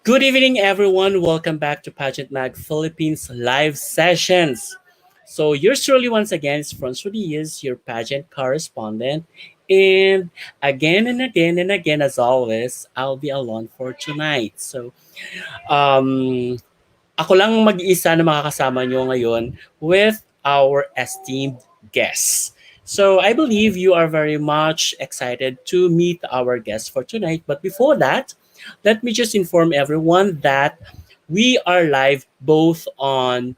Good evening, everyone. Welcome back to Pageant Mag Philippines live sessions. So, yours truly, once again, is Franz Rodriguez, your pageant correspondent. And again and again and again, as always, I'll be alone for tonight. So, um, ako lang mag-isa na makakasama nyo ngayon with our esteemed guests. So, I believe you are very much excited to meet our guests for tonight. But before that, let me just inform everyone that we are live both on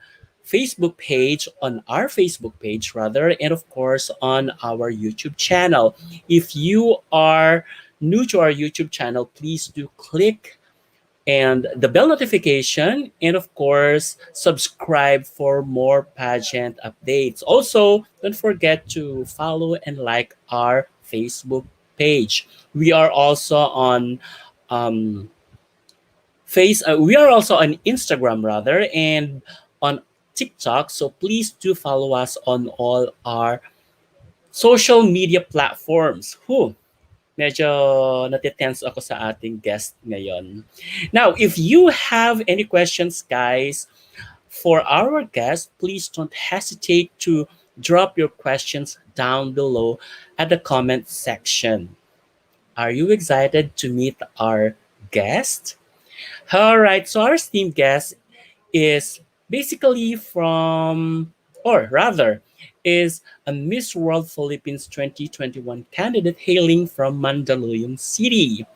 our Facebook page rather, and of course on our YouTube channel. If you are new to our YouTube channel, please do click and the bell notification, and of course subscribe for more pageant updates. Also, don't forget to follow and like our Facebook page. We are also on um, we are also on Instagram rather, and on TikTok. So please do follow us on all our social media platforms. Medyo natitense ako sa ating guest ngayon. Now, if you have any questions, guys, for our guest, please don't hesitate to drop your questions down below at the comment section. Are you excited to meet our guest? All right, so our esteemed guest is basically from, or rather, is a Miss World Philippines 2021 candidate hailing from Mandaluyong City.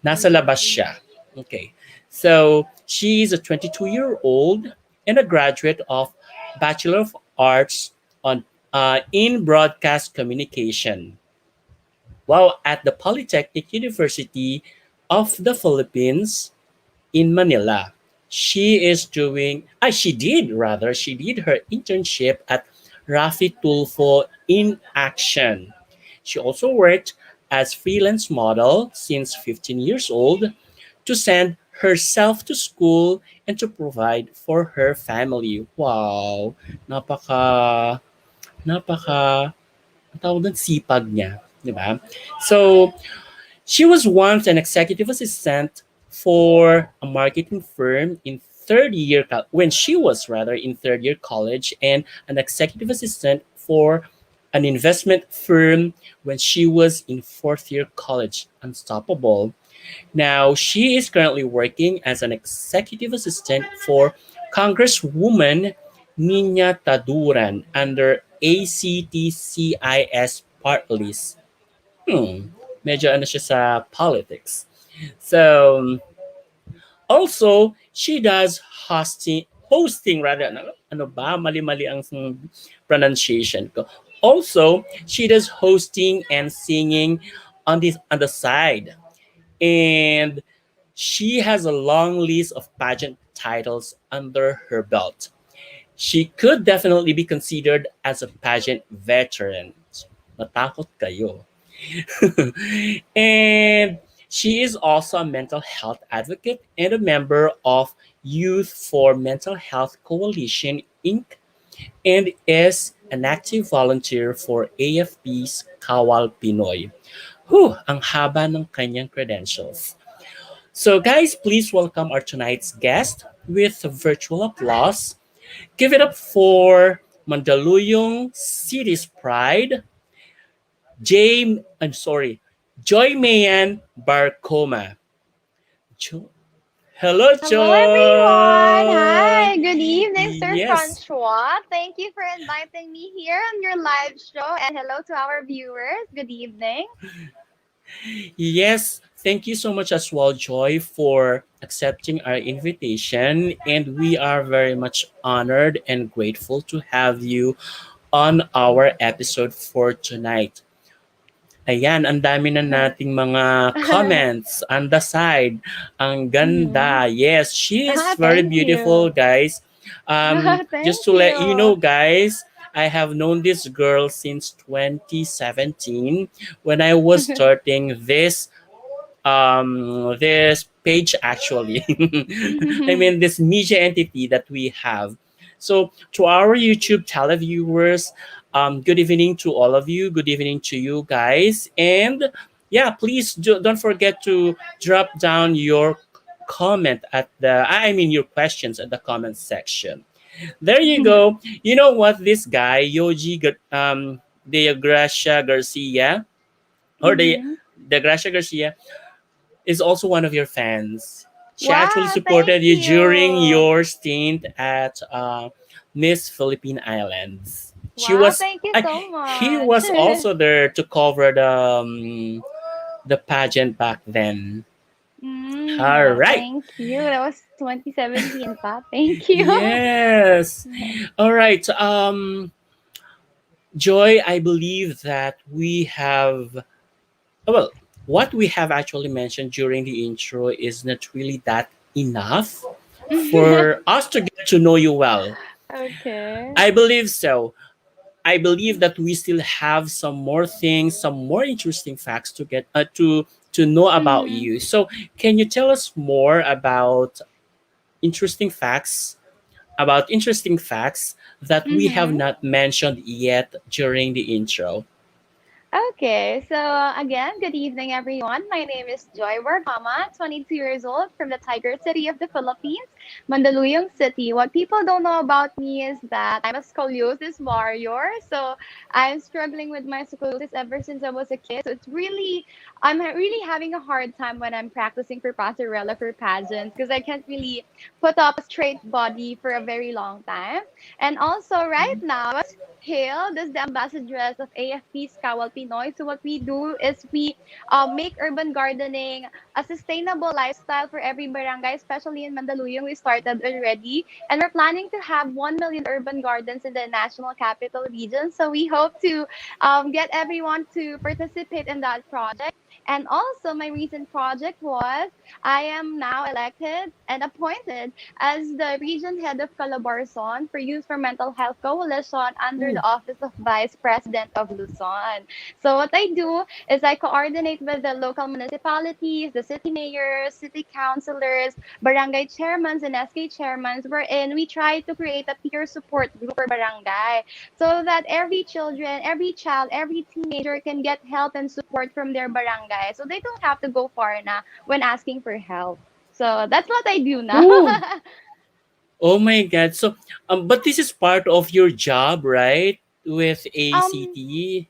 Nasa labas siya. Okay. So, she's a 22-year-old and a graduate of Bachelor of Arts in Broadcast Communication. While at the Polytechnic University of the Philippines in Manila. She did her internship at Rafi Tulfo in Action. She also worked as freelance model since 15 years old to send herself to school and to provide for her family. Wow, napaka napaka ang tawag doon, sipag niya, di ba? So, she was once an executive assistant for a marketing firm in when she was rather in third year college, and an executive assistant for an investment firm when she was in fourth year college. Unstoppable. Now she is currently working as an executive assistant for Congresswoman Nina Taduran under ACTCIS part list. Medyo ano siya sa politics. So, also, she does hosting rather, ano ba, mali-mali ang pronunciation ko. Also, she does hosting and singing on the side. And she has a long list of pageant titles under her belt. She could definitely be considered as a pageant veteran. Matakot kayo. And she is also a mental health advocate and a member of Youth for Mental Health Coalition Inc. and is an active volunteer for AFP's Kawal Pinoy. Ang haba ng kanyang credentials. So guys, please welcome our tonight's guest with virtual applause. Give it up for Mandaluyong City's Pride, Joy Barcoma. Jo- Hello, Hello, everyone. Joy. Hi. Good evening, Sir Yes, Francois. Thank you for inviting me here on your live show. And hello to our viewers. Good evening. yes. Thank you so much as well, Joy, for accepting our invitation. And we are very much honored and grateful to have you on our episode for tonight. Ayan, ang dami na nating mga comments on the side. Ang Mhm. ganda. Yes, she is very Thank beautiful, you. guys. Just Thank to let you know, you. guys, I have known this girl since 2017 when I was starting this page actually. I mean this media entity that we have. So to our YouTube televiewers, good evening to all of you. Good evening to you guys. And yeah, please don't forget to drop down your comment at the, I mean, your questions at the comment section. There you go. You know what? This guy, De Gracia Garcia, or Mm-hmm. De Gracia Garcia, is also one of your fans. She actually Wow, thank supported you during you. your stint at Miss Philippine Islands. She Wow, was, thank you so he much. was also there to cover the pageant back then. All right. Thank you. That was 2017 pa. Thank you. Yes. All right. Joy, I believe that we have, well, what we have actually mentioned during the intro is not really that enough for us to get to know you well. Okay. I believe so. I believe that we still have some more things, some more interesting facts to get to know about Mm-hmm. you. So, can you tell us more interesting facts interesting facts that we have Mm-hmm. not mentioned yet during the intro? Okay, so again, good evening, everyone. My name is Joy Barcoma, 22 years old from the Tiger City of the Philippines, Mandaluyong City. What people don't know about me is that I'm a scoliosis warrior. So I'm struggling with my scoliosis ever since I was a kid. So I'm really having a hard time when I'm practicing for passerella for pageants because I can't really put up a straight body for a very long time. And also, right now, I was hailed as the ambassadress of AFP's Kawal Pinoy. So what we do is we make urban gardening a sustainable lifestyle for every barangay, especially in Mandaluyong. We started already, and we're planning to have 1 million urban gardens in the National Capital Region. So we hope to get everyone to participate in that project. And also, my recent project was I am now elected and appointed as the region head of Calabarzon for Youth for Mental Health Coalition under Oh, the Office of Vice President of Luzon. So what I do is I coordinate with the local municipalities, the city mayors, city councilors, barangay chairmans, and SK chairmans, wherein we try to create a peer support group per barangay so that every children, every child, every teenager can get help and support from their barangay. So they don't have to go far na when asking for help. So that's what I do now. oh, oh my God! So, but this is part of your job, right? With um, ACT.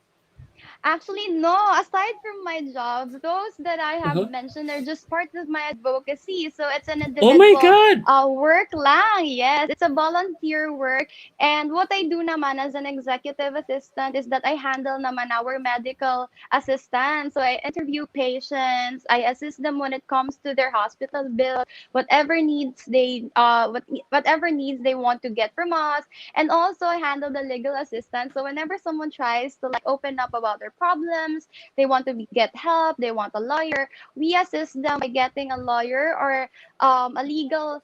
Actually, no. Aside from my job, those that I have Uh-huh. mentioned are just part of my advocacy. So it's an Oh my individual God! work lang. Yes, it's a volunteer work. And what I do naman as an executive assistant is that I handle naman our medical assistants. So I interview patients. I assist them when it comes to their hospital bill, whatever needs they want to get from us. And also, I handle the legal assistance. So whenever someone tries to like open up about their problems, they want to get help, they want a lawyer, we assist them by getting a lawyer or a legal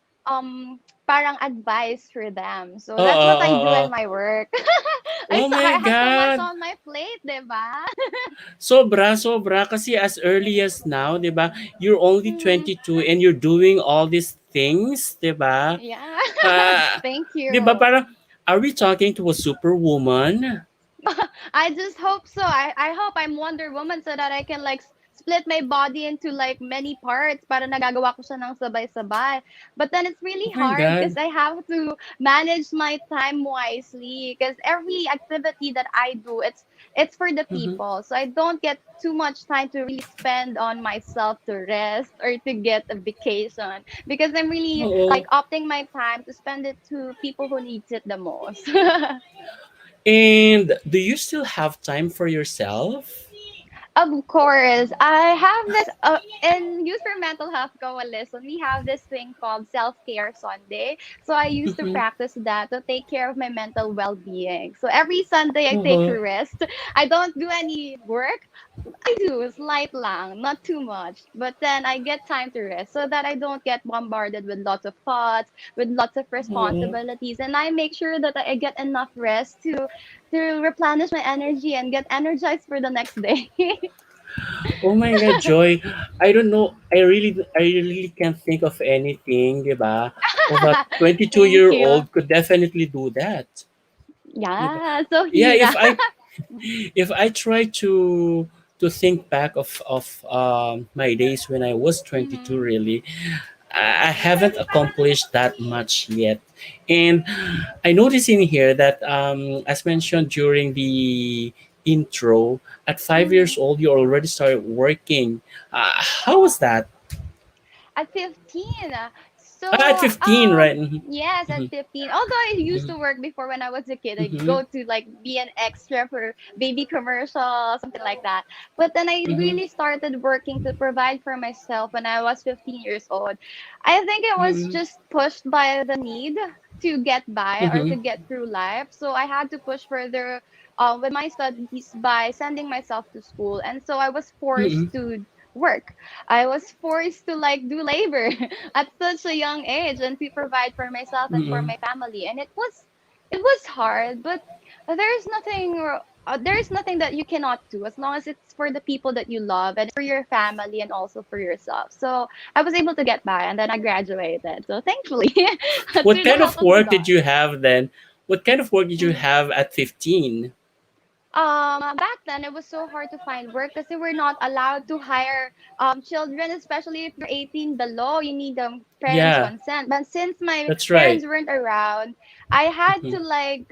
parang advice for them. So that's what I do in my work. Oh I my have so much God! on my plate, diba? Sobra, sobra. Kasi as early as now, di ba? You're only Mhm. 22 and you're doing all these things, di ba? Yeah. Uh, Thank di ba you. parang, are we talking to a superwoman? I just hope so. I hope I'm Wonder Woman so that I can like split my body into like many parts para nagagawa ko siya ng sabay-sabay. But then it's Oh really my hard God. because I have to manage my time wisely because every activity that I do, it's for the Mhm. people. So I don't get too much time to really spend on myself to rest or to get a vacation because I'm really Oo. like opting my time to spend it to people who needs it the most. And do you still have time for yourself? Of course, I have this in Youth for Mental Health Coalition. We have this thing called Self Care Sunday. So I used to Mhm. practice that to take care of my mental well being. So every Sunday I take Oo. a rest. I don't do any work. I do slight lang, not too much. But then I get time to rest so that I don't get bombarded with lots of thoughts, with lots of Oo. responsibilities, and I make sure that I get enough rest to replenish my energy and get energized for the next day. Oh my God, Joy. I don't know. I really can't think of anything, di ba? Of a Thank you. 22-year-old could definitely do that. Di ba? Yeah, so Yeah, Hira. if I try to think back of my days when I was 22, Mm-hmm. really, I haven't accomplished that much yet. And I noticed in here that, as mentioned during the intro, at 5 years Mhm. old, you already started working. How was that? At 15. So, At 15, right? yes, at Mm-hmm. 15. Although I used Mm-hmm. to work before when I was a kid, I'd Mm-hmm. go to like be an extra for baby commercials, something like that. But then I Mm-hmm. really started working to provide for myself when I was 15 years old. I think it was Mm-hmm. just pushed by the need to get by or Mm-hmm. to get through life. So I had to push further with my studies by sending myself to school. And so I was Mm-hmm. forced to work. I was forced to like do labor at such a young age and to provide for myself and for Mm-hmm. my family. And it was hard, but there's nothing that you cannot do as long as it's for the people that you love and for your family and also for yourself. So I was able to get by and then I graduated. So thankfully, What through the kind help of of the work did Lord. you have then? What kind of work did you Mhm. have at 15? Back then it was so hard to find work because they were not allowed to hire children, especially if you're 18 below. You need parents' Yeah, consent. But since my that's right. parents weren't around, I had Mm-hmm. to like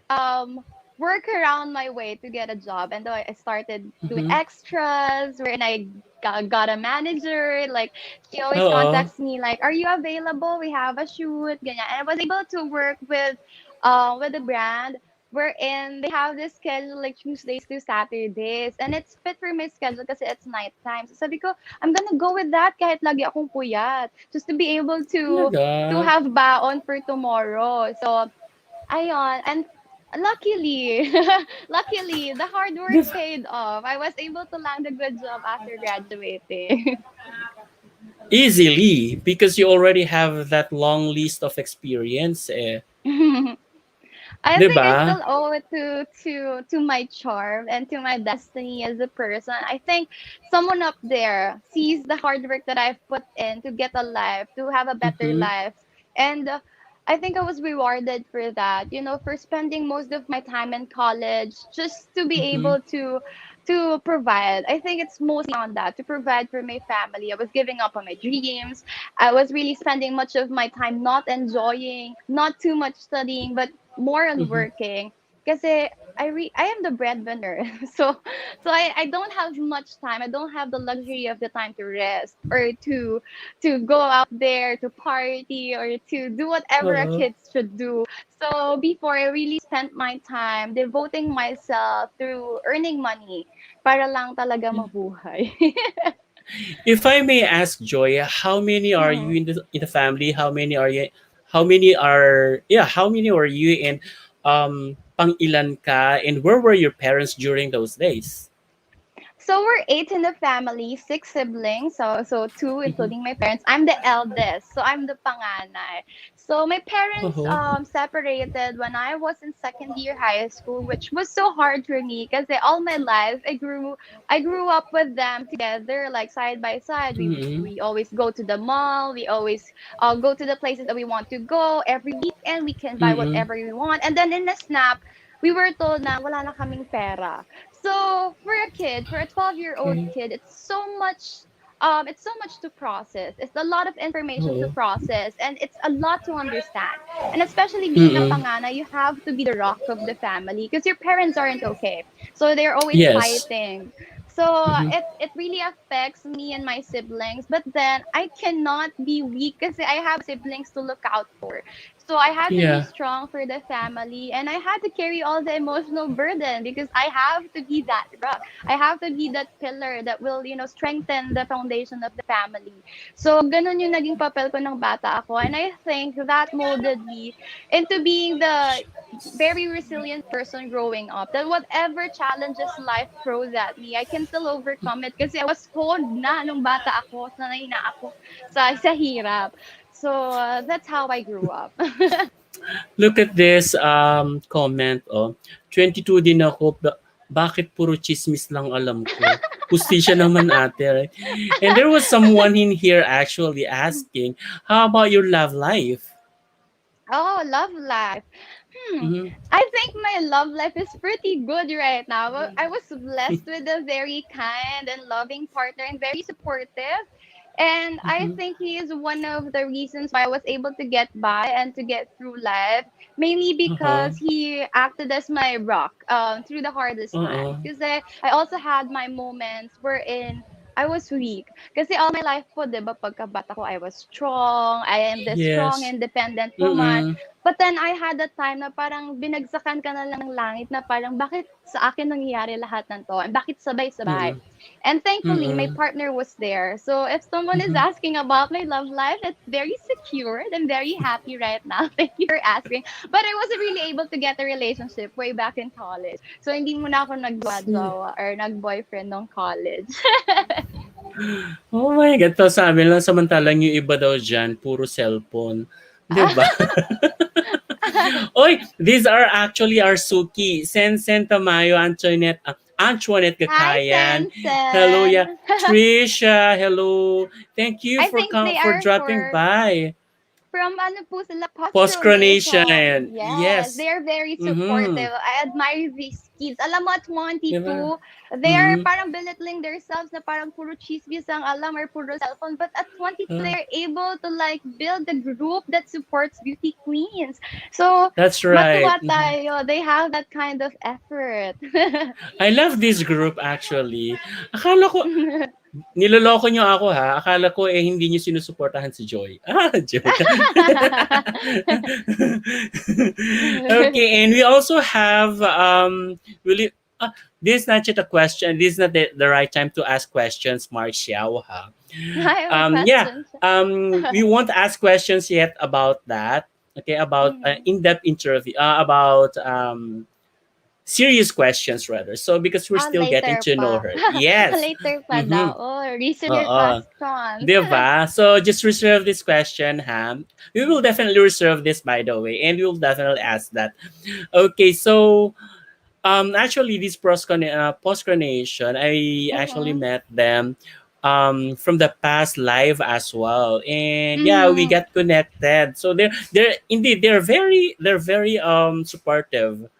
work around my way to get a job. And I started doing Mm-hmm. extras, wherein I got a manager. Like she always Oo. contacts me, like, "Are you available? We have a shoot." Ganyan. And I was able to work with a brand wherein they have this schedule like Tuesdays to Saturdays and it's fit for my schedule kasi it's nighttime. So sabi ko, I'm gonna go with that kahit lagi akong puyat just to be able to Talaga? have baon for tomorrow. So, ayun. And luckily, luckily, the hard work Dif- paid off. I was able to land a good job after graduating. Easily, because you already have that long list of experience, eh. I 'Di think I ba? still owe it to my charm and to my destiny as a person. I think someone up there sees the hard work that I've put in to get a life, to have a better Mhm. life. And I think I was rewarded for that, for spending most of my time in college just to be Mhm. able to provide. I think it's mostly on that, to provide for my family. I was giving up on my dreams. I was really spending much of my time not enjoying, not too much studying, but more on Mhm. working. Kasi I am the breadwinner. So I don't have much time. I don't have the luxury of the time to rest or to go out there to party or to do whatever a Oo. kid should do. So before I really spent my time devoting myself through earning money para lang talaga mabuhay. If I may ask Joy, how many are you Mhm. in the family? How many are you? How many are yeah? How many are you? And pang ilan ka? And where were your parents during those days? So we're eight in the family, six siblings. So two, Mhm. including my parents. I'm the eldest, so I'm the panganay. So my parents Uh-huh. separated when I was in second year high school, which was so hard for me because all my life I grew up with them together, like side by side. We Mhm. we always go to the mall. We always go to the places that we want to go. Every weekend we can buy Mhm. whatever we want. And then in a snap, we were told na wala na kaming pera. So for a kid, for a 12-year-old Okay. kid, it's so much to process. It's a lot of information to Oo. process and it's a lot to understand. And especially being a Mm-mm. pangana, you have to be the rock of the family because your parents aren't okay. So they're always Yes. fighting. So Mhm. it really affects me and my siblings, but then I cannot be weak because I have siblings to look out for. So I had to be Yeah. strong for the family and I had to carry all the emotional burden because I have to be that rock. I have to be that pillar that will, strengthen the foundation of the family. So ganun yung naging papel ko ng bata ako and I think that molded me into being the very resilient person growing up. That whatever challenges life throws at me, I can still overcome it kasi I was honed na nung bata ako, sanay na ako sa hirap. So that's how I grew up. Look at this comment, oh. 22 din ako. Bakit puro chismis lang alam ko? Hustisya naman ate, right? And there was someone in here actually asking, how about your love life? Oh, love life. Mm-hmm. I think my love life is pretty good right now. I was blessed with a very kind and loving partner and very supportive. And I Mhm. think he is one of the reasons why I was able to get by and to get through life, mainly Uh-huh. because he acted as my rock through the hardest Uh-uh. times. Because I also had my moments wherein I was weak. Kasi all my life po, di ba, pagkabata ko, I was strong. I am the strong, Yes. independent woman. Mm-mm. But then I had a time na parang binagsakan ka na lang ng langit na parang bakit sa akin nangyayari lahat ng to? And bakit sabay-sabay? Mm-mm. And thankfully, my Mm-mm. partner was there. So if someone is Mhm. asking about my love life, it's very secured. I'm very happy right now. Thank you for asking. But I wasn't really able to get a relationship way back in college. So hindi muna ako nagjowa-jowa or nag-boyfriend nung college. Oh my God, to sabi lang samantalang yung iba daw diyan puro cellphone, 'di ba? Oy, these are actually our Suki. Sen Tamayo, Antoinette Hi, Gakayan. Hello, yeah. Sensen. Trisha, hello. Thank you I think they for are dropping for by. from ano po sila, Post post-coronation. coronation. Yes, Yes. they are very Mhm. supportive. I admire these kids. Alam mo, at 'Di 22, they are Mhm. parang belittling themselves na parang puro chismis ang alam or puro cellphone. But at 22, Uh, they are able to like build a group that supports beauty queens. So, that's right. matuwa tayo. They have that kind of effort. I love this group actually. Akala ko niloloko niyo ako ha. Akala ko hindi niyo sinusuportahan si Joy. Ah, joke. Okay, and we also have really this is not yet a question. This is not the right time to ask questions, Mark Xiao ha. I have a Yeah, question. we won't ask questions yet about that. Okay, about Mhm. in-depth interview about serious questions rather. So because we're Ah, still getting later to know pa. her. Yes. Later pa Mm-hmm. daw. Oh, listener Oo. questions. 'Di ba? So just reserve this question, ha? We will definitely reserve this by the way, and we will definitely ask that. Okay, so actually this post coronation, I actually Mm-hmm. met them from the past live as well. And yeah, we Mm-hmm. got connected. So they're indeed they're very supportive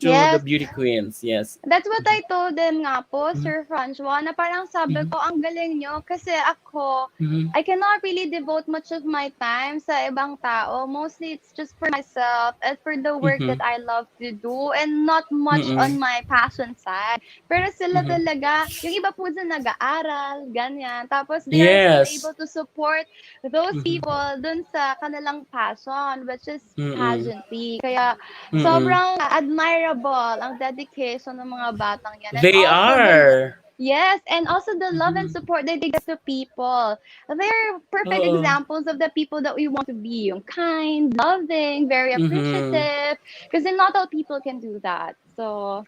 to the Yes. beauty queens. Yes. That's what I told them nga po, Mhm. Sir Francois, na parang sabi Mhm. ko, ang galing nyo. Kasi ako, Mhm. I cannot really devote much of my time sa ibang tao. Mostly, it's just for myself and for the work that Mhm. I love to do and not much Mhm. on my passion side. Pero sila Mhm. talaga, yung iba po dyan nag-aaral, ganyan. Tapos, they are still Yes. able to support those Mhm. people dun sa kanilang passion, which is Mm. pageantry. Kaya, Mm. sobrang admirable ang dedication ng mga batang yan. And They also are. yes, and also the love and Mhm. support that they give to people. They're perfect Oo. examples of the people that we want to be. Yung kind, loving, very Mhm. appreciative. Because not all people can do that. So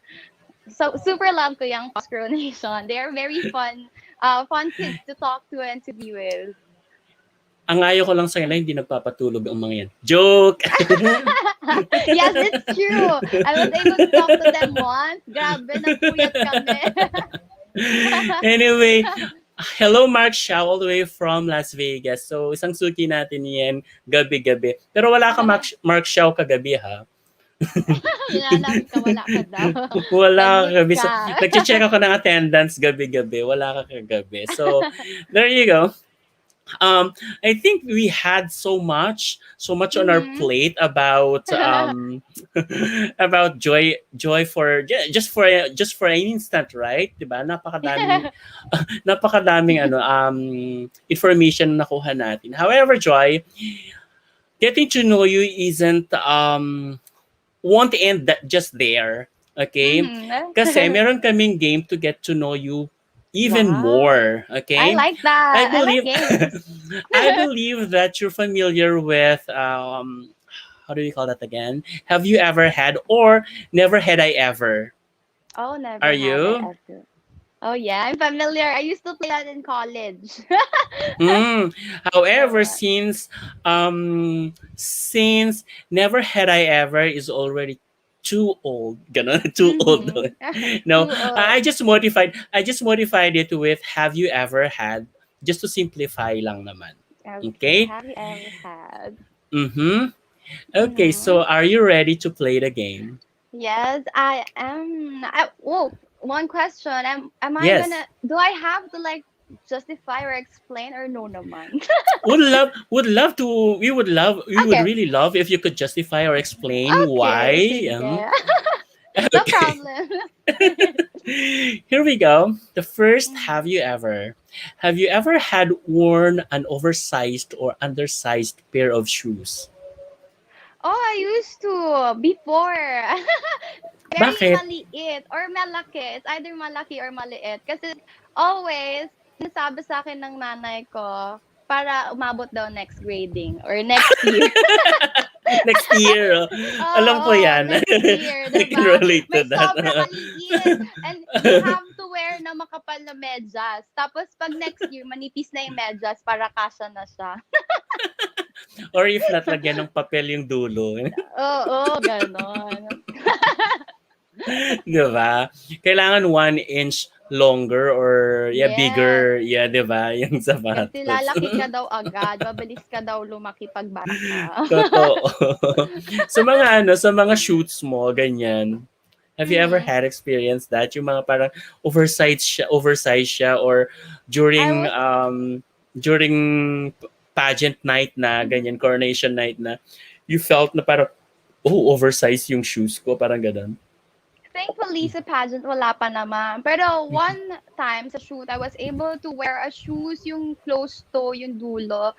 super love ko yung post coronation. They are very fun kids to talk to and to be with. Ang ayaw ko lang sa kanila hindi nagpapatulog ang mga yan. Joke! Yes, it's true. I was able to talk to them once. Grabe, nagpuyat kami. Anyway, hello Mark Shaw all the way from Las Vegas. So, isang suki natin yan gabi-gabi. Pero wala ka Mark Shaw kagabi ha. Nilalang ka, wala ka daw. Wala Nag-mute kagabi. So, ka. nag-check ako ng attendance gabi-gabi. Wala ka kagabi. So, there you go. I think we had so much on our Mhm. plate about about joy for just for an instant, right? 'Di ba? Napakadaming information na nakuha natin. However, Joy, getting to know you isn't won't end that just there. Okay? Mhm. Kasi meron kaming game to get to know you even Wow. more. I Okay? like I that. I like believe games. I believe that you're familiar with how do you call that again? Have you ever had or never had I ever? Oh, Are never had I you? ever. Oh yeah, I'm familiar. I used to play that in college. Mm. Oh However, yeah. since never had I ever is already too old. Ganon, too old. Mhm. No, Too old. I just modified it with have you ever had just to simplify lang naman. Okay. Okay? Have you ever had? Mhm. Okay, so Mhm. are you ready to play the game? Yes, I am. One question. Am I Yes. gonna? Do I have to like justify or explain or no naman? Would love to we would Okay. really love if you could justify or explain Okay, why. sige. No Okay. problem. Here we go. The first, Mhm. have you ever had worn an oversized or undersized pair of shoes? Oh, I used to before. Very Bakit? maliit or malaki. It's either malaki or maliit. Kasi always, sinasabi sa akin ng nanay ko, para umabot daw next grading or next year. Next year. Oh. Alam ko Oo, yan. next year, I can 'di ba? relate to May that. sobrang maliit and you have to wear na makapal na medyas. Tapos pag next year, manipis na yung medyas para kasya na siya. Or if not, lagyan ng papel yung dulo. Oo, gano'n. Di ba? Kailangan 1 inch longer or yeah, Yes. bigger. Yeah, di ba? Yung Kasi sapatos. lalaki ka daw agad, mabilis ka daw lumaki 'pag bata ka. Totoo. Sa mga shoots mo, ganyan. Have you ever Mhm. had experience that? Yung mga parang oversized siya or I during was during pageant night na, mhm. ganyan, coronation night na, you felt na parang, oh, oversized yung shoes ko, parang ganun. Thankfully sa pageant wala pa naman. Pero one time sa shoot, I was able to wear a shoes yung close toe yung dulo.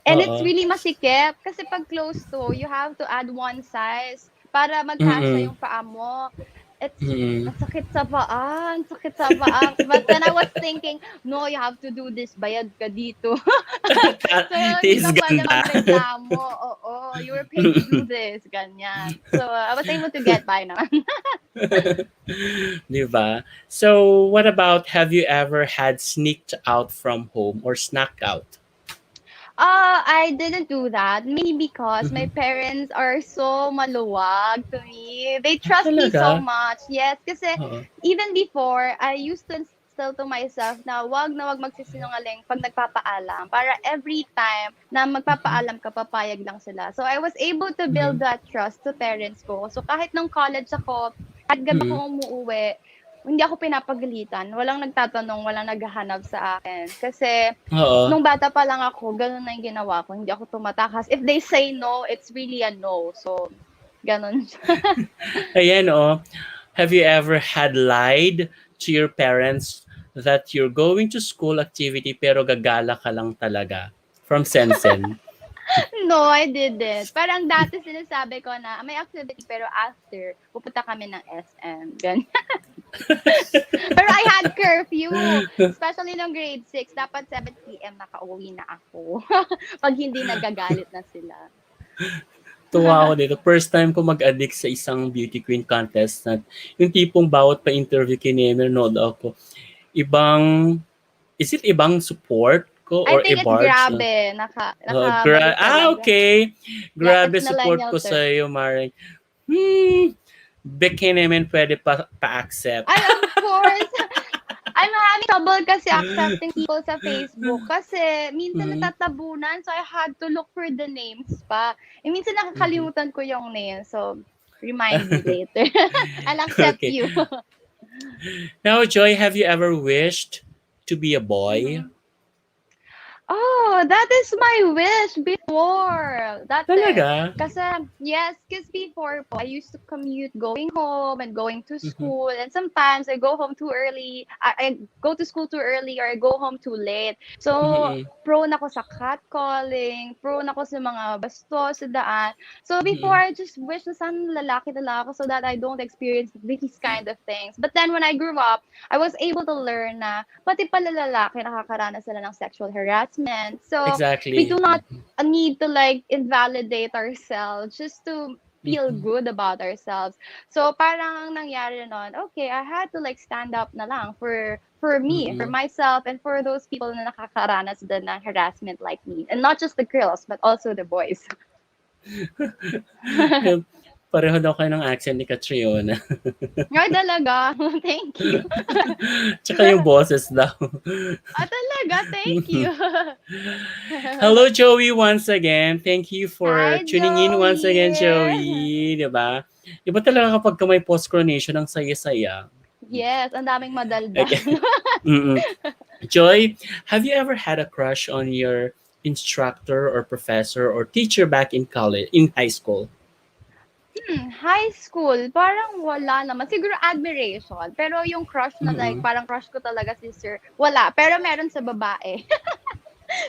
And it's Oo. really masikip kasi pag close toe, you have to add one size para magkasya Mm-mm. yung paa mo. It's Mm-mm. ang sakit sa paa. But then I was thinking, no, you have to do this, bayad ka dito. So, hindi Tiis ka pwede ganda. magreklamo. Oo, you were paid to do this, ganyan. So, I was able to get by naman. Di ba? So, what about, have you ever had sneaked out from home or snuck out? I didn't do that. Maybe because my Mhm. parents are so maluwag to me. They Ah, trust me so talaga? much. Yes, kasi Oo. even before, I used to instill to myself na wag magsisinungaling pag nagpapaalam. Para every time na Mhm. magpapaalam ka, papayag lang sila. So I was able to build Mhm. that trust to parents ko. So kahit nung college ako, kahit gabi Mhm. ako umuuwi, hindi ako pinapagalitan. Walang nagtatanong, walang naghahanap sa akin. Kasi Oo. nung bata pa lang ako, gano'n na yung ginawa ko, hindi ako tumatakas. If they say no, it's really a no. So, gano'n siya. Ayan, oh. Have you ever had lied to your parents that you're going to school activity pero gagala ka lang talaga? From Sensen. No, I didn't. Parang dati sinasabi ko na may activity pero after, pupunta kami ng SM, ganyan. Pero I had curfew, especially nung grade 6, dapat 7 p.m. nakauwi na ako. 'Pag hindi nagagalit na sila. Tuwa ako dito. First time ko mag-addict sa isang beauty queen contestant. Yung tipong bawat pa-interview nanonood ako. Ibang, is it ibang support ko I or think it's i-barge? grabe, nakamali talaga. Okay. Yeah, Grabe it's support millennial ko sa term. iyo, Mare. Hmm. Beke naman pwede pa-accept. Ay, of course. I'm having trouble kasi accepting people sa Facebook kasi minsan Mhm. natatabunan, so I had to look for the names pa. Eh, minsan Mhm. nakakalimutan ko yung name, so remind me later. I'll accept Okay. you. Now, Joy, have you ever wished to be a boy? Mhm. Oh, that is my wish before. Dati. Talaga? Kasi, yes, because before po, I used to commute going home and going to Mhm. school. And sometimes I go home too early. I go to school too early or I go home too late. So, Mhm. prone ako sa catcalling, prone ako sa mga basto sa daan. So, before, Mhm. I just wish na sana lalaki na lang ako so that I don't experience these kind of things. But then when I grew up, I was able to learn na pati pala lalaki nakakaranas sila ng sexual harassment. So, we Exactly. do not need to like invalidate ourselves just to feel Mhm. good about ourselves. So, parang ang nangyari nun, okay, I had to like stand up na lang for me, for Mhm. myself, and for those people na nakakaranas din ng harassment like me. And not just the girls, but also the boys. Pareho daw kayo ng accent ni Catriona. Ay, talaga. Thank you. Tsaka yung boses daw. Talaga. Thank you. Hello, Joey, once again. Thank you for Hi, tuning in once again, Joey. Joey. Diba? Iba talaga kapag ka may post-coronation, ang saya-saya. Yes, ang daming madaldal. Okay. Mm-mm. Joy, have you ever had a crush on your instructor or professor or teacher back in college, in high school? High school, parang wala naman. Siguro admiration. Pero yung crush na like, Mm-mm. parang crush ko talaga si sir, wala. Pero meron sa babae.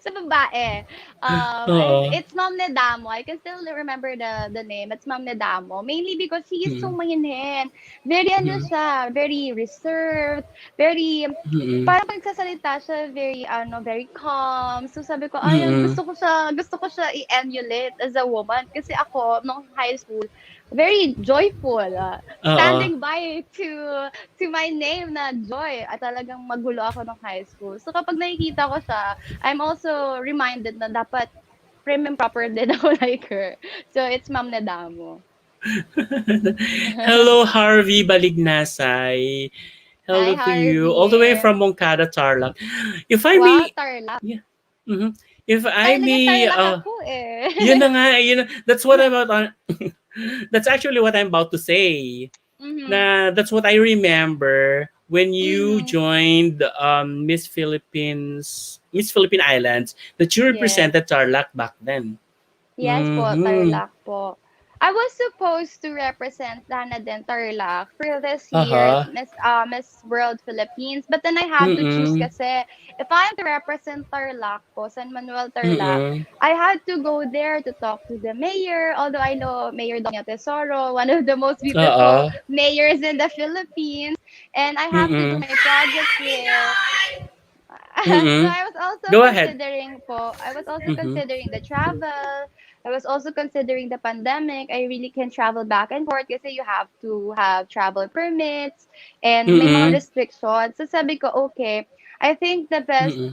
Sa babae. Oo. It's Ma'am Nedamo. I can still remember the name. It's Ma'am Nedamo. Mainly because he is so Mm-mm. mahinhin. Very ano siya, very reserved, very Mm-mm. parang pagsasalita siya very calm. So sabi ko, ay, Mm-mm. gusto ko siya i-emulate as a woman. Kasi ako, nung high school, very joyful. Oo. Standing by to my name na Joy. At talagang magulo ako nung high school. So kapag nakikita ko siya, I'm also reminded na dapat prim and proper din ako like her. So it's Ma'am Nadamo. Hello, Harvey Balignasay. Hi, Hello to you, all the way Harvey. from Moncada, Tarlac. If I Wow, may, Tarlac. yeah, mhm. If I Talaga may, Tarlac ako eh. yun na nga, that's what I'm about on. That's actually what I'm about to say. Mhm. Na that's what I remember when you Mhm. joined Miss Philippine Islands, that you Yes. represented Tarlac back then. Yes po, Mm-hmm. Tarlac po. I was supposed to represent Dana din Tarlac for this year's Uh-huh. Miss World Philippines. But then I had to choose Mm-mm. kasi if I'm to represent Tarlac po, San Manuel Tarlac, Mm-mm. I had to go there to talk to the mayor. Although I know Mayor Doña Tesoro, one of the most beautiful Uh-uh. mayors in the Philippines. And I have to do Mm-mm. my project there. So Mm-mm. I was also Go ahead. considering po, I was also Mm-hmm. considering the travel. I was also considering the pandemic. I really can travel back and forth kasi you have to have travel permits and may mga Mm-mm. restrictions. So sabi ko, okay, I think Mm-mm.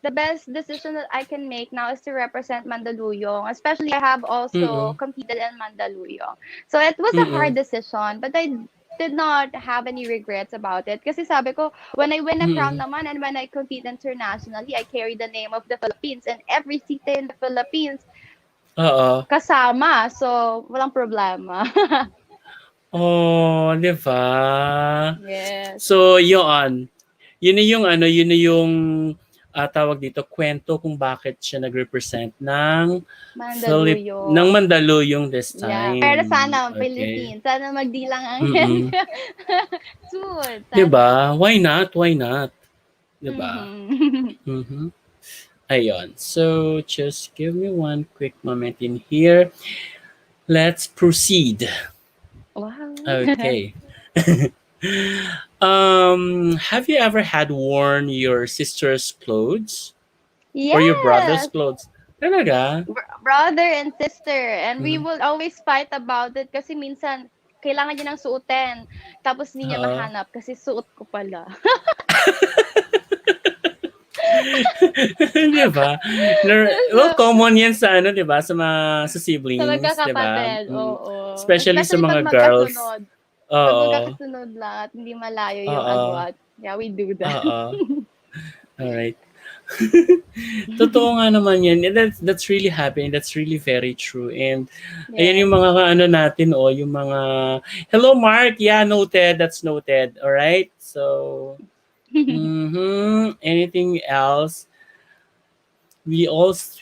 the best decision that I can make now is to represent Mandaluyong. Especially I have also Mm-mm. competed in Mandaluyong. So it was a hard Mm-mm. decision, but I did not have any regrets about it. Kasi sabi ko, when I win a crown Mm-mm. naman and when I compete internationally, I carry the name of the Philippines and every city in the Philippines Oo. kasama. So, walang problema. Oh, di ba? Yes. So, yun. Yun na yung yun na yung tawag dito, kwento kung bakit siya nag-represent ng Mandaluyong. Mandaluyong this Yeah. Pero time. sana, Okay. Philippines. Sana magdilang ang Mm-mm. soon. 'Di Sana. ba? Why not? Why not? 'Di ba? Mhm. Mhm. Ayun. So, just give me one quick moment in here. Let's proceed. Wow. Okay. Have you ever had worn your sister's clothes or your brother's Yes. clothes? Talaga? Brother and sister. And we Mhm. will always fight about it kasi minsan, kailangan niya ng suotin. Tapos hindi niya Oo. mahanap kasi suot ko pala. 'Di ba? Well, So, common 'yan sa 'di ba, sa sa siblings, 'di ba? magkakapatid, oo. Especially sa Especially mga 'pag girls. magkasunod. 'Pag Oo. magkakasunod lang at hindi malayo yung Oo. agwat. Yeah, we do that. Oo. Alright. Totoo nga naman 'yan. And that's really happening. That's really very true. And ayan Yes. yung mga natin, yung mga hello Mark. Yeah, noted. That's noted. All right. So, anything else? We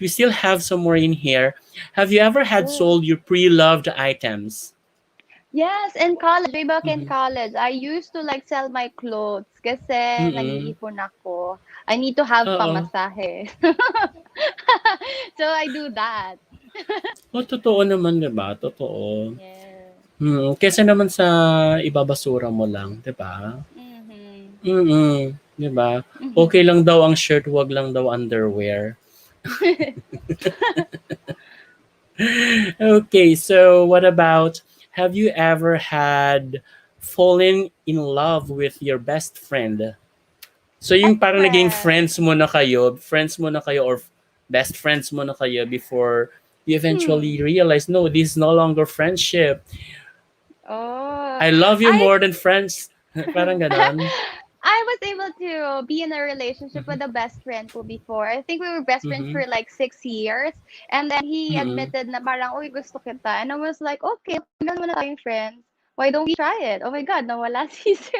still have some more in here. Have you ever had Sure. sold your pre-loved items? Yes, in college, way back in Mhm. college, I used to like sell my clothes kasi Mm. nag-iipon ako. I need to have Oo. pamasahe. So I do that. Oh, totoo naman, 'di ba? Totoo. Yeah. Kaysa naman sa ibabasura mo lang, 'di ba? Mhm. 'Di ba? Okay lang daw ang shirt, 'wag lang daw underwear. Okay, so what about, have you ever had fallen in love with your best friend? So yung Best parang naging friend. friends mo na kayo or best friends mo na kayo before you eventually Hmm. realize, no, this is no longer friendship. Oh, I love you I more than friends. Parang ganon. I was able to be in a relationship Mhm. with a best friend ko before. I think we were best friends Mhm. for like 6 years. And then he Mhm. admitted na parang, uy, gusto kita. And I was like, okay, tagal mo na tayong friends. Why don't we try it? Oh my God, nawala si Sir.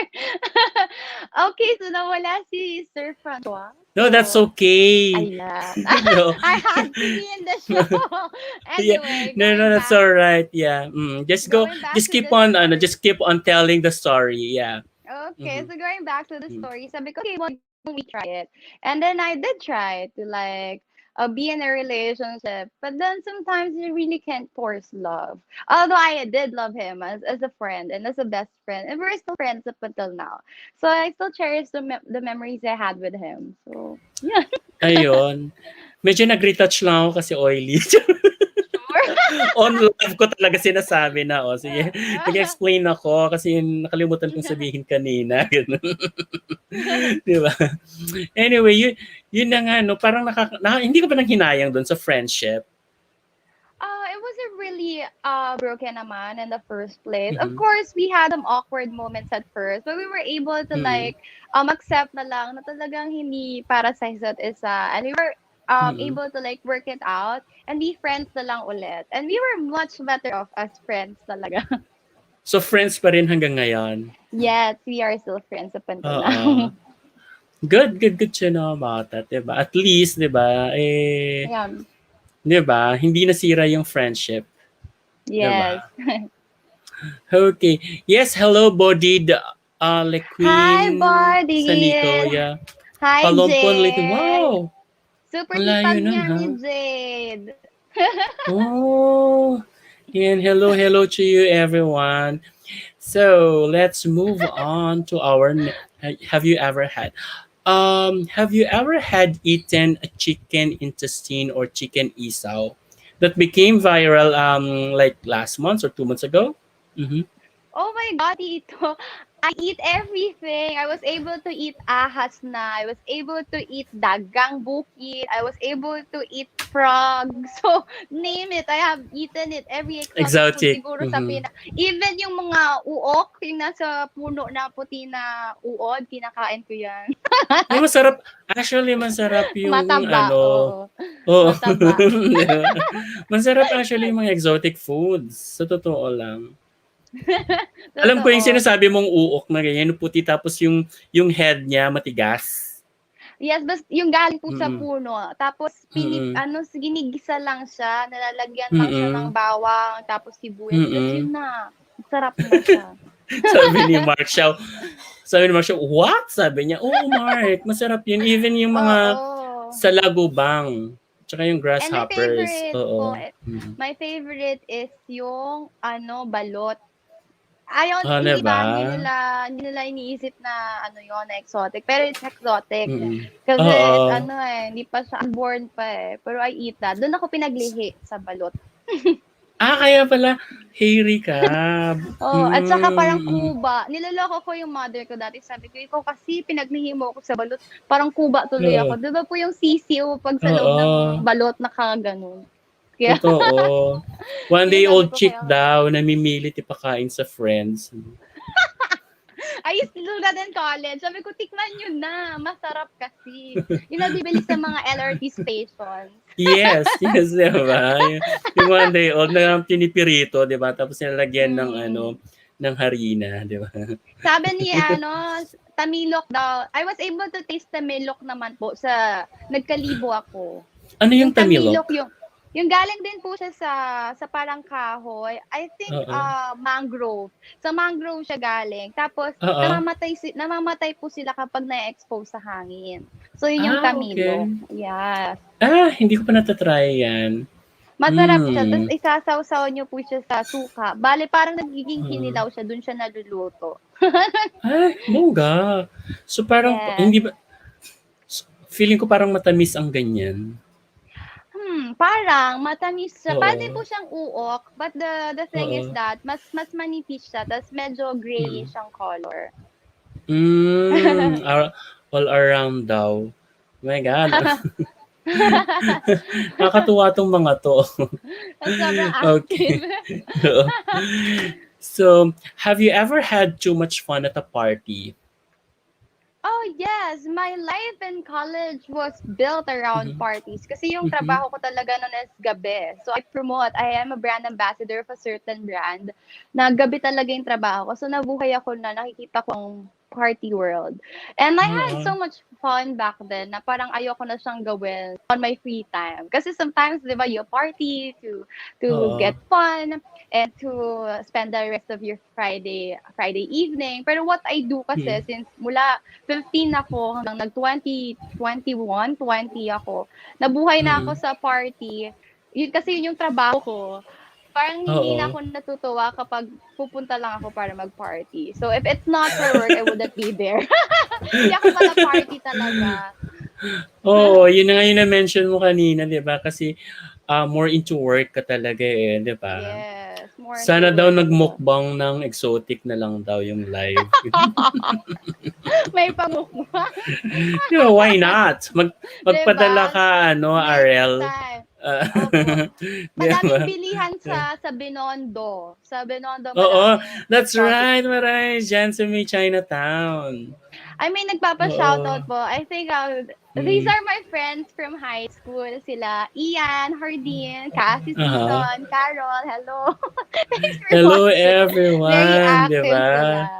Okay, so nawala si Sir Francois. No, that's So, okay. ayan. No. I had to be in the show. Yeah. Anyway, No, no, that's all right. Yeah. Just go. going back Just to keep the on. story. Just keep on telling the story. Yeah. Okay, Mm-hmm. so going back to the Mm-hmm. story, sabi ko, okay, why don't we try it? And then I did try to like be in a relationship, but then sometimes you really can't force love. Although I did love him as a friend and as a best friend, and we're still friends up until now. So I still cherish the memories I had with him. So yeah, Ayun. Medyo nag-retouch lang ako kasi oily. sure. On love ko talaga sinasabi na, oh, sige, nag-explain ako kasi nakalimutan kong sabihin kanina. Ganun. Di ba? Anyway, yun na nga, no, parang hindi ko pa nang hinayang doon sa friendship. It wasn't really broken naman in the first place. Of Mm-hmm. course, we had some awkward moments at first, but we were able to Mm-hmm. like accept na lang na talagang hindi para sa isa't isa. And we were Mm-hmm. able to like work it out and be friends na lang ulit. And we were much better off as friends talaga. So, friends pa rin hanggang ngayon. Yes, we are still friends up until Oo. now. Good, good, good to know about that, diba? At least, diba, Yeah. 'di ba, hindi nasira yung friendship, 'di Yes. ba? Okay. Yes, hello, Bodid, like Hi, Queen Saniko, buddy. yeah. Hi, Palompon Little. Jade. Wow! Super Ang layo hipag nun, niya ha? ni Jade. Oh! And hello, hello to you, everyone. So, let's move on to our have you ever had? Have you ever had eaten a chicken intestine or chicken isaw that became viral like last month or 2 months ago? Mm-hmm. Oh my God, Tito. I eat everything. I was able to eat ahas na. I was able to eat dagang bukid. I was able to eat frog. So, name it. I have eaten it. Every exotic food Exotic. siguro sa Mm-hmm. Even yung mga uok, yung nasa puno na puti na uod, kinakain ko yan. Yung masarap, actually masarap yung Mataba, ano, oo. oh, Mataba. masarap actually yung mga exotic foods. Sa totoo lang. Alam ko yung Totoo. sinasabi mong uok na ganyan, yung puti tapos yung head niya matigas. Yes, basta yung galing po sa Mm. puno. Tapos Mm. ginigisa lang siya, nilalagyan lang siya ng Mm. bawang, tapos sibuyas. Tapos Mm. yun na. Sarap na siya. Sabi ni Mark Shaw, sabi ni Mark Shaw, what? Sabi niya, oo Mark, masarap yun. Even yung mga Oo. salagubang, tsaka yung And my grasshoppers. favorite po, Oo. Mm. my favorite is yung balot. Ayon, Ano hindi ba? ba, hindi nila iniisip na yon na exotic. Pero it's exotic. Mm. Kasi it's Oo. hindi pa siya unborn pa eh. Pero I eat that. Doon ako pinaglihi sa balot. Kaya pala, hairy ka. Oh, at saka parang Mm. kuba. Niloloko ko yung mother ko dati. Sabi ko, ikaw kasi pinaglihi mo ako sa balot. Parang kuba tuloy Oo. ako. Di ba po yung sisiw pag sa loob ng Oo. balot nakaganon? Kaya, Totoo. One kaya day sabi old ko chick kaya, daw, namimilit ipakain sa friends. I used to do that in college. Sabi ko, tikman nyo na. Masarap kasi. Yung nabibili sa mga LRT stations. Yes, yes, di ba? Yung one day old na pinipirito, di ba? Tapos nilalagyan ng Mm. ng harina, di ba? Sabi ni Tamilok daw. I was able to taste Tamilok naman po sa nagkalibo ako. Ano yung Yung tamilok? Tamilok yung galing din po siya sa parang kahoy. I think Oo. mangrove. Sa mangrove siya galing. Tapos Oo. namamatay po sila kapag na-expose sa hangin. So yun yung Okay. Tamilok. Yes. Hindi ko pa natatry yan. Masarap siya. Tapos Hmm. isasawsaw niyo po siya sa suka. Bale, parang nagiging Hmm. kinilaw siya. Doon siya naluluto. Bongga. So parang, Yes. hindi ba, feeling ko parang matamis ang ganyan. Parang matamis siya. Para din Oo. po siyang uok, but the thing is Oo. that mas manipis siya, tapos medyo Mm. grayish ang color. All around daw. My God. Nakakatuwa tong mga to. Sobrang Okay. active. So, have you ever had too much fun at a party? Oh, yes. My life in college was built around Mhm. parties. Kasi yung Mhm. trabaho ko talaga noon is gabi. So, I am a brand ambassador of a certain brand na gabi talaga yung trabaho ko. So, nabuhay ako na nakikita ko ang party world. And I had Oo. so much fun back then na parang ayoko na siyang gawin on my free time. Kasi sometimes, di ba, you party to Oo. get fun and to spend the rest of your Friday evening. Pero what I do kasi, Mm. since mula 15 ako hanggang nag-20, 21, 20 ako. Nabuhay na ako Mm. sa party. Yun kasi yun yung trabaho ko. Parang hindi na Oo. ako natutuwa kapag pupunta lang ako para mag-party. So if it's not for work, I wouldn't be there. Hindi ako pala party talaga. Oo, yun na nga yung na-mention mo kanina, 'di ba? Kasi more into work ka talaga eh, 'di ba? Yes, more into Sana daw work ako. nagmukbang ng exotic na lang daw yung live. May pamukbang. 'Di ba, why not? Magpadala Diba? ka Next Arel. time. Ah, Opo. 'di Madaming ba? bilihan sa Binondo. Sa Binondo Oo, maraming that's shopping. right. Marami diyan sa may Chinatown. I mean, nagpapa-shoutout Oo. po. I think these Mm. are my friends from high school. Sila Ian, Hardin, Cassie Aha. Season, Carol. Hello. Thanks for Hello watching. Very everyone, 'di active ba? sila.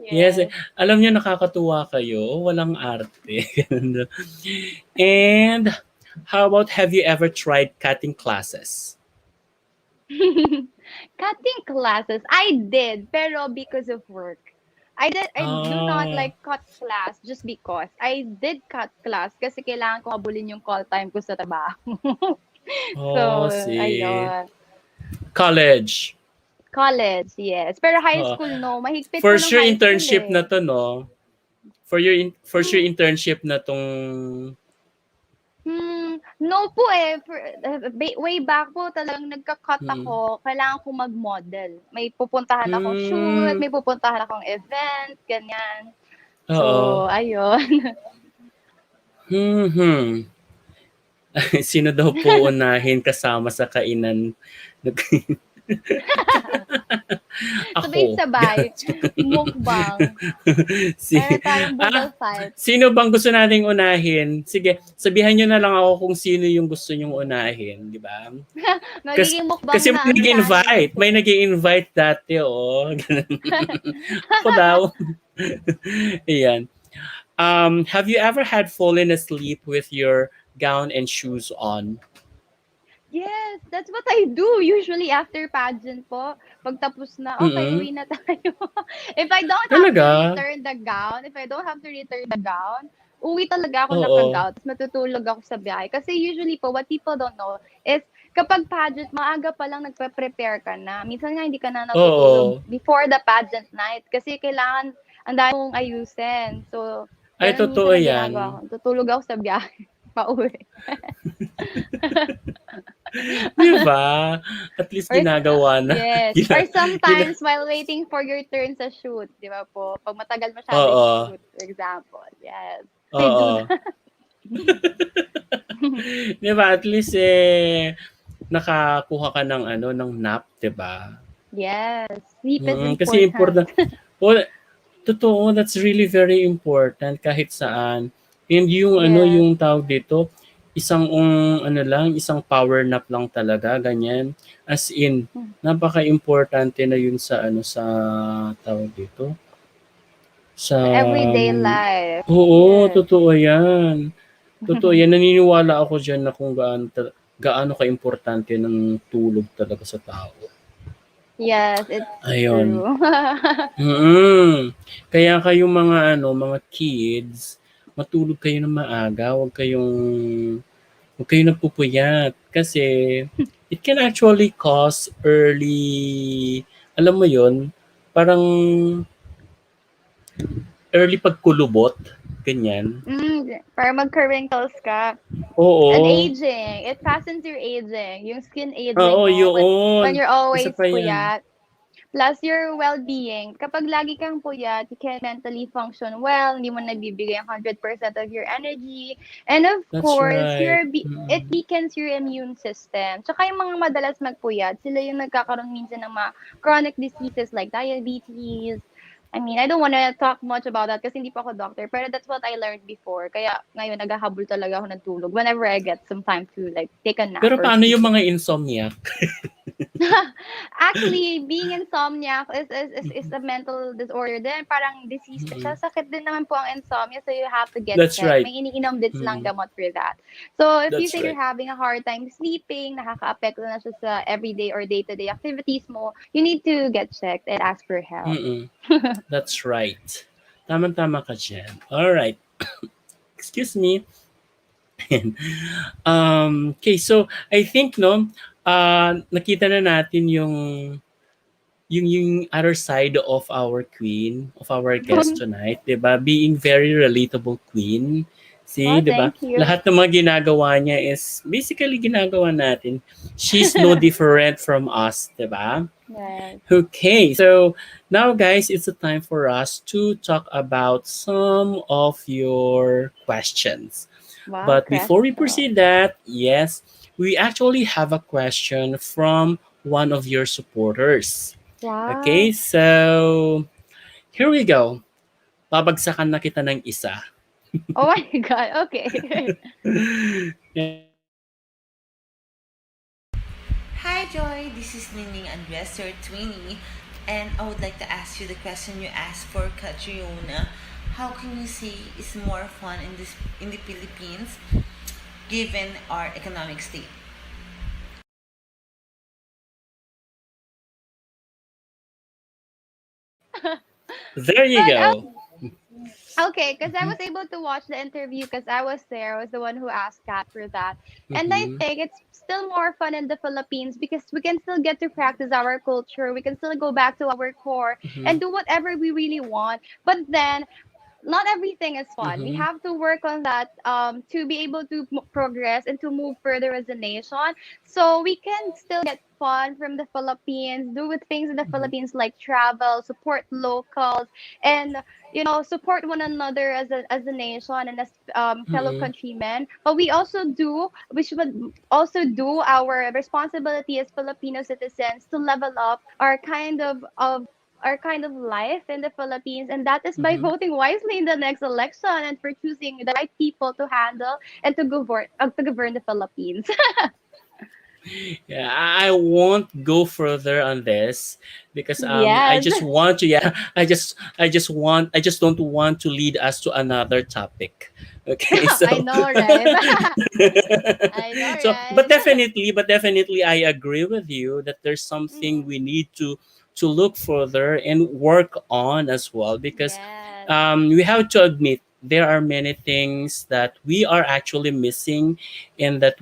Yes, Yes. alam niyo nakakatuwa kayo, walang arte. And how about, have you ever tried cutting classes? Cutting classes. I did, pero because of work. I do not Ah, like cut class just because. I did cut class kasi kailangan ko habulin yung call time ko sa trabaho. oh, So, see. ayun. College. College, yes. Pero high Oo. school, no. Mahigpit For po ng sure high school internship na eh. 'to, 'no? For sure internship na 'tong No po eh. Way back po talagang nagka-cut mm. ako. Kailangan ko mag-model. May pupuntahan akong shoot, Hmm, may pupuntahan akong event, ganyan. So, oo. ayun. Mhm. Sino daw po unahin kasama sa kainan? Ako. Sabay-sabay. Mukbang. si Meron tayong ah, Google Fight. sino bang gusto nating unahin? Sige, sabihan niyo na lang ako kung sino yung gusto niyong unahin, di ba? Kasi, Magiging mukbang kasi na may ang channel nag-invite. May ko. nag-invite dati, oh. Ganun. Ako daw. Ayan. Have you ever had fallen asleep with your gown and shoes on? Yes, that's what I do usually after pageant po. Pagtapos na, okay, Mm-mm. uwi na tayo. If I don't have to Talaga? return the gown, if I don't have to return the gown, uwi talaga ako Oo. naka-gown, tapos matutulog ako sa biyahe. Kasi usually po, what people don't know is kapag pageant, maaga pa lang nagpe-prepare ka na. Minsan nga hindi ka na natutulog Oo. before the pageant night kasi kailangan ang dami mong ayusin. So, Ay, ganun totoo minsan ang yan. ginagawa ko. Tutulog ako sa biyahe, pauwi. Di ba? At least Or ginagawa na. yes, or Gina, gina, sometimes while waiting for your turn sa shoot, 'di ba po? Pag matagal masyado yung oo. shoot, for example. Yes. I do Oo. that. Di ba? At least nakakuha ka ng ng nap, di ba? Yes, sleep is Kasi important. important. Well, totoo, that's really very important kahit saan. And yung Yes. yung tawag dito, isang isang power nap lang talaga, ganyan. As in, napaka-importante na yun sa sa tawag dito, sa Sa everyday life. oo, Yes. totoo yan. Totoo yan. Naniniwala ako diyan na kung gaano ka-importante ng tulog talaga sa tao. Yes, it's Ayun. true. Kaya kayong mga mga kids, matulog kayo ng maaga, huwag kayong nagpupuyat kasi it can actually cause early, alam mo 'yun, parang early pagkulubot, ganyan. Para magka-wrinkles ka. And Oo. aging. It fastens your aging. Yung skin Oo, aging mo when 'yun. you're Isa always pa 'yan. puyat. Plus your well-being. Kapag lagi kang puyat, you can mentally function well, hindi mo nabibigay ang 100% of your energy. And of That's course, right. it weakens your immune system. Tsaka yung mga madalas magpuyat, sila yung nagkakaroon minsan ng mga chronic diseases like diabetes, I mean, I don't wanna talk much about that kasi hindi pa ako doctor, pero that's what I learned before. Kaya ngayon naghahabol talaga ako ng tulog whenever I get some time to like take a nap Pero or paano sleep. yung mga insomniac? Actually, being insomniac is a mental disorder din. Parang disease siya. Mm. Sakit din naman po ang insomnia, so you have to get That's checked. right. May iniinom din silang Mm. gamot for that. So, if you That's say you're right. having a hard time sleeping, nakaka-apekto na siya sa everyday or day-to-day activities mo, you need to get checked and ask for help. Mm. That's right. Tama-tama ka dyan. Alright. Excuse me. Okay, so I think no, nakita na natin yung other side of our queen, of our guest tonight, 'di ba? Being very relatable queen. See, Oh, 'di ba? thank you. Lahat ng mga ginagawa niya is basically ginagawa natin. She's no different from us, 'di ba? Yes. Okay, so now guys, it's the time for us to talk about some of your questions. Wow, But before we question. proceed that, yes, we actually have a question from one of your supporters. Okay, Wow. so here we go. Babagsakan na kita ng isa. Oh my God. Okay. Hi Joy, this is Nining Andres, your twinnie, and I would like to ask you the question you asked for Catriona. How can you say it's more fun in the Philippines given our economic state? There you But go. okay, because I Mhm, was able to watch the interview because I was there. I was the one who asked Kat for that. And I mhm, think it's still more fun in the Philippines because we can still get to practice our culture. We can still go back to our core and mhm, do whatever we really want. But then not everything is fun. We mhm, have to work on that to be able to progress and to move further as a nation. So we can still get fun from the Philippines, do with things in the mhm, Philippines like travel, support locals, and support one another as a nation and as fellow mhm, countrymen. But we should also do our responsibility as Filipino citizens to level up our kind of life in the Philippines, and that is by mhm. voting wisely in the next election and for choosing the right people to handle and to govern the Philippines. Yeah, I won't go further on this because I Yes, just want to, yeah, I just don't want to lead us to another topic. Okay, so I know, right? I know, so but right? definitely I agree with you that there's something Mm, we need to look further and work on as well because yes, we have to admit there are many things that we are actually missing and that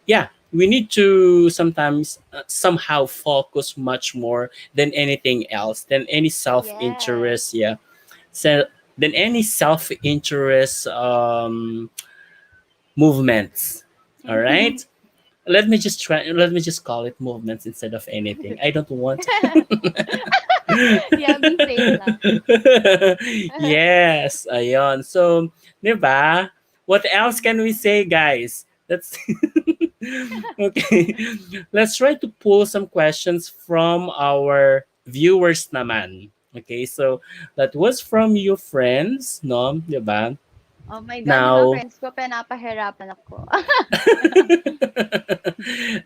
yeah, we need to sometimes somehow focus much more than anything else, than any yes. self-interest, yeah, so than any self-interest movements. All right, let me just call it movements instead of anything. I don't want. Yeah, be safe lang. Yes, ayon. So, 'di ba? What else can we say, guys? That's okay. Let's try to pull some questions from our viewers naman. Okay, so that was from your friends, no? 'Di ba? Oh my God, yung mga Now, friends ko, pinapahirapan ako.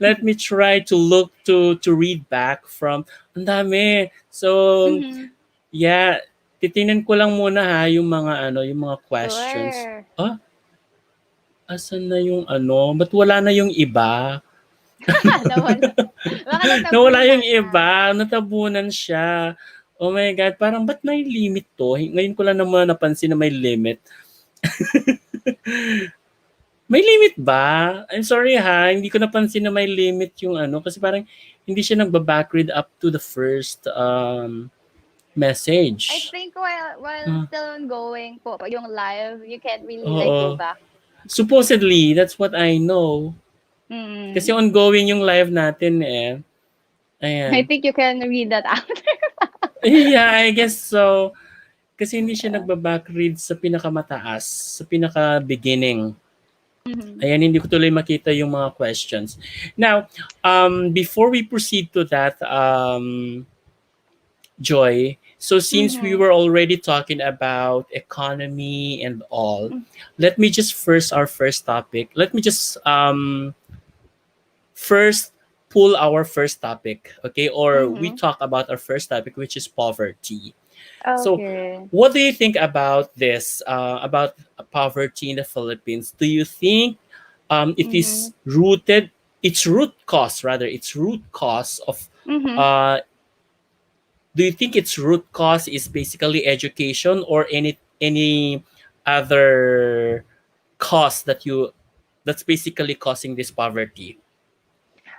let me try to look to read back from ang dami. So, Mhm. yeah, titingnan ko lang muna ha yung mga yung mga questions. Sure. Ah, asan na yung ba't wala na yung iba? Nawala. Baka Nawala yung natabunan na. iba, natabunan siya. Oh my God, parang ba't may limit to? Ngayon ko lang naman napansin na may limit. May limit ba? I'm sorry ha, hindi ko napansin na may limit yung kasi parang hindi siya nagba-backread up to the first I message. think while Ah, still ongoing po yung live, you can't really like go oo. back. Supposedly, that's what I know. Kasi Mm. ongoing yung live natin eh. I Ayan. think you can read that after. Yeah, I guess so. Kasi hindi siya Yeah. nagba-backread sa pinakamataas, sa pinaka-beginning. Mhm. Ayan, hindi ko tuloy makita yung mga questions. Now, before we proceed to that, Joy. So since we Mm-hmm. were already talking about economy and all, let me just first our first topic. Let me just first pull our first topic, okay? Or we Mm-hmm. talk about our first topic, which is poverty. So, Okay. what do you think about this? About poverty in the Philippines? Do you think it Mm-hmm. is rooted? Its root cause, rather, its root cause of Mm-hmm. uh, do you think its root cause is basically education or any other cause that's basically causing this poverty?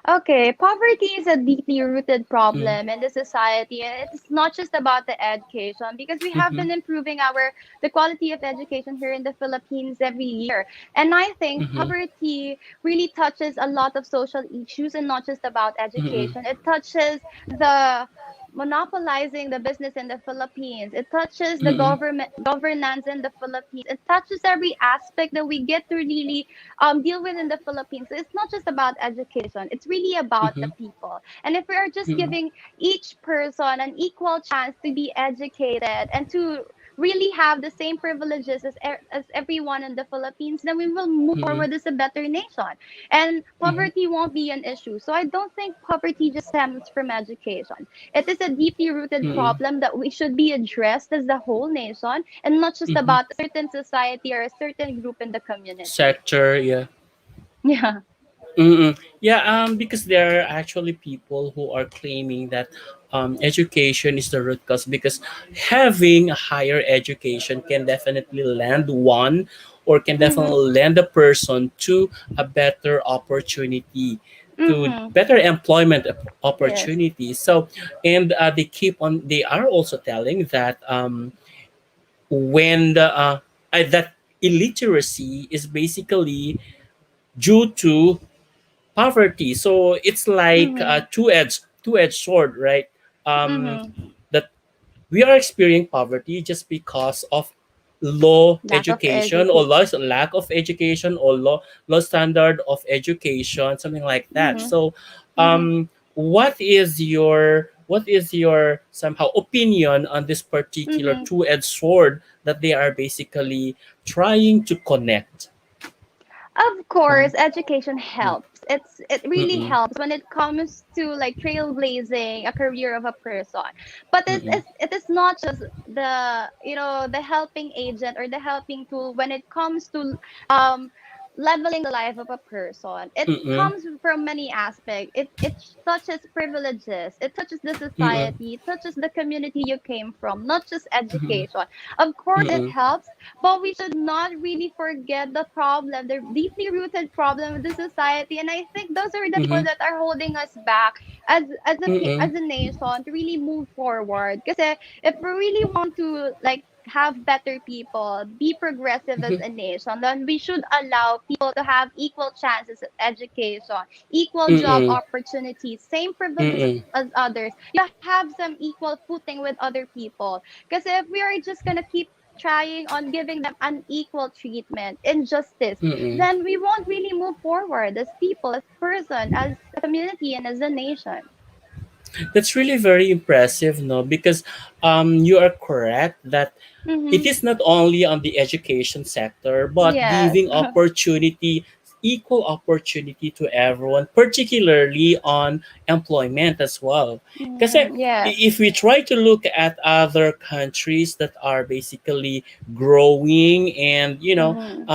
Okay, poverty is a deeply rooted Mm-hmm. problem in the society, and it's not just about the education because we have Mm-hmm. been improving our the quality of education here in the Philippines every year. And I think Mm-hmm. poverty really touches a lot of social issues and not just about Mm-hmm. education. It touches the monopolizing the business in the Philippines. It touches the Mm-hmm. governance in the Philippines. It touches every aspect that we get to really deal with in the Philippines. So it's not just about education, it's really about the Mm-hmm. people. And if we are just Mm-hmm. giving each person an equal chance to be educated and to really have the same privileges as everyone in the Philippines, then we will move Mm-hmm. forward as a better nation. And Mm-hmm. poverty won't be an issue. So I don't think poverty just stems from education. It is a deeply rooted Mm-hmm. problem that we should be addressed as the whole nation and not just Mm-hmm. about a certain society or a certain group in the community. Sector, yeah. Yeah. Mm-mm. Yeah, because there are actually people who are claiming that education is the root cause because having a higher education can definitely land one or can Mhm. definitely land a person to a better opportunity, to Mhm. better employment Yes. opportunities. So, and they are also telling that when that illiteracy is basically due to poverty. So it's like a Mhm. two-edged sword, right? Um, Mhm. that we are experiencing poverty just because of low Lack of education or education. lack of education or low standard of education, something like that. Mhm. So, Mhm. what is your somehow opinion on this particular Mhm. two-edged sword that they are basically trying to connect? Of Mm-hmm. course, education helps. It really Mm-mm. helps when it comes to like trailblazing a career of a person. But Mm-mm. it is not just the the helping agent or the helping tool when it comes to um leveling the life of a person. It Mm-mm. comes from many aspects. It touches privileges. It touches the Mm-mm. society. It touches the community you came from, not just Mm-mm. education. Of course, it Mm-mm. helps, but we should not really forget the problem, the deeply rooted problem of the society. And I think those are the people Mm-mm. that are holding us back Mm-mm. as a nation to really move forward. Because if we really want to like have better people, be progressive as a nation, then we should allow people to have equal chances at education, equal job Mm-mm. opportunities, same privileges Mm-mm. as others. You have some equal footing with other people. Because if we are just gonna keep trying on giving them unequal treatment, injustice, Mm-mm. then we won't really move forward as people, as person, as a community, and as a nation. That's really very impressive, no? Because you are correct that it Mm-hmm. is not only on the education sector, but Yes. giving opportunity, equal opportunity to everyone, particularly on employment as well. Because Mm, yes. if we try to look at other countries that are basically growing and Mm-hmm.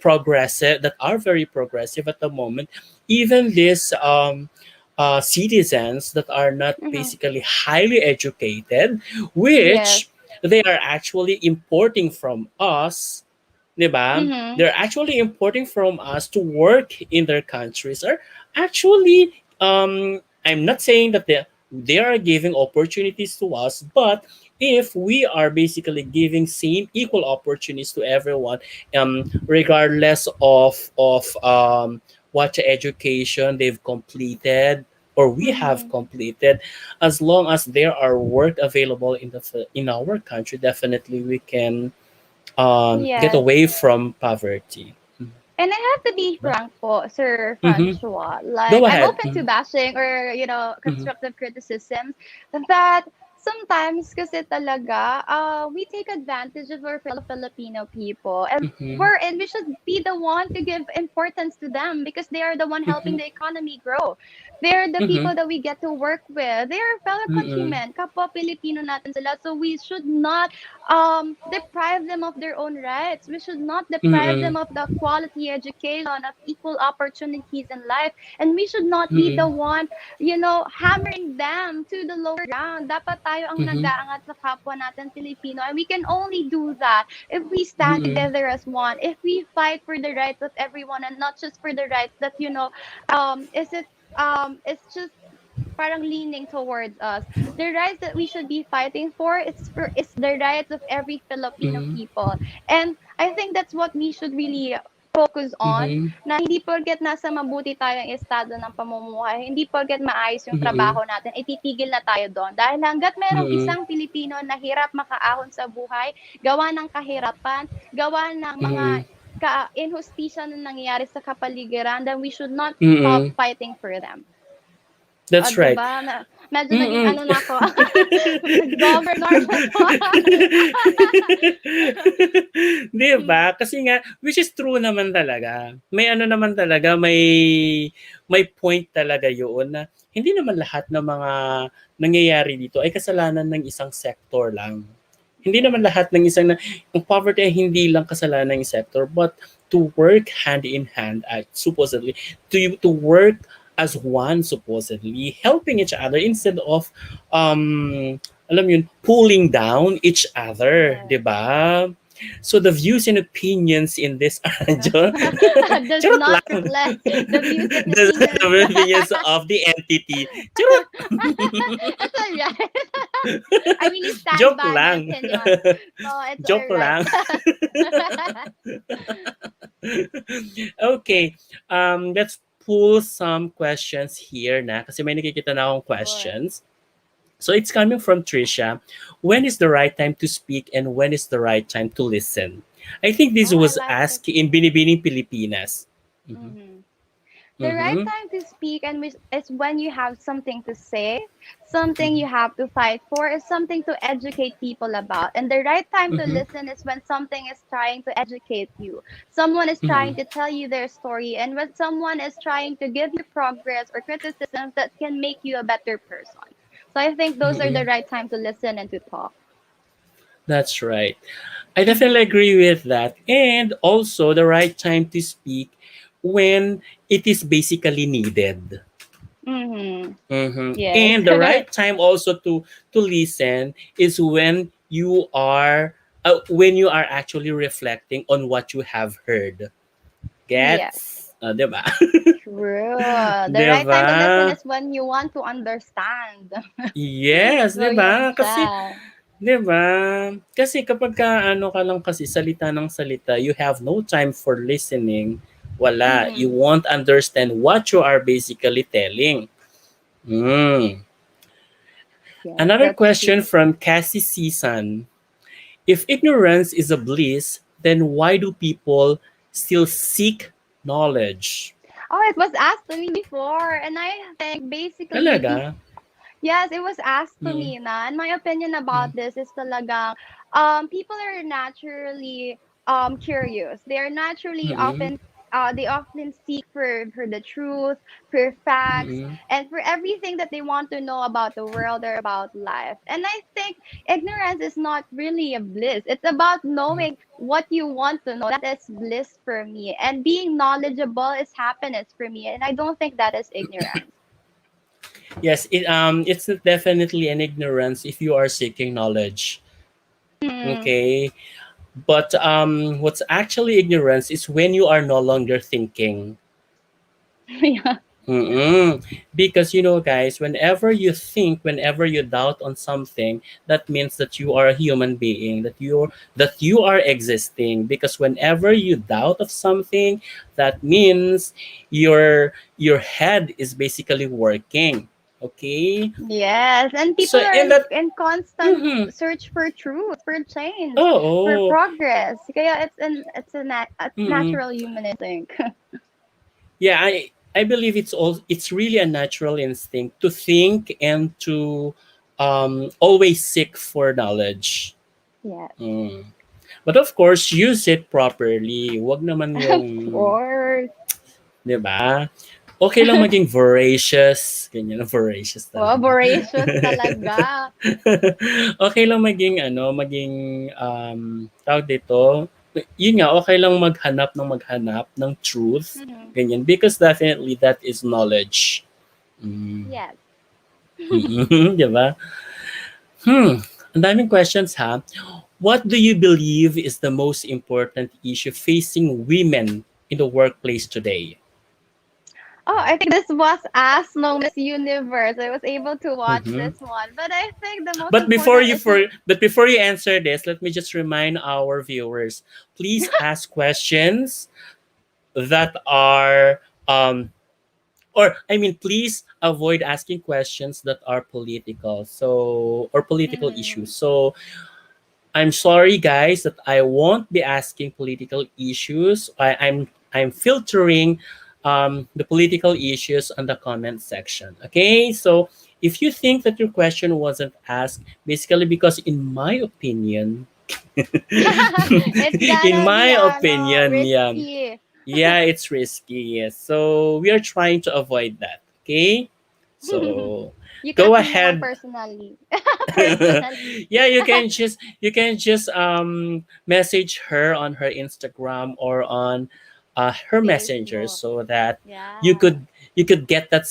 progressive, that are very progressive at the moment, even this citizens that are not Mm-hmm. basically highly educated, Yes. which they are actually importing from us, 'di ba? Mm-hmm. They're actually importing from us to work in their countries. Are actually, I'm not saying that they are giving opportunities to us, but if we are basically giving same equal opportunities to everyone, regardless of what education they've completed or we have Mm-hmm. completed, as long as there are work available in our country, definitely we can get Yes. away from poverty. And I have to be frank po, Sir Mm-hmm. Francois. Like, Go I'm ahead. open to Mm-hmm. bashing or, Mm-hmm. constructive criticisms that sometimes kasi talaga, we take advantage of our fellow Filipino people. And Mhm. we should be the one to give importance to them because they are the one helping Mhm. the economy grow. They're the Mhm. people that we get to work with. They are fellow Mm. countrymen, kapwa Pilipino natin sila. So we should not deprive them of their own rights. We should not deprive Mm. them of the quality education, of equal opportunities in life. And we should not be the Mm. one, hammering them to the lower ground. Dapat tayo ang Mhm. nag-aangat sa kapwa natin Filipino. And we can only do that if we stand Mm. together as one. If we fight for the rights of everyone and not just for the rights that, it's just parang leaning towards us. The rights that we should be fighting for is the rights of every Filipino Mm. people. And I think that's what we should really focus on, Mhm. na hindi porket nasa mabuti tayong estado ng pamumuhay, hindi porket maayos yung Mm. trabaho natin, ititigil na tayo doon. Dahil hanggat merong Mm. isang Pilipino na hirap makaahon sa buhay, gawa ng kahirapan, gawa ng mga Mm. inhustisya na nangyayari sa kapaligiran, then we should not stop Mm. fighting for them. O, That's 'di right. ba? Medyo naging Mm. ano na ako, nag-governor na 'to. 'Di ba? Kasi nga which is true naman talaga. May ano naman talaga, may point talaga 'yun na hindi naman lahat ng mga nangyayari dito ay kasalanan ng isang sector lang. Hindi naman Yes. lahat ng isang yung poverty ay hindi lang kasalanan ng sector but to work hand in hand at supposedly to work as one supposedly helping each other instead of alam yun pulling down each other, 'di Yes. ba? So the views and opinions in this radyo, Does charot not lang. reflect the views and The opinions. opinions of the entity. Charot! It's alright. I really stand Joke by my lang. opinion. So it's Joke alright. lang. Okay, let's pull some questions here na kasi may nakikita na akong Sure. questions. So it's coming from Trisha. When is the right time to speak and when is the right time to listen? I think this Oh, I was like this. asked in Binibining Pilipinas. Mhm. Mm-hmm. The right Mhm. time to speak is when you have something to say, something you have to fight for, is something to educate people about. And the right time to Mhm. listen is when something is trying to educate you. Someone is trying Mhm. to tell you their story, and when someone is trying to give you progress or criticism that can make you a better person. So I think those are the Mhm. right time to listen and to talk. That's right. I definitely Mm-hmm. agree with that. And also the right time to speak when it is basically needed. Mm-hmm. Yes. And the right time also to listen is when you are actually reflecting on what you have heard. Yes. Gets? 'Di ba? True. The 'Di right time ba? to listen is when you want to understand. Yes, So 'di yun ba? Kasi siya. 'di ba? Kasi kapag ka ano ka lang kasi salita ng salita, you have no time for listening. Wala. You Mm-hmm. won't understand what you are basically telling. Mm. Yes, Another that's question true. from Cassie Season. If ignorance is a bliss, then why do people still seek knowledge? Oh, it was asked to me before, and I think basically, Talaga? yes, it was asked to Mm, me na. And my opinion mm, about this is talagang, people are naturally curious. They are naturally mm, often they often seek for the truth, for facts, mm, and for everything that they want to know about the world or about life. And I think ignorance is not really a bliss. It's about mm. knowing what you want to know. That is bliss for me. And being knowledgeable is happiness for me. And I don't think that is ignorance. Yes, it's definitely an ignorance if you are seeking knowledge. Mm. Okay, but what's actually ignorance is when you are no longer thinking. Yeah. Because guys, whenever you think, whenever you doubt on something, that means that you are a human being, that you are existing. Because whenever you doubt of something, that means your head is basically working. Okay, Yes, and so people are in in that, in constant mm-hmm. search for truth, for change, for Oh, progress. Kaya it's a mm-hmm. natural human instinct. Yeah, I believe it's really a natural instinct to think and always seek for knowledge. Yes. Mm. But of course, use it properly. Wag naman Of yung, course. 'di ba? Okay lang maging voracious, ganyan, voracious Wow, talaga. voracious talaga. Okay lang maging tawag dito, yun nga, okay lang maghanap ng truth, Mhm. ganyan, because definitely that is knowledge. Mm. Yes. Mm. 'Di ba? Ang daming questions ha. What do you believe is the most important issue facing women in the workplace today? Oh, I think this was asked no Miss Universe. I was able to watch Mhm. this one. But I think the most But before important you issue. answer this, let me just remind our viewers: please ask questions that are or I mean, please avoid asking questions that are political. So or political issues. Mhm. So I'm sorry, guys, that I won't be asking political issues. I'm filtering the political issues on the comment section. Okay, so if you think that your question wasn't asked, basically because in my opinion, It's in gonna be my opinion, yeah, risky. yeah, it's risky. Yes, so we are trying to avoid that. Okay, so You can go take me on ahead. personally. Personally. Yeah, you can just message her on her Instagram or on her messenger Facebook. so that you Yeah. could get that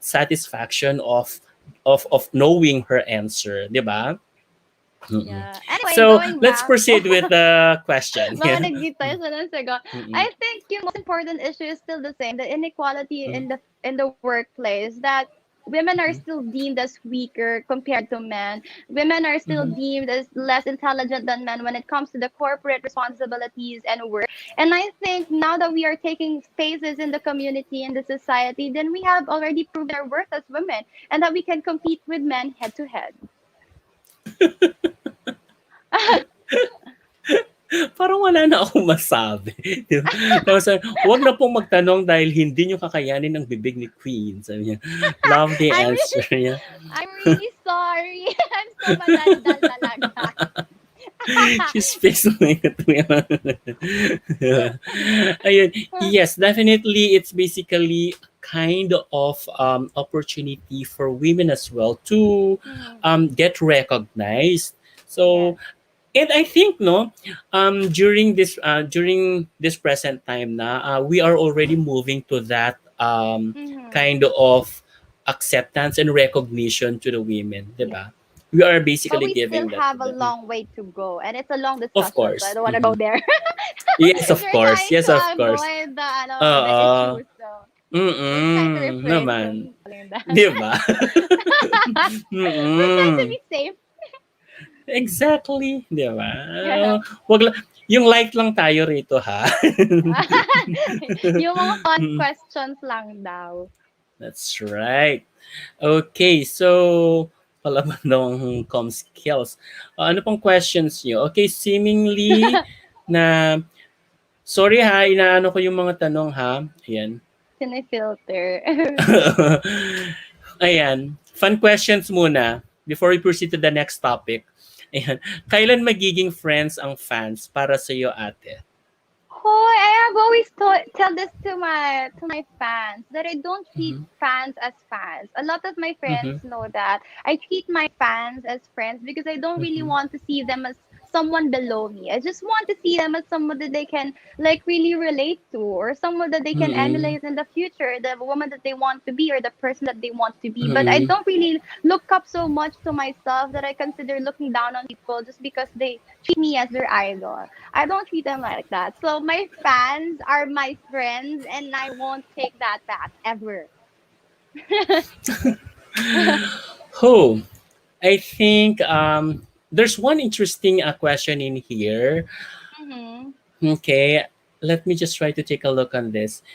satisfaction of knowing her answer, 'di ba? Mm-mm. Yeah. Anyway, So going let's back. proceed with the question. Mga Yeah. nagditay sa ng sagot. Mm-mm. I think yung most important issue is still the same, the inequality Mm-mm. in the workplace, that women are Mm-mm. still deemed as weaker compared to men. Women are still Mm-mm. deemed as less intelligent than men when it comes to the corporate responsibilities and work. And I think now that we are taking spaces in the community and the society, then we have already proven our worth as women and that we can compete with men head to head. Parang wala na akong masabi. Di ba? Tapos, huwag na pong magtanong dahil hindi nyo kakayanin ang bibig ni Queen. Sabi niya, love the I'm answer really, niya. I'm really sorry. I'm so madaldal talaga. She speaks like a Ayun. Yes, definitely, it's basically kind of opportunity for women as well to Mhm. get recognized. So Yes. and I think no, during this present time na we are already moving to that Mhm. kind of acceptance and recognition to the women, Yes. 'di ba? We are But basically we still giving that to have a them. long way to go, and it's a long Of discussion, so I course. don't want to go Mhm. there. Yes, of We're course. trying Yes, to of course. avoid the Oo. issues, so we're trying to refrain Naman. from telling that. 'Di ba? We're trying to Mm. be safe. Exactly, 'di ba? Yeah. Wag lang yung light lang tayo rito ha. Yung mga fun questions lang daw. That's right. Okay, so palaban daw ang com skills. Ano pang questions niyo? Okay, seemingly na sorry ha, inaano ko yung mga tanong ha. Ayan. Sinifilter. Ayan. Fun questions muna before we proceed to the next topic. Ayan. Kailan magiging friends ang fans para sa iyo, ate? Hoy, I have always tell this to my fans that I don't treat Mhm. fans as fans. A lot of my friends Mhm. know that I treat my fans as friends because I don't really Mhm. want to see them as someone below me. I just want to see them as someone that they can like really relate to, or someone that they can Mhm. emulate in the future, the woman that they want to be or the person that they want to be. But I Mhm. don't really look up so much to myself that I consider looking down on people just because they treat me as their idol. I don't treat them like that. So my fans are my friends, and I won't take that back ever. Oh, I think there's one interesting question in here. Mm-hmm. Okay, let me just try to take a look on this.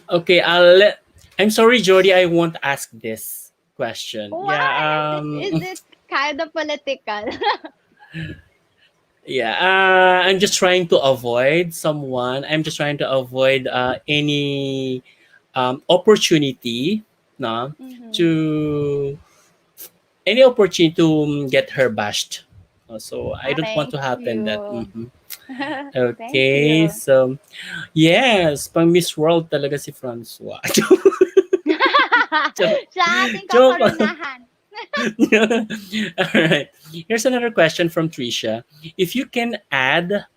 Okay, I'm sorry, Jody, I won't ask this question. Yeah, Why is it kind of political? yeah. I'm just trying to avoid someone. I'm just trying to avoid any opportunity. no, Mm-hmm. to any opportunity to get her bashed. So I don't want Thank to happen that. you. Thank Okay, you. so yes, pang Miss World talaga si Francois. Joke, Siya ating joke lang. kakoronahan. All right. Here's another question from Tricia. If you can add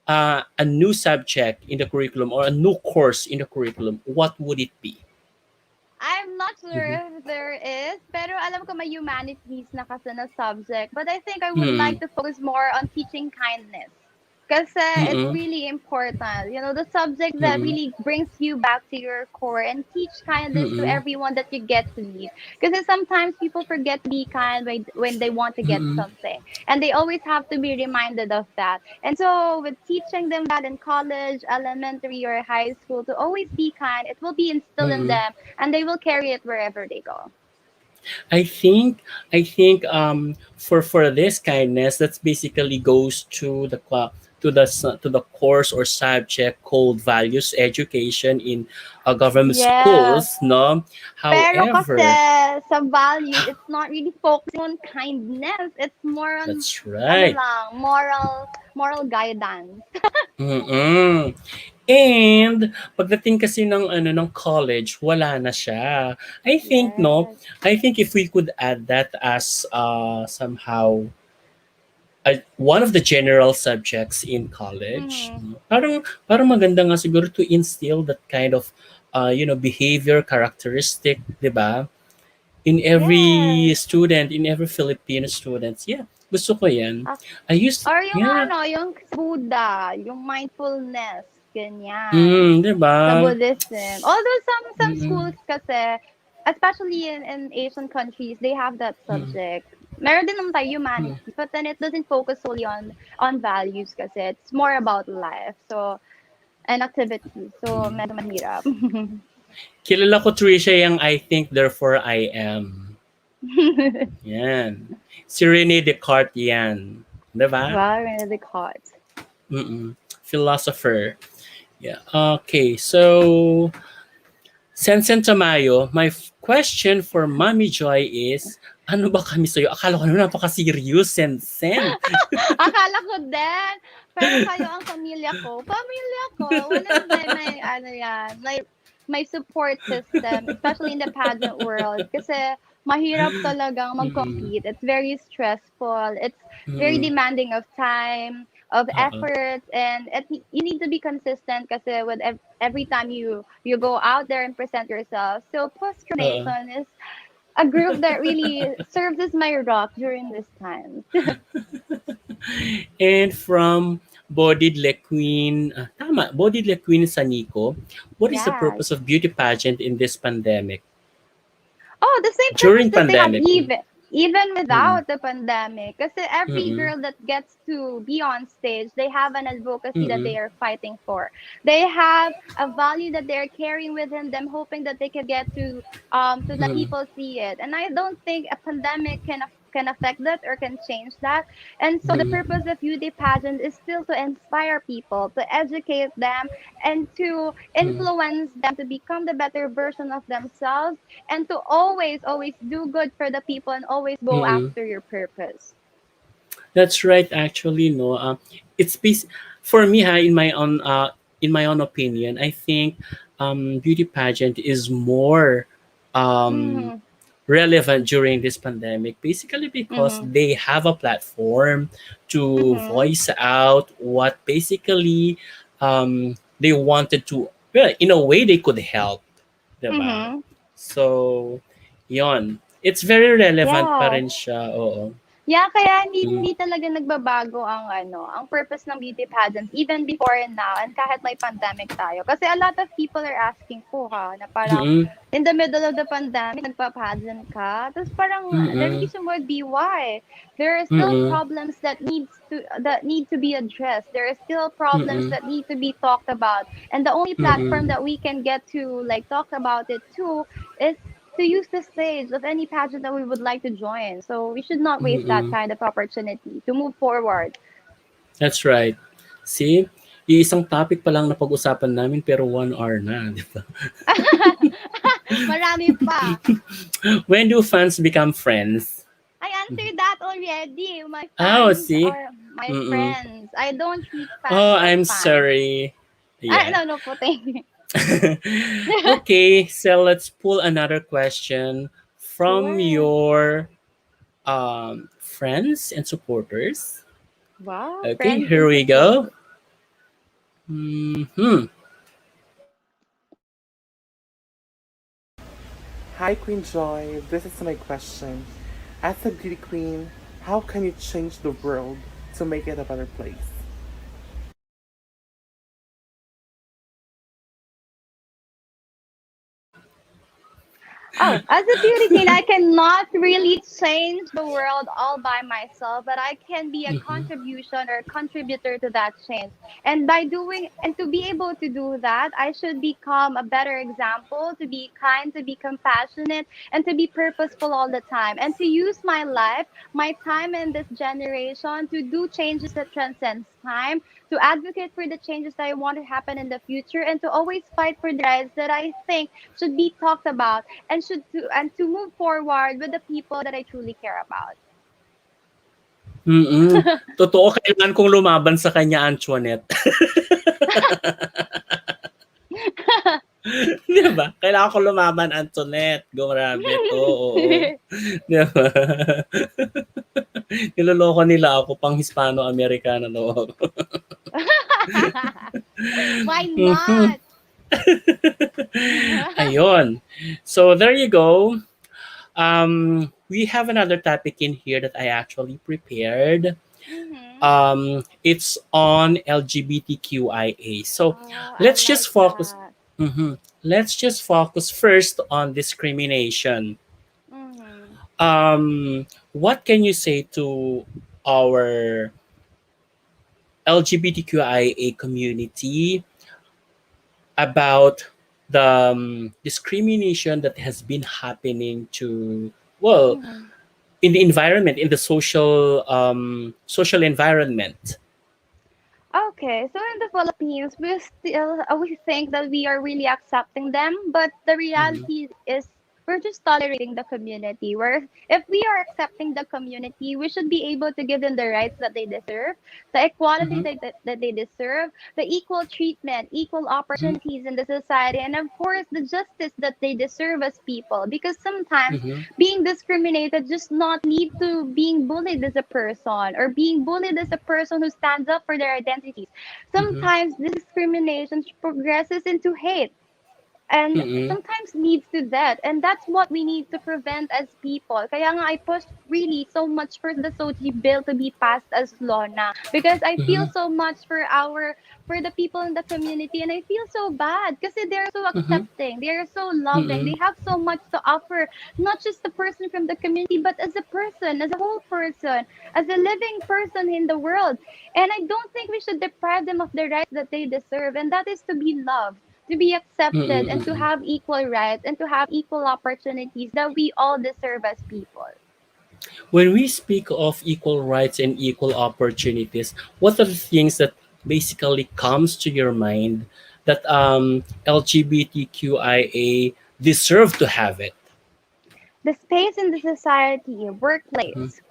a new subject in the curriculum or a new course in the curriculum, what would it be? I'm not sure Mm-hmm. if there is, pero alam ko may humanities na kasi na subject. But I think I would Mm-hmm. like to focus more on teaching kindness. Kasi it's Mm-hmm. really important. You know, the subject that Mm-hmm. really brings you back to your core and teach kindness to Mm-hmm. everyone that you get to meet. Because sometimes people forget to be kind when they want to get Mm-hmm. something. And they always have to be reminded of that. And so with teaching them that in college, elementary, or high school to always be kind, it will be instilled in Mm-hmm. them and they will carry it wherever they go. I think for this kindness that's basically goes to to the course or subject called values education in government Yes. schools, no. Pero kasi However, sa values, it's not really focusing on kindness. It's more on that's ano right. lang, moral guidance. Mm-mm. And pagdating kasi ng ano ng college, wala na siya. I think no, Yes. I think if we could add that as somehow one of the general subjects in college, Mhm. parang maganda nga siguro to instill that kind of behavior characteristic, 'di ba? In every Yes. student, in every Filipino students. Yeah, gusto ko 'yan. Ah, I used or yung yeah. ano, yung Buddha, yung mindfulness, ganyan. 'Di ba? Sa Buddhism. Although some Mm. schools kasi, especially in Asian countries, they have that Mm. subject. Meron din naman tayo Mm. humanities, but then it doesn't focus solely on values kasi it's more about life. So, and activities. So, medyo mahirap. Kilala ko Trisha yung I think therefore I am. Yan. Si Rene Descartes yan. 'Di ba? Wow, really caught. Mm. Philosopher. Yeah. Okay. So, Sensen Tamayo, my question for Mommy Joy is, ano ba kami sa'yo? Akala ko naman napaka-serious, Sensen. Akala ko din. Pero kayo ang pamilya ko. Pamilya ko. Walang may ano yan, may support system, especially in the pageant world. Kasi mahirap talagang Mm-mm. mag-compete. It's very stressful. It's very Mm-mm. demanding of time, of Oo. effort, and you need to be consistent kasi with every time you go out there and present yourself. So Oo. post-coronation is a group that really serves as my rock during this time. And from Bodid Lequeen, tama, Bodid Lequeen Sanico, what is the Yes. purpose of beauty pageant in this pandemic? Oh, the same purpose During that they have pandemic. even Mm-mm. without the pandemic. Kasi every Mm-mm. girl that gets to be on stage, they have an advocacy that Mm-mm. they are fighting for. They have a value that they're carrying within them, hoping that they can get to let Mm-mm. people see it. And I don't think a pandemic can affect that or can change that. And so the Mm-mm. purpose of beauty pageant is still to inspire people, to educate them, and to Mm-mm. influence them to become the better version of themselves and to always do good for the people and always go Mm-mm. after your purpose. That's right. Actually, no. It's for me, in my own opinion, I think beauty pageant is more um, Mhm. relevant during this pandemic. Basically, because Mhm. they have a platform to Mhm. voice out what basically they wanted to. Well, in a way, they could help, diba? Mhm. So, yon. It's very relevant pa Yes. rin siya. Oo. Yeah, kaya hindi Mm. hindi talaga nagbabago ang ano, ang purpose ng beauty pageants even before and now and kahit may pandemic tayo. Kasi a lot of people are asking po ha, na parang Mm. in the middle of the pandemic, nagpa-pageant ka. Tapos parang the Mm. reason would be why. There are still Mm. problems that need to be addressed. There are still problems Mm. that need to be talked about. And the only platform Mm. that we can get to like talk about it too is to use the stage of any pageant that we would like to join. So we should not waste that Mm. kind of opportunity to move forward. That's right. See? Iisang topic pa lang na pag-usapan namin pero 1 hour na, di ba? Marami pa. When do fans become friends? I answered that already. My Oh, fans see. are my Mm-mm. friends. I don't treat fans Oh, as I'm fans. sorry. Ah, Yeah. no, no po, thank you. Okay, so let's pull another question from Sure. your friends and supporters. Wow, Okay, friends here and we go. support. Hmm. Hi, Queen Joy. This is my question. As a beauty queen, how can you change the world to make it a better place? Oh, as a beauty queen, I cannot really change the world all by myself, but I can be a Mm-hmm. contribution or contributor to that change. And by doing, and to be able to do that, I should become a better example, to be kind, to be compassionate, and to be purposeful all the time, and to use my life, my time in this generation to do changes that transcends time, to advocate for the changes that I want to happen in the future, and to always fight for the rights that I think should be talked about and to move forward with the people that I truly care about. Mm-mm. Totoo, kailangan kong lumaban sa kanya, Antoinette. Di ba? Kailangan ko lumaban, Antoinette. Grabe to, oo. Di ba? Niloloko nila ako, pang Hispano-Americana daw ako. Why Mhm. not? Ayun. So, there you go. We have another topic in here that I actually prepared. Mm-hmm. It's on LGBTQIA. So Oh, I let's like just focus. that. Mhm. Let's just focus first on discrimination. Mm-hmm. What can you say to our LGBTQIA community about the discrimination that has been happening to, well, Mm-hmm. in the environment, in the social environment? Okay, so in the Philippines, we think that we are really accepting them, but the Mhm. reality is we're just tolerating the community. Where if we are accepting the community, we should be able to give them the rights that they deserve, the equality Mhm. that they deserve, the equal treatment, equal Mhm. opportunities in the society, and of course the justice that they deserve as people. Because sometimes Mhm. being discriminated just not lead to being bullied as a person or being bullied as a person who stands up for their identities. Mhm. Sometimes this discrimination progresses into hate and Mhm. sometimes leads to death, and that's what we need to prevent as people. Kaya nga I push really so much for the SOGI bill to be passed as law na, because I feel Mhm. so much for the people in the community, and I feel so bad kasi they're so Mhm. accepting, they're so loving, Mhm. they have so much to offer, not just the person from the community but as a person, as a whole person, as a living person in the world. And I don't think we should deprive them of the rights that they deserve, and that is to be loved, to be accepted, and to Mm. have equal rights and to have equal opportunities that we all deserve as people. When we speak of equal rights and equal opportunities, what are the things that basically comes to your mind that LGBTQIA deserve to have it? The space in the society, Mhm. workplace,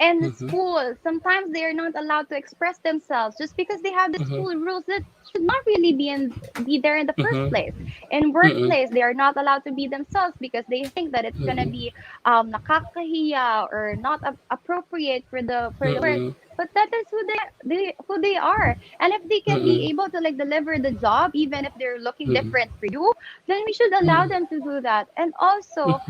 and the Mhm. school, sometimes they are not allowed to express themselves just because they have the Mhm. school rules that should not really be there in the first Mhm. place. In Mhm. workplace, they are not allowed to be themselves because they think that it's gonna Mhm. be nakakahiya or not appropriate for the work. Mhm. But that is who they are, and if they can be Mhm. able to like deliver the job, even if they're looking Mhm. different for you, then we should allow Mhm. them to do that. And also,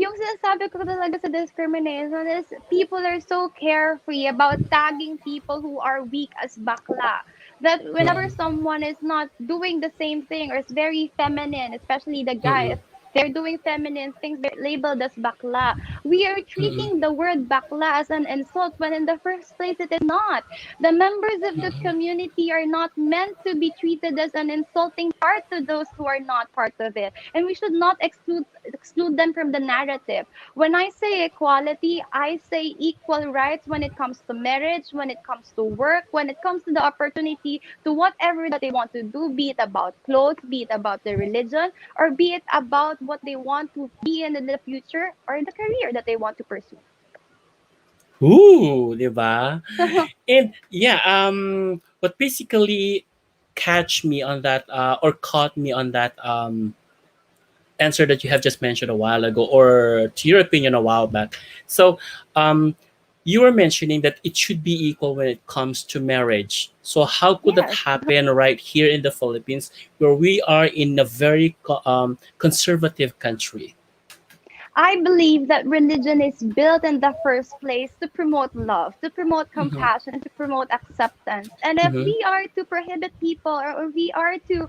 yung sinasabi ko talaga sa discrimination is people are so carefree about tagging people who are weak as bakla. That whenever Mhm. someone is not doing the same thing or is very feminine, especially the guy, Mhm. if they're doing feminine things, they're labeled as bakla. We are Mhm. treating the word bakla as an insult when in the first place it is not. The members of the community are not meant to be treated as an insulting part to those who are not part of it. And we should not exclude them from the narrative. When I say equality, I say equal rights when it comes to marriage, when it comes to work, when it comes to the opportunity to whatever that they want to do, be it about clothes, be it about the religion, or be it about what they want to be in the future or the career that they want to pursue. Ooh, di ba? So And yeah, what basically catch me on that, or caught me on that answer that you have just mentioned a while ago, or to your opinion a while back. So, um, you were mentioning that it should be equal when it comes to marriage. So, how could that yes, happen right here in the Philippines, where we are in a very conservative country? I believe that religion is built in the first place to promote love, to promote Mm-hmm. compassion, and to promote acceptance. And if Mm-hmm. we are to prohibit people, or we are to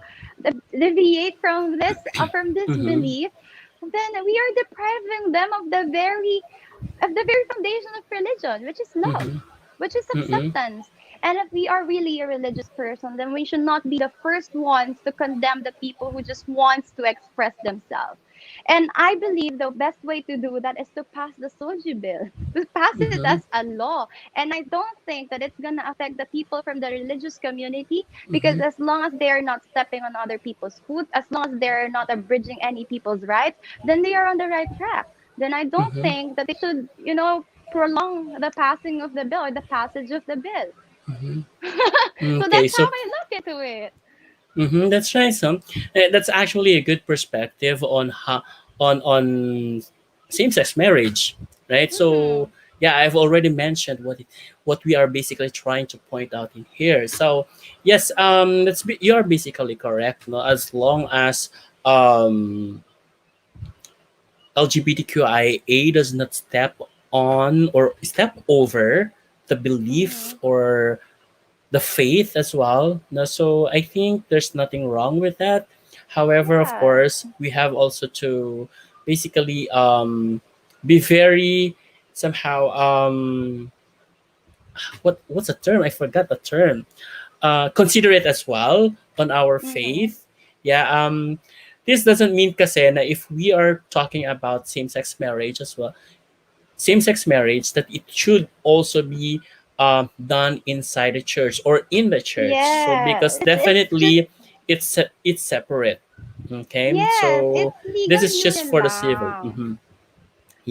deviate from this Mm-hmm. belief, then we are depriving them of the very foundation of religion, which is love, Mm-hmm. which is Mm-hmm. acceptance. And if we are really a religious person, then we should not be the first ones to condemn the people who just wants to express themselves. And I believe the best way to do that is to pass the Soji bill, to pass it Mm-hmm. as a law. And I don't think that it's gonna affect the people from the religious community, because Mm-hmm. as long as they are not stepping on other people's foot, as long as they're not abridging any people's rights, then they are on the right track. Then I don't Mm-hmm. think that they should, prolong the passing of the bill or the passage of the bill. Mm-hmm. So Okay, that's how so I look into it. that's right. So that's actually a good perspective on how on same-sex marriage, right? Mm-hmm. So yeah, I've already mentioned what we are basically trying to point out in here. So yes, you are basically correct. No, as long as um, LGBTQIA does not step on or step over the belief Mm-hmm. or the faith as well. No, so I think there's nothing wrong with that. However, of Yes. course, we have also to basically be very somehow what's the term? I forgot the term. Considerate as well on our Mm-hmm. faith. Yeah. This doesn't mean kasi na if we are talking about same-sex marriage as well, same-sex marriage, that it should also be done inside the church or in the church. So Yeah. because It's just definitely it's separate. Okay, yes, so it's this legal is just union for the civil. lang.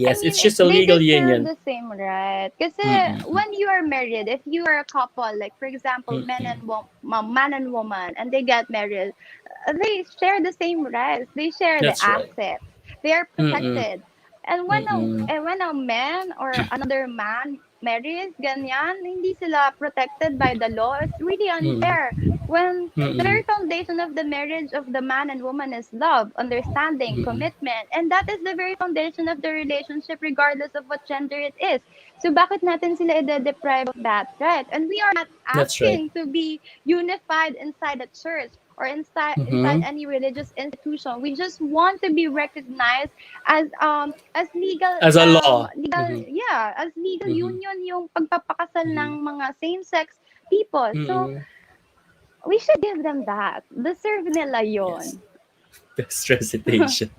I Yes, mean, it's just a they legal deserve union. the same right. Because Mm-mm. when you are married, if you are a couple, like for example, Mm-mm. man and woman, and they get married, they share the same rights. They share the That's right. assets. They are Mm-mm. protected. And Mm-mm. when a man or another man marries, ganyan, hindi sila protected by the law. It's really Mm-mm. unfair. When the Mm-mm. very foundation of the marriage of the man and woman is love, understanding, Mm-mm. commitment, and that is the very foundation of the relationship, regardless of what gender it is. So bakit natin sila i-deprive of that, right? And we are not That's right. asking to be unified inside a church or inside Mm-hmm. any religious institution. We just want to be recognized as As a law. legal, Mm-hmm. yeah, as legal Mm-hmm. union yung pagpapakasal Mm-hmm. ng mga same-sex people. So Mm-mm. we should give them that. Deserve nila Yes. yon. Best recitation.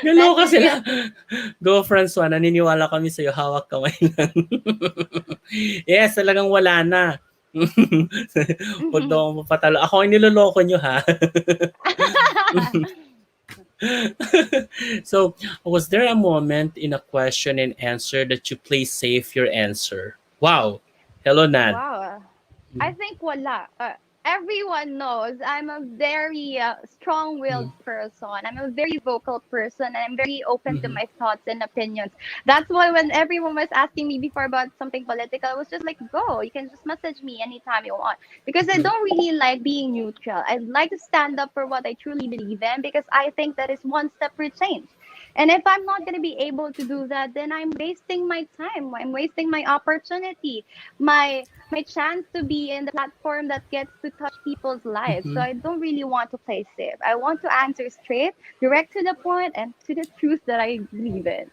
Galoka Medyo sila. real. Go, Francois. Naniniwala kami sa'yo. Hawak kamay lang. Yes, talagang wala na. Huwag daw akong mapatalo. Ako ang niloloko nyo, ha? So, was there a moment in a question and answer that you play safe your answer? Wow. Hello, Nad. Wow. I think wala. Everyone knows I'm a very strong-willed person. I'm a very vocal person, and I'm very open to Mm-hmm. my thoughts and opinions. That's why when everyone was asking me before about something political, I was just like, "Go! You can just message me anytime you want." Because I don't really like being neutral. I like to stand up for what I truly believe in, because I think that is one step for change. And if I'm not gonna be able to do that, then I'm wasting my time. I'm wasting my opportunity, my chance to be in the platform that gets to touch people's lives. So Mm-hmm. I don't really want to play safe. I want to answer straight, direct to the point, and to the truth that I believe in.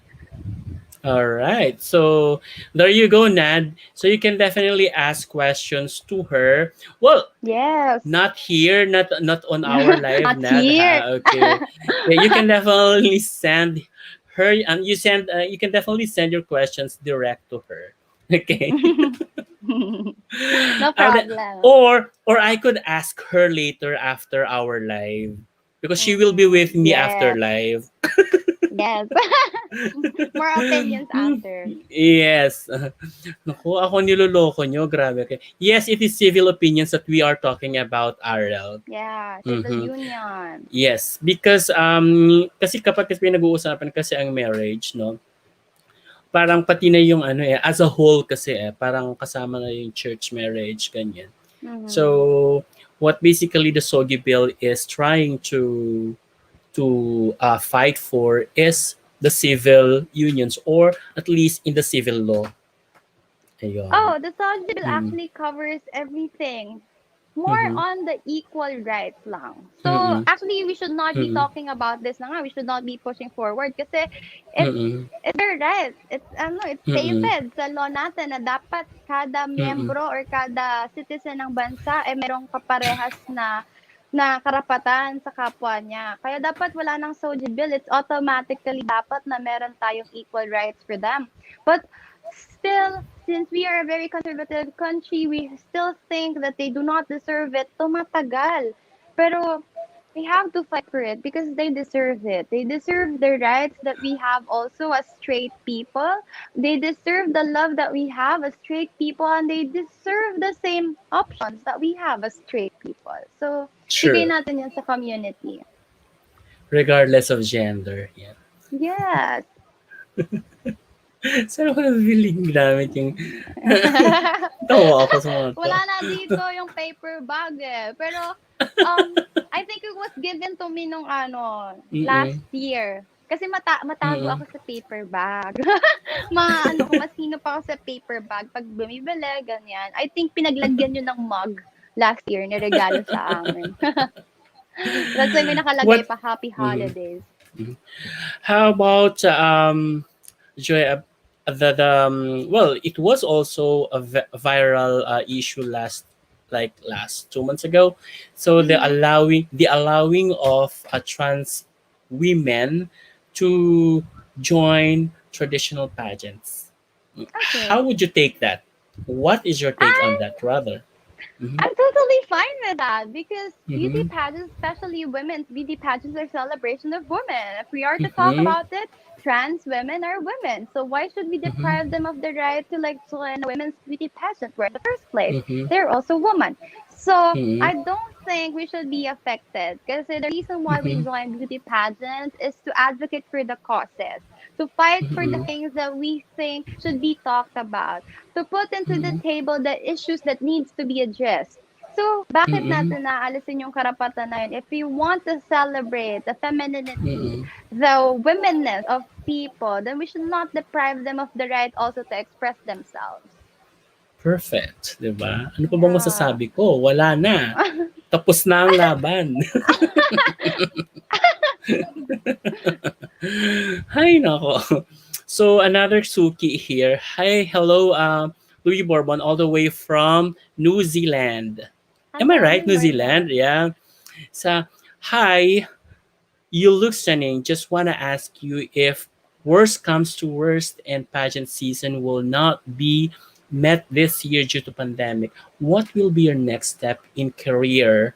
All right. So there you go, Nad. So you can definitely ask questions to her. Well, Yes. not here, not on our live, Not Nad. here. Ha? Okay. Yeah, you can definitely send her, and you can definitely send your questions direct to her. Okay. No Uh, that- problem. or I could ask her later after our live because she will be Mm, with me after yes, live. yes. More opinions after. Yes. Naku, ako niloloko nyo. Grabe kayo. Yes, it is civil opinions that we are talking about, RL. Yeah, civil Mhm. union. Yes, because kasi kapag kasi pinag-uusapan kasi ang marriage, no? Parang pati na yung ano as a whole kasi parang kasama na yung church marriage ganyan. Mm-hmm. So what basically the Sogi bill is trying to fight for is the civil unions or at least in the civil law. Ayun. Oh, the Saudi bill Mm. actually covers everything. More Mhm. on the equal rights lang. So, Mm. actually, we should not be Mm. talking about this na nga. We should not be pushing forward kasi it's Mm. it's their right. It's Mm. stated sa law natin na dapat kada Mm. miyembro or kada citizen ng bansa ay merong kaparehas na karapatan sa kapwa niya. Kaya dapat wala ng SOGI bill. It's automatically dapat na meron tayong equal rights for them. But still, since we are a very conservative country, we still think that they do not deserve it. Tumatagal. Pero we have to fight for it because they deserve it. They deserve the rights that we have also as straight people. They deserve the love that we have as straight people, and they deserve the same options that we have as straight people. So, bigay True. natin yan sa community. Regardless of gender. Yeah. Yes. Saan ako nabiling gamit yung tawa ako sa mga to. Wala na dito yung paper bag eh. Pero, I think it was given to me nung last Mm. year. Kasi matago Mm. ako sa paper bag. Ko, masino pa ako sa paper bag. Pag bumibili, ganyan. I think pinaglagyan yun ng mug last year, niregalo sa amin. That's why may nakalagay What pa, Happy mm. Holidays. How about Joy, well, it was also a viral issue last 2 months ago. So Mm-hmm. the allowing of trans women to join traditional pageants. How Okay. would you take that? What is your take on that, rather? Mm-hmm. I'm totally fine with that because beauty Mm-hmm. pageants, especially women's beauty pageants, are celebration of women. If we are to talk Mm-hmm. about it, trans women are women. So why should we Mm-hmm. deprive them of the right to like join a women's beauty pageant where in the first place Mm-hmm. they're also women? So Mm-hmm. I don't think we should be affected because the reason why we Mm-hmm. join beauty pageants is to advocate for the causes, to fight for the Mm-hmm. things that we think should be talked about, to put into the Mm-hmm. table the issues that needs to be addressed. So, bakit Mm-hmm. natin naalisin yung karapatan na yun? If we want to celebrate the femininity, Mm-hmm. the womenness of people, then we should not deprive them of the right also to express themselves. Perfect, 'di ba? Ano pa bang Yeah. masasabi ko? Wala na. Tapos na ang laban. Hay nako. So another Suki here. Hi, hello, Louis Bourbon, all the way from New Zealand. Am I Hello, right? Louis New Zealand, Bourbon. yeah. So, hi, you look stunning. Just wanna ask you if worst comes to worst and pageant season will not be met this year due to pandemic. What will be your next step in career,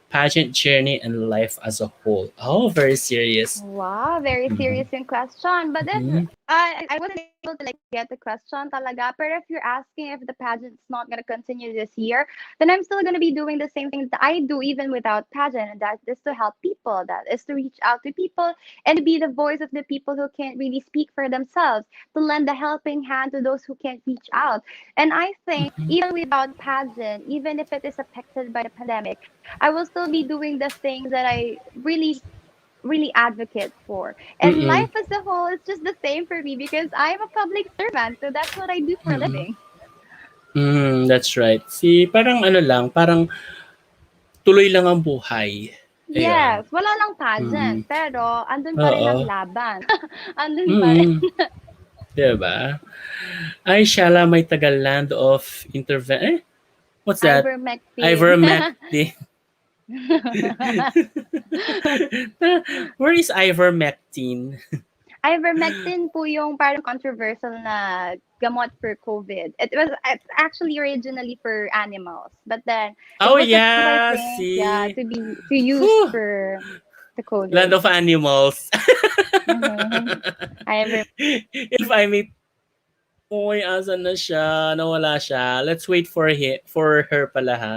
pageant journey, and life as a whole? Oh, very serious. Wow, very Mm-hmm. serious in question. But if Mm-hmm. I wasn't able to like get the question talaga, but if you're asking if the pageant's not gonna continue this year, then I'm still gonna be doing the same things that I do even without pageant, and that is to help people, that is to reach out to people and to be the voice of the people who can't really speak for themselves, to lend a helping hand to those who can't reach out. And I think even without pageant, even if it is affected by the pandemic, I will still be doing the things that I really advocate for. And Mm-mm. life as a whole is just the same for me because I'm a public servant. So that's what I do for a Mm-mm. living. That's right. Parang ano lang, parang tuloy lang ang buhay. Ayun. Yes, wala lang pageant, Mm-mm. pero andun pa rin ang Oo. laban. Andun pa rin. Mm-mm. Diba? Ay, shala, may tagal land of what's that? Ivermectin. Ivermectin. Where is ivermectin? Ivermectin po yung parang controversial na gamot for COVID. It's actually originally for animals, but then it Oh was approved, I yeah, think, yeah, see. to use Whew. for the Land COVID. of Animals. Mm-hmm. Iver If I may, oy, asan na siya? Nawala siya. Let's wait for for her pala ha.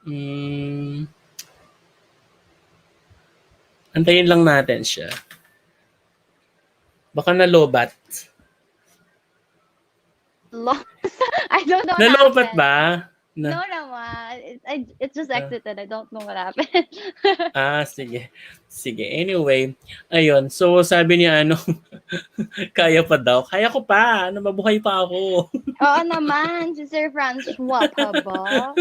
Mm, antayin lang natin siya. Baka nalobat. lost. I don't know what Nalobat happened. ba? No Na, naman. It just ah, exited. I don't know what happened. sige. Sige. Anyway, ayun. So, sabi niya, ano, kaya pa daw. Kaya ko pa. Ano, mabuhay pa ako. Oo naman, si Sir Francois pa ba?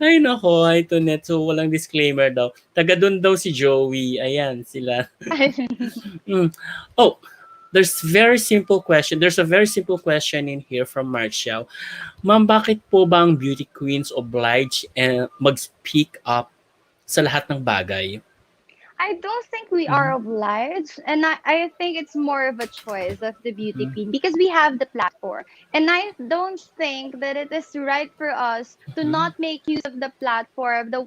Ay, nako. Ito net. So, walang disclaimer daw. Taga doon daw si Joey. Ayan, sila. Mm. Oh, there's a very simple question in here from Marshall. Ma'am, bakit po ba ang beauty queens obliged mag-speak up sa lahat ng bagay? I don't think we are Mhm. obliged, and I think it's more of a choice of the beauty Mhm. queen because we have the platform. And I don't think that it is right for us to Mhm. not make use of the platform the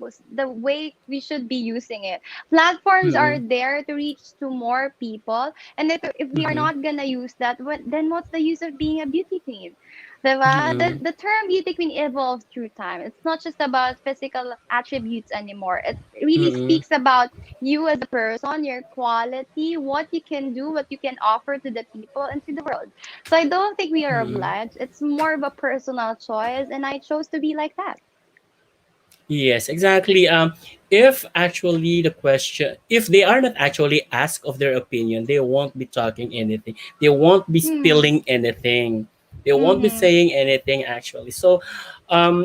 way we should be using it. Platforms are Mhm. there to reach to more people, and if we are Mhm. not gonna use that, then what's the use of being a beauty queen? Diba? Mhm. The term beauty queen evolves through time. It's not just about physical attributes anymore. It really Mhm. speaks about you as a person, your quality, what you can do, what you can offer to the people and to the world. So I don't think we are Mhm. obliged. It's more of a personal choice, and I chose to be like that. Yes, exactly. If actually the question, if they are not actually asked of their opinion, they won't be talking anything. They won't be Mm-hmm. spilling anything. They won't be Mm-hmm. saying anything actually. So,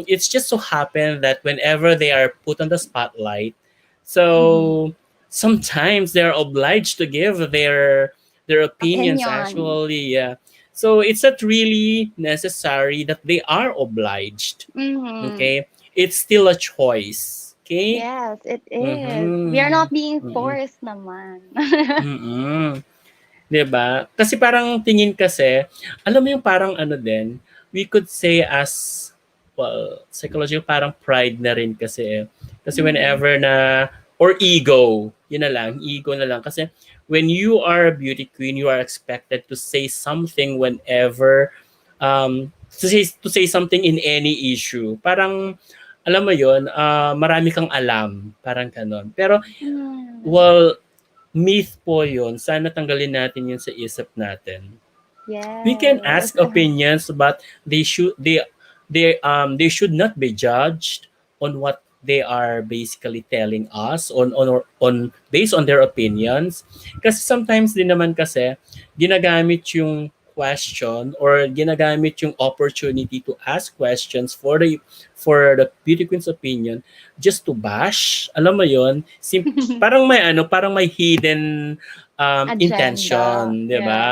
it's just so happened that whenever they are put on the spotlight, Mm-hmm. so sometimes they're obliged to give their opinions. Opinion. Actually, yeah. So it's not really necessary that they are obliged. Mm-hmm. Okay, it's still a choice. Okay? Yes, it is. We are Mhm. not being Mm. forced naman. Mm. 'Di ba? Kasi parang tingin kasi, alam mo yung parang ano din, we could say as well, psychology parang pride na rin kasi eh. Kasi Mm-hmm. whenever na or ego, yun na lang, ego na lang kasi when you are a beauty queen, you are expected to say something whenever to say something in any issue. Parang alam mo yun, marami kang alam, parang kanon. Pero Mm. well, myth po yun. Sana tanggalin natin yun sa isip natin. We can Yes. ask opinions, but they should not be judged on what they are basically telling us on based on their opinions. Kasi sometimes din naman kasi ginagamit yung question or ginagamit yung opportunity to ask questions for the beauty queen's opinion just to bash. Alam mo yon, parang may ano, parang may hidden Agenda. intention, 'di Yeah. ba?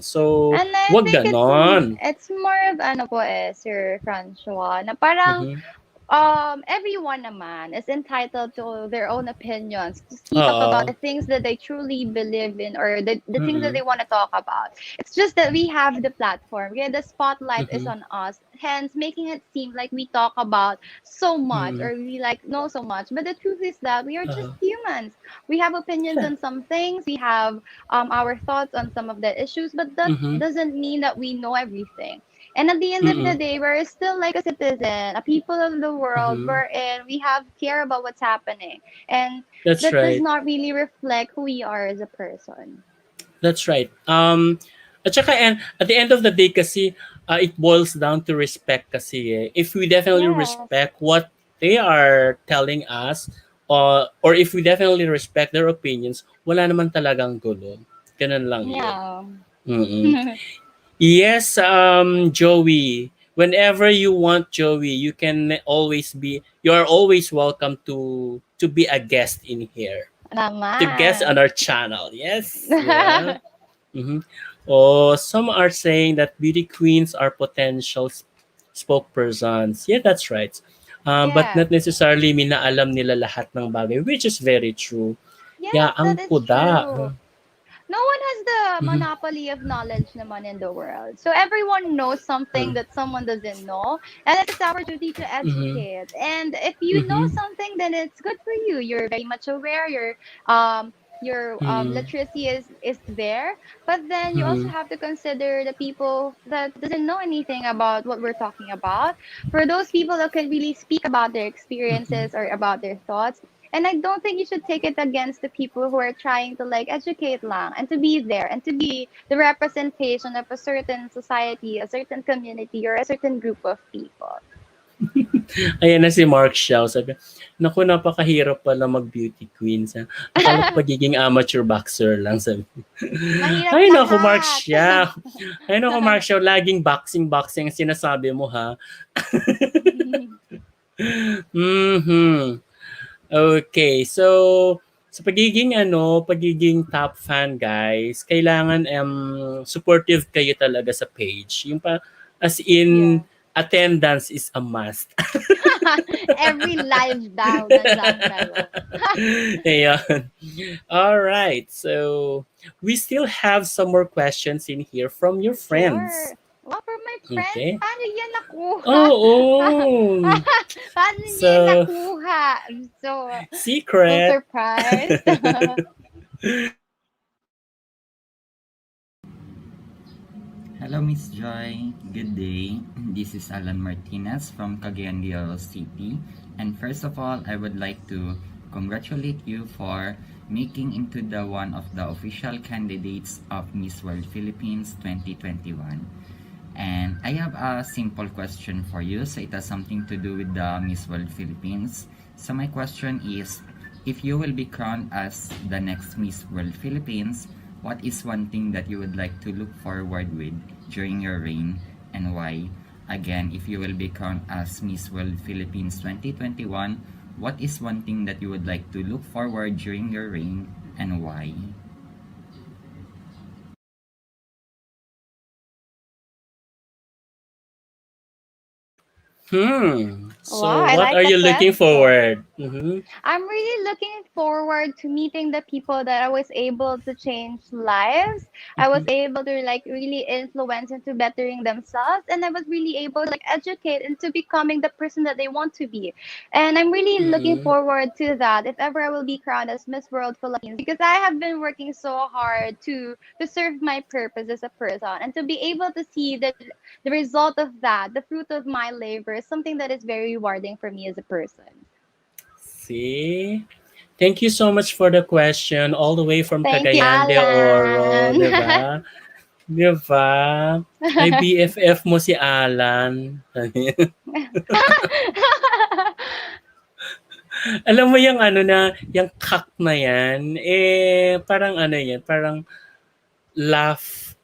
So, And I wag think ganon. it's more of ano po Sir Francois, na parang Mhm. everyone naman is entitled to their own opinions to speak up about Oo. the things that they truly believe in or the things that Mm. they want to talk about. It's just that we have the platform. Yeah, the spotlight is Mhm. on us, hence making it seem like we talk about so much Mm. or we like know so much. But the truth is that we are just Uh-huh. humans. We have opinions Yeah. on some things, we have our thoughts on some of the issues, but that Mhm. doesn't mean that we know everything. And at the end of the Mm. day, we're still like a citizen, a people of the world, Mhm. wherein we have care about what's happening. And That's that does right. not really reflect who we are as a person. That's right. At saka, and at the end of the day kasi, it boils down to respect kasi eh. If we definitely Yes. respect what they are telling us, or if we definitely respect their opinions, wala naman talagang gulo. Ganun lang yun. Yeah. Mm. Yes, Joey. Whenever you want, Joey, you are always welcome to be a guest in here, to guest on Naman. our channel. Yes, di ba? Mhm. Oh, some are saying that beauty queens are potential spokespersons. Yeah, that's right. But Yes. not necessarily minaalam nila lahat ng bagay, which is very true. Yeah, Yes, that ang is kuda. true. no one has the Mhm. monopoly of knowledge naman in the world. So everyone knows something Uh, that someone doesn't know, and it's our duty to mhm. educate. And if you know Mhm. something, then it's good for you. You're very much aware. Your Mhm. literacy is there, but then you also Mhm. have to consider the people that doesn't know anything about what we're talking about. For those people that can really speak about their Mhm. experiences or about their thoughts, and I don't think you should take it against the people who are trying to like educate lang and to be there and to be the representation of a certain society, a certain community, or a certain group of people. Ayan na si Mark Shaw. Sabi, naku, napakahirap pala mag-beauty queen. Akala ko pagiging amateur boxer lang. Sabi. Mahirap Ay, naku, Mark lahat. Shaw. Ay, naku, Mark Shaw. Laging boxing-boxing ang sinasabi mo, ha? Mhm. Okay. So, sa pagiging top fan, guys, kailangan supportive kayo talaga sa page. Yung as in Yeah. attendance is a must. Every live daw, nandyan kayo. Ayan. All right. So, we still have some more questions in here from your friends. Sure. Wow, for my friends, Okay. paano yan nakuha? Oh. Paano niya yan So, nakuha? I'm so secret. surprised. Hello, Miss Joy. Good day. This is Alan Martinez from Cagayan de Oro City. And first of all, I would like to congratulate you for making into the one of the official candidates of Miss World Philippines 2021. And I have a simple question for you. So it has something to do with the Miss World Philippines. So my question is, if you will be crowned as the next Miss World Philippines, what is one thing that you would like to look forward with during your reign and why? Again, if you will be crowned as Miss World Philippines 2021, what is one thing that you would like to look forward during your reign and why? Wow, So, I what like are the you looking question. forward? Mm-hmm. I'm really looking forward to meeting the people that I was able to change lives. I was Mm-hmm. able to like really influence into bettering themselves, and I was really able to like educate into becoming the person that they want to be. And I'm really looking Mm-hmm. forward to that if ever I will be crowned as Miss World Philippines, because I have been working so hard to serve my purpose as a person and to be able to see the result of that, the fruit of my labor, is something that is very rewarding for me as a person. See? Thank you so much for the question all the way from Thank you, Cagayan de Oro, Alan. 'di ba? 'Di ba? Ay BFF mo si Alan. Alam mo yung ano na, yung kak na yan, parang ano yan, parang laugh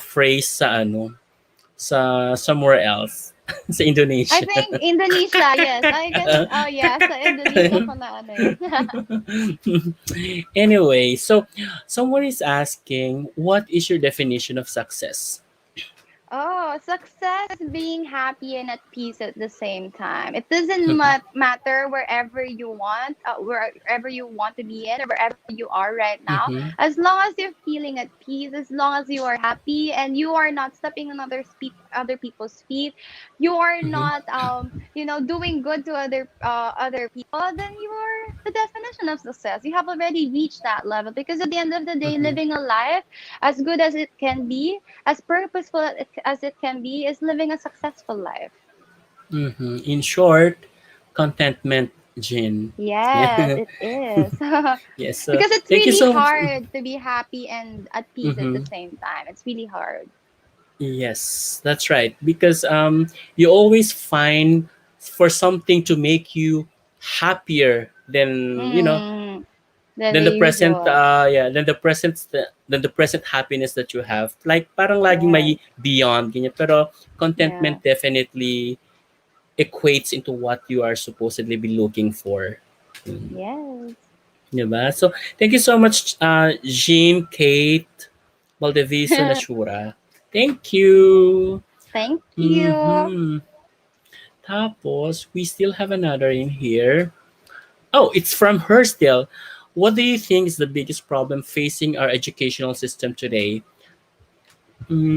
phrase sa ano, sa somewhere else, sa I Indonesia. think Indonesia, yes. I guess, oh yeah, sa Indonesia ko na ano yun. Anyway, so someone is asking, what is your definition of success? Oh, success is being happy and at peace at the same time. It doesn't matter wherever you want to be in, or wherever you are right now. Mm-hmm. As long as you're feeling at peace, as long as you are happy and you are not stepping on other people's feet, you are Mm-hmm. not doing good to other people, then you are the definition of success. You have already reached that level, because at the end of the day, Mm-hmm. living a life as good as it can be, as purposeful as it can be, is living a successful life. Mm-hmm. In short, contentment, Jin. Yes, Yeah. it is. Yes. Because it's Thank you really so much. hard to be happy and at peace at the Mm-hmm. same time. It's really hard. Yes, that's right. Because you always find for something to make you happier than Mm, than than the the present usual. than the present happiness that you have. Like parang laging Yes. may beyond ganyan. Pero Yeah. contentment definitely equates into what you are supposedly be looking for. Yes. Diba? So, thank you so much, Jean, Kate, Valdeviso, Nashura. Thank you. Thank you. Mm-hmm. Tapos, we still have another in here. Oh, it's from her still. What do you think is the biggest problem facing our educational system today?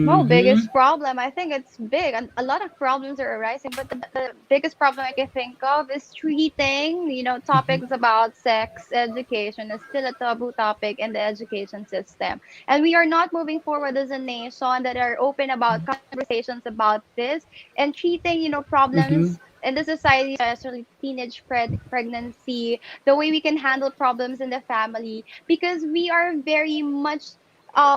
No, Mm-hmm. biggest problem. I think it's big. And a lot of problems are arising, but the biggest problem I can think of is treating, topics about sex education is still a taboo topic in the education system. And we are not moving forward as a nation that are open about conversations about this and treating, Mm-hmm. problems in the society, especially teenage pregnancy, the way we can handle problems in the family, because we are very much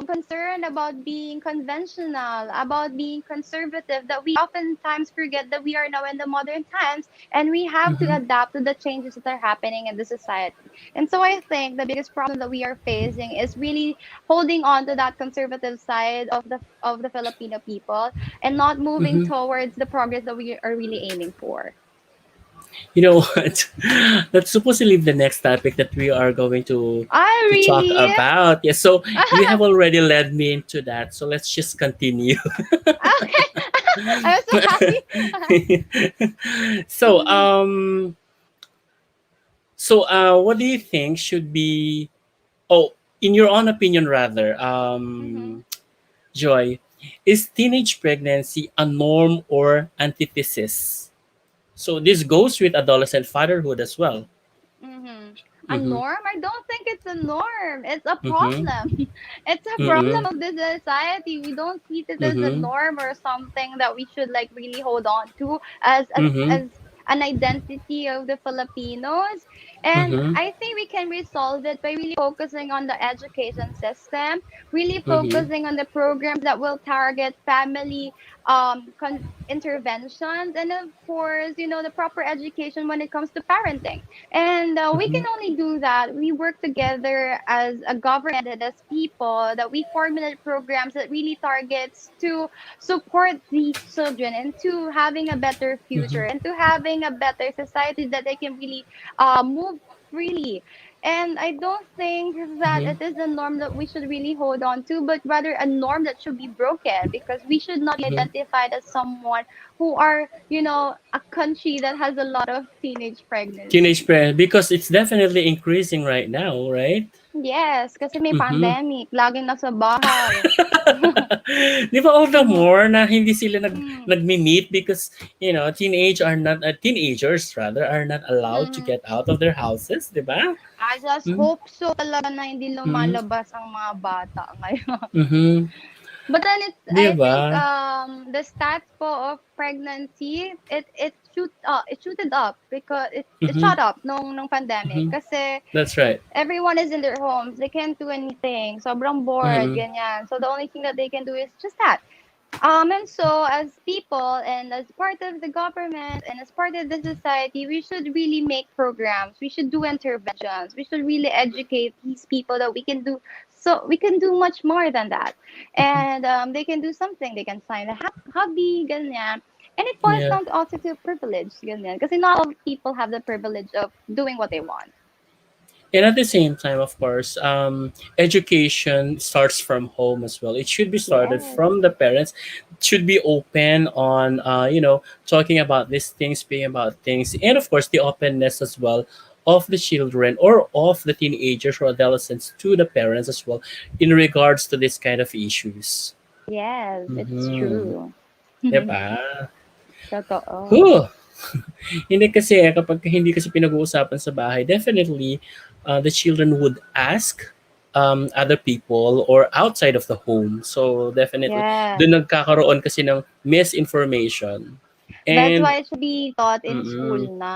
concerned about being conventional, about being conservative, that we oftentimes forget that we are now in the modern times and we have to Mm-hmm. adapt to the changes that are happening in the society. And so I think the biggest problem that we are facing is really holding on to that conservative side of the Filipino people and not moving Mm-hmm. towards the progress that we are really aiming for. You know what? That's supposedly the next topic that we are going I to talk really about. Yes, so you have already led me into that. So let's just continue. okay. I'm so happy. so Mhm, what do you think should be, oh, in your own opinion rather, mhm, Joy, is teenage pregnancy a norm or antithesis? So this goes with adolescent fatherhood as well. mhm. A Mm-hmm. norm? I don't think it's a norm. It's a Mm-hmm. problem. It's a problem Mm-hmm. of the society. We don't treat it as a Mm-hmm. norm or something that we should like really hold on to as Mm-hmm. an identity of the Filipinos. And Mm-hmm. I think we can resolve it by really focusing on the education system, really Mm-hmm. focusing on the programs that will target family interventions, and of course, the proper education when it comes to parenting. And we can Mm-hmm. only do that. We work together as a government and as people that we formulate programs that really targets to support these children into having a better Mm-hmm. future and to having a better society that they can really move freely. And I don't think that Mm-hmm. it is a norm that we should really hold on to, but rather a norm that should be broken, because we should not be Mm-hmm. identified as someone who are, a country that has a lot of teenage Teenage pregnancy. because it's definitely increasing right now, right? Yes, kasi may Mm-hmm. pandemic, laging nasa bahay. Di ba all the Mhm. more na hindi sila Mm. nagmi-meet because, teenagers rather are not allowed to Mhm. get out of their houses, di ba? I just Mm-hmm. hope so talaga na hindi lumalabas ang mga bata ngayon. Mm-hmm. But then Di I ba? think the stats po of pregnancy, it shooted up because it Mm-hmm. shot up nung pandemic Mm-hmm. kasi That's right. everyone is in their homes. They can't do anything. Sobrang bored, Mm-hmm. ganyan. So the only thing that they can do is just that. And so as people and as part of the government and as part of the society, we should really make programs. We should do interventions. We should really educate these people that we can do, so we can do much more than that. And they can do something. They can find a hobby, ganyan. And it boils Yeah. down to also to privilege, ganyan. Because not all people have the privilege of doing what they want. And at the same time, of course, education starts from home as well. It should be started Yes. from the parents. It should be open on, talking about these things, being about things, and of course, the openness as well of the children or of the teenagers or adolescents to the parents as well in regards to this kind of issues. Yes, it's Mm-hmm. true. Diba? Totoo. Whew. Hindi kasi kapag hindi kasi pinag-uusapan sa bahay, definitely the children would ask other people or outside of the home. So definitely, Yes. doon nagkakaroon kasi ng misinformation. That's And why it should be taught in school mm-mm, na.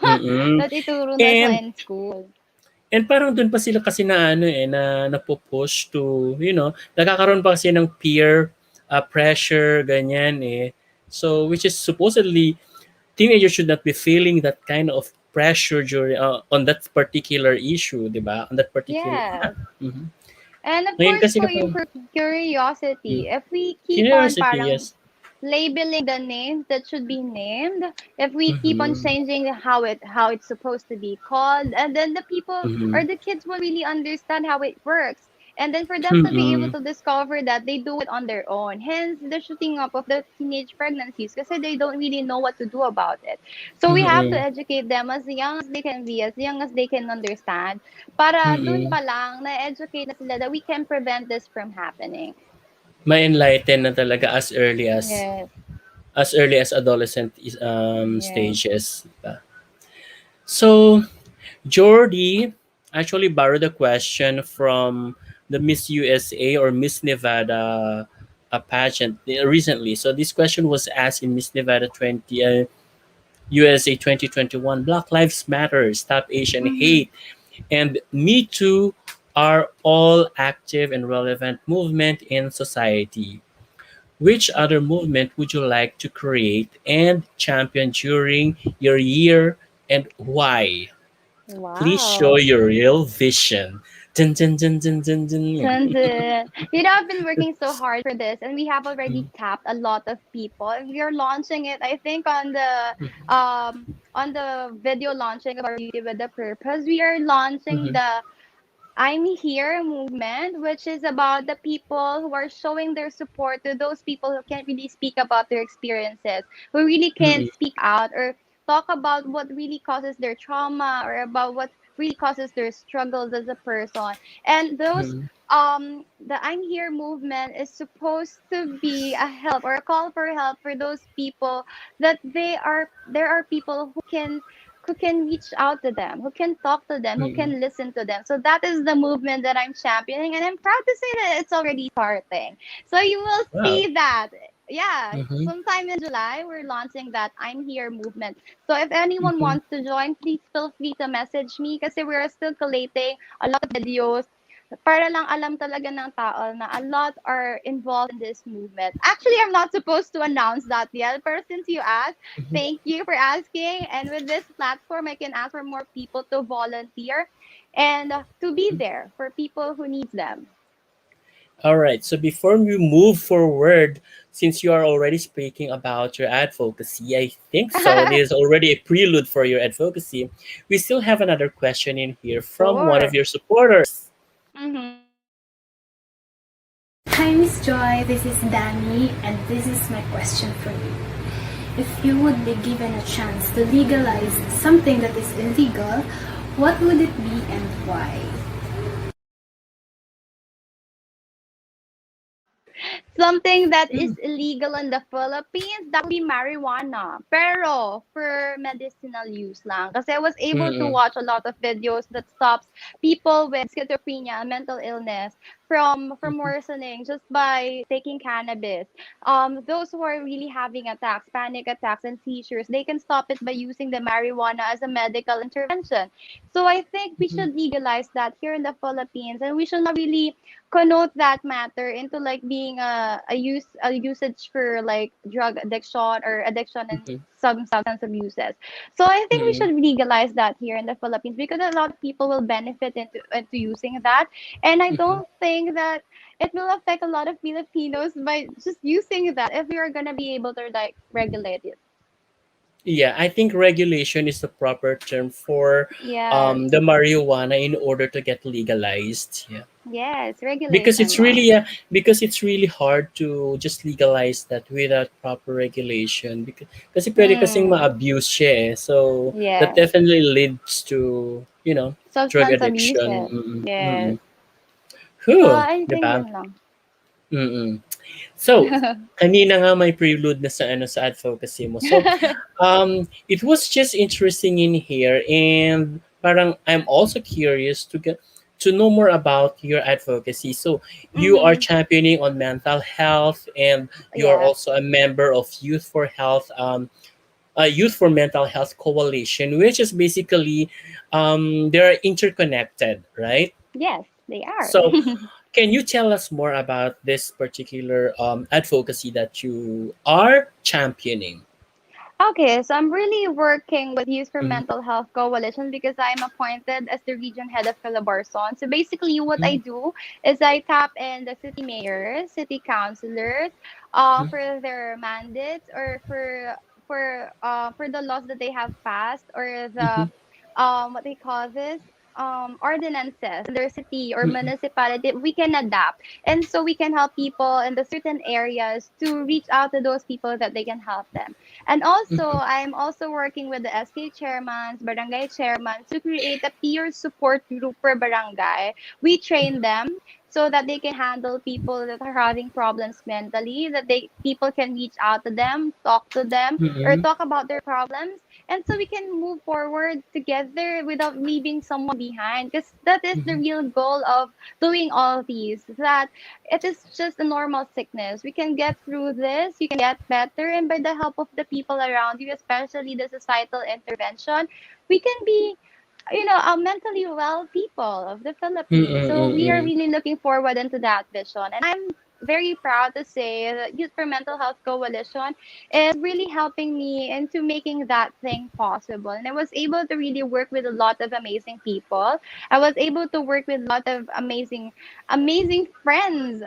mm-mm. That ituro na siya And in school. parang doon pa sila kasi na ano na napupush to, nagkakaroon pa kasi ng peer pressure ganyan eh. So which is supposedly teenagers should not be feeling that kind of pressure during on that particular issue, 'di ba? On that particular Yes. Mhm. And of Ngayon course kasi po kapag yung mm, curiosity. If we keep on university, parang yes. labeling the names that should be named, if we keep on Mhm. changing how it's supposed to be called, and then the people or Mhm. the kids will really understand how it works. And then for them to be able Mm-mm. to discover that they do it on their own. Hence the shooting up of the teenage pregnancies because they don't really know what to do about it. So we have to Mm-mm. educate them as young as they can be, as young as they can understand. Para dun Mm-mm. pa lang, na-educate na sila that we can prevent this from happening. Ma-enlighten na talaga Yes, as early as adolescent yes. stages. Diba? So, Jordy actually borrowed a question from the Miss USA or Miss Nevada pageant recently. So this question was asked in Miss Nevada 20 USA 2021. Black Lives Matter, Stop Asian Mm-hmm. Hate, and Me Too are all active and relevant movement in society. Which other movement would you like to create and champion during your year, and why? Please show Wow. your real vision. Dun, dun, dun, dun, dun, dun. Since I've been working so hard for this, and we have already tapped a lot of people, and we are launching it. I think on the video launching of our Beauty with a Purpose, we are launching Mhm, the I'm Here movement, which is about the people who are showing their support to those people who can't really speak about their experiences, who really can't mhm, speak out or talk about what really causes their trauma or about what really causes their struggles as a person. And those mhm, the I'm Here movement is supposed to be a help or a call for help for those people that there are people who can reach out to them, who can talk to them, who mhm. can listen to them. So that is the movement that I'm championing, and I'm proud to say that it's already starting. So you will Wow. see that. Yeah, Mhm, sometime in July, we're launching that I'm Here movement. So if anyone mhm, wants to join, please feel free to message me kasi we're still collating a lot of videos para lang alam talaga ng tao na a lot are involved in this movement. Actually, I'm not supposed to announce that yet, but since you asked, mhm, thank you for asking. And with this platform, I can ask for more people to volunteer and to be mhm. there for people who needs them. All right. So before we move forward, since you are already speaking about your advocacy, I think so. This is already a prelude for your advocacy. We still have another question in here from one of Sure. your supporters. Mm-hmm. Hi, Miss Joy. This is Danny, and this is my question for you. If you would be given a chance to legalize something that is illegal, what would it be and why? Something that is illegal in the Philippines, that would be marijuana. Pero for medicinal use lang. Kasi I was able to Mm-mm, watch a lot of videos that stops people with schizophrenia, mental illness from mhm, worsening just by taking cannabis. Those who are really having attacks, panic attacks and seizures, they can stop it by using the marijuana as a medical intervention. So I think we mhm, should legalize that here in the Philippines, and we should not really connote that matter into like being a usage for like drug addiction or addiction and mhm, some substance abuses. So I think we mhm, should legalize that here in the Philippines because a lot of people will benefit into using that. And I mhm. don't think that it will affect a lot of Filipinos by just using that if we are gonna be able to like regulate it. Yeah, I think regulation is the proper term for Yes. the marijuana in order to get legalized. Yeah, Yes, because regulation it's lang. really because it's really hard to just legalize that without proper regulation. Because kasi pwede kasing Mm, ma-abuse siya eh. So that yes. definitely leads to drug Substance addiction. abuses. Mm-mm, mm-mm. Yes. So Huh, I di think ba? yun lang. Mm-mm. So, kanina nga may prelude na sa advocacy mo. So, it was just interesting in here, and parang I'm also curious to know more about your advocacy. So, you are Mm-hmm. championing on mental health, and you are Yes. also a member of Youth for Health, Youth for Mental Health Coalition, which is basically they're interconnected, right? Yes, they are. So, can you tell us more about this particular advocacy that you are championing? Okay, so I'm really working with Youth for Mhm, Mental Health Coalition because I'm appointed as the region head of Calabarzon. So basically, what I mhm, do is I tap in the city mayors, city councilors, mhm, for their mandates or for the laws that they have passed or the mhm, what they call this ordinances in their city or municipality, we can adapt. And so we can help people in the certain areas to reach out to those people that they can help them. And also, I'm also working with the SK chairmans, barangay chairmans to create a peer support group per barangay. We train them so that they can handle people that are having problems mentally, that they people can reach out to them, or Mm-mm. talk about their problems, and so we can move forward together without leaving someone behind. Because that is the real goal of doing all these. That it is just a normal sickness. We can get through this. You can get better, and by the help of the people around you, especially the societal intervention, we can be mentally well people of the Philippines. So we are Mm-mm. really looking forward into that vision. And I'm very proud to say that Youth for Mental Health Coalition is really helping me into making that thing possible. And I was able to really work with a lot of amazing people. I was able to work with a lot of amazing friends.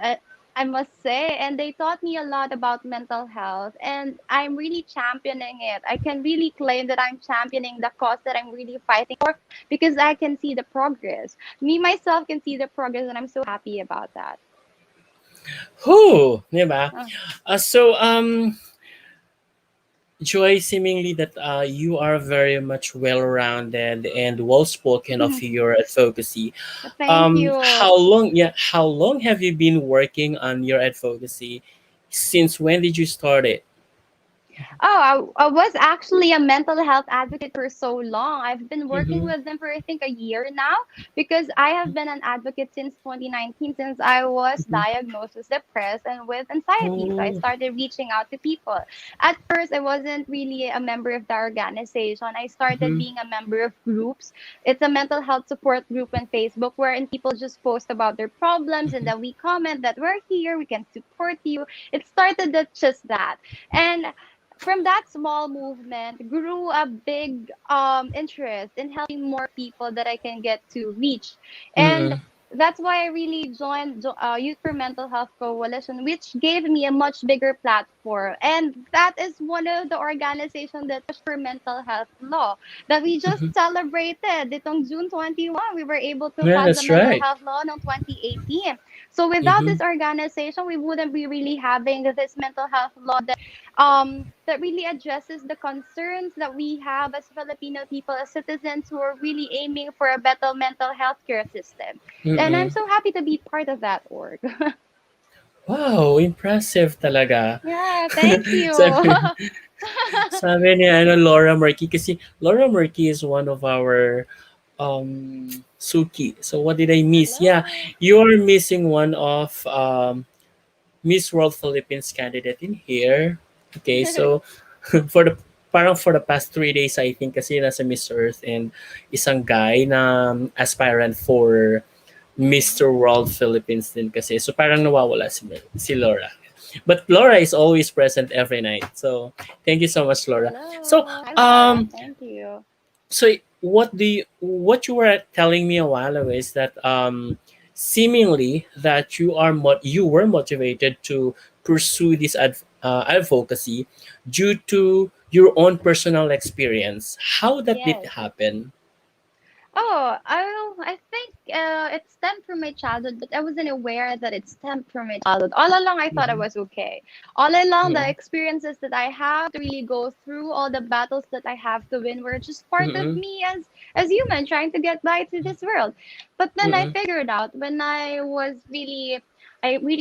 I must say, and they taught me a lot about mental health, and I'm really championing it. I can really claim that I'm championing the cause that I'm really fighting for because I can see the progress. Me myself can see the progress, and I'm so happy about that. Who, di ba? Oh. Joy, seemingly that you are very much well-rounded and well-spoken of your advocacy. Thank you. How long have you been working on your advocacy? Since when did you start it? Oh, I was actually a mental health advocate for so long. I've been working Mm-hmm. with them for I think a year now because I have been an advocate since 2019 since I was Mm-hmm. diagnosed with depressed and with anxiety. So I Oh. started reaching out to people. At first, I wasn't really a member of the organization. I started Mm-hmm. being a member of groups. It's a mental health support group on Facebook wherein people just post about their problems and then we comment that we're here, we can support you. It started at just that. And from that small movement grew a big interest in helping more people that I can get to reach. And Mm-hmm. that's why I really joined Youth for Mental Health Coalition, which gave me a much bigger platform. And that is one of the organizations that pushed for mental health law that we just celebrated. Itong June 21, we were able to Yeah, pass the that's mental right. health law in 2018. So without Mm-hmm. this organization, we wouldn't be really having this mental health law that really addresses the concerns that we have as Filipino people, as citizens who are really aiming for a better mental health care system. And I'm Mm-mm. so happy to be part of that org. Wow, impressive talaga. Yeah, thank you. sabi, sabi ni Laura Murky, kasi Laura Murky is one of our Suki. So what did I miss? Yeah, Hello. you're missing one of Miss World Philippines candidate in here. Okay, so for the for the past 3 days I think kasi nasa Miss Earth and isang guy na aspirant for Mhm. Mr. World Philippines din kasi. So parang nawawala si Laura. But Laura is always present every night. So thank you so much, Laura. So Hello. Hi, Laura. um Thank you. so what you were telling me a while ago is that seemingly that you were motivated to pursue this advocacy due to your own personal experience. How that did Yes. happen? I think it stemmed from my childhood, but I wasn't aware that it stemmed from my childhood. All along, I thought I Mm-hmm. was okay. All along, the Mm-hmm. experiences that I have to really go through, all the battles that I have to win, were just part of Mm-hmm. me as human trying to get by to this world. But then I Mm-hmm. figured out when I really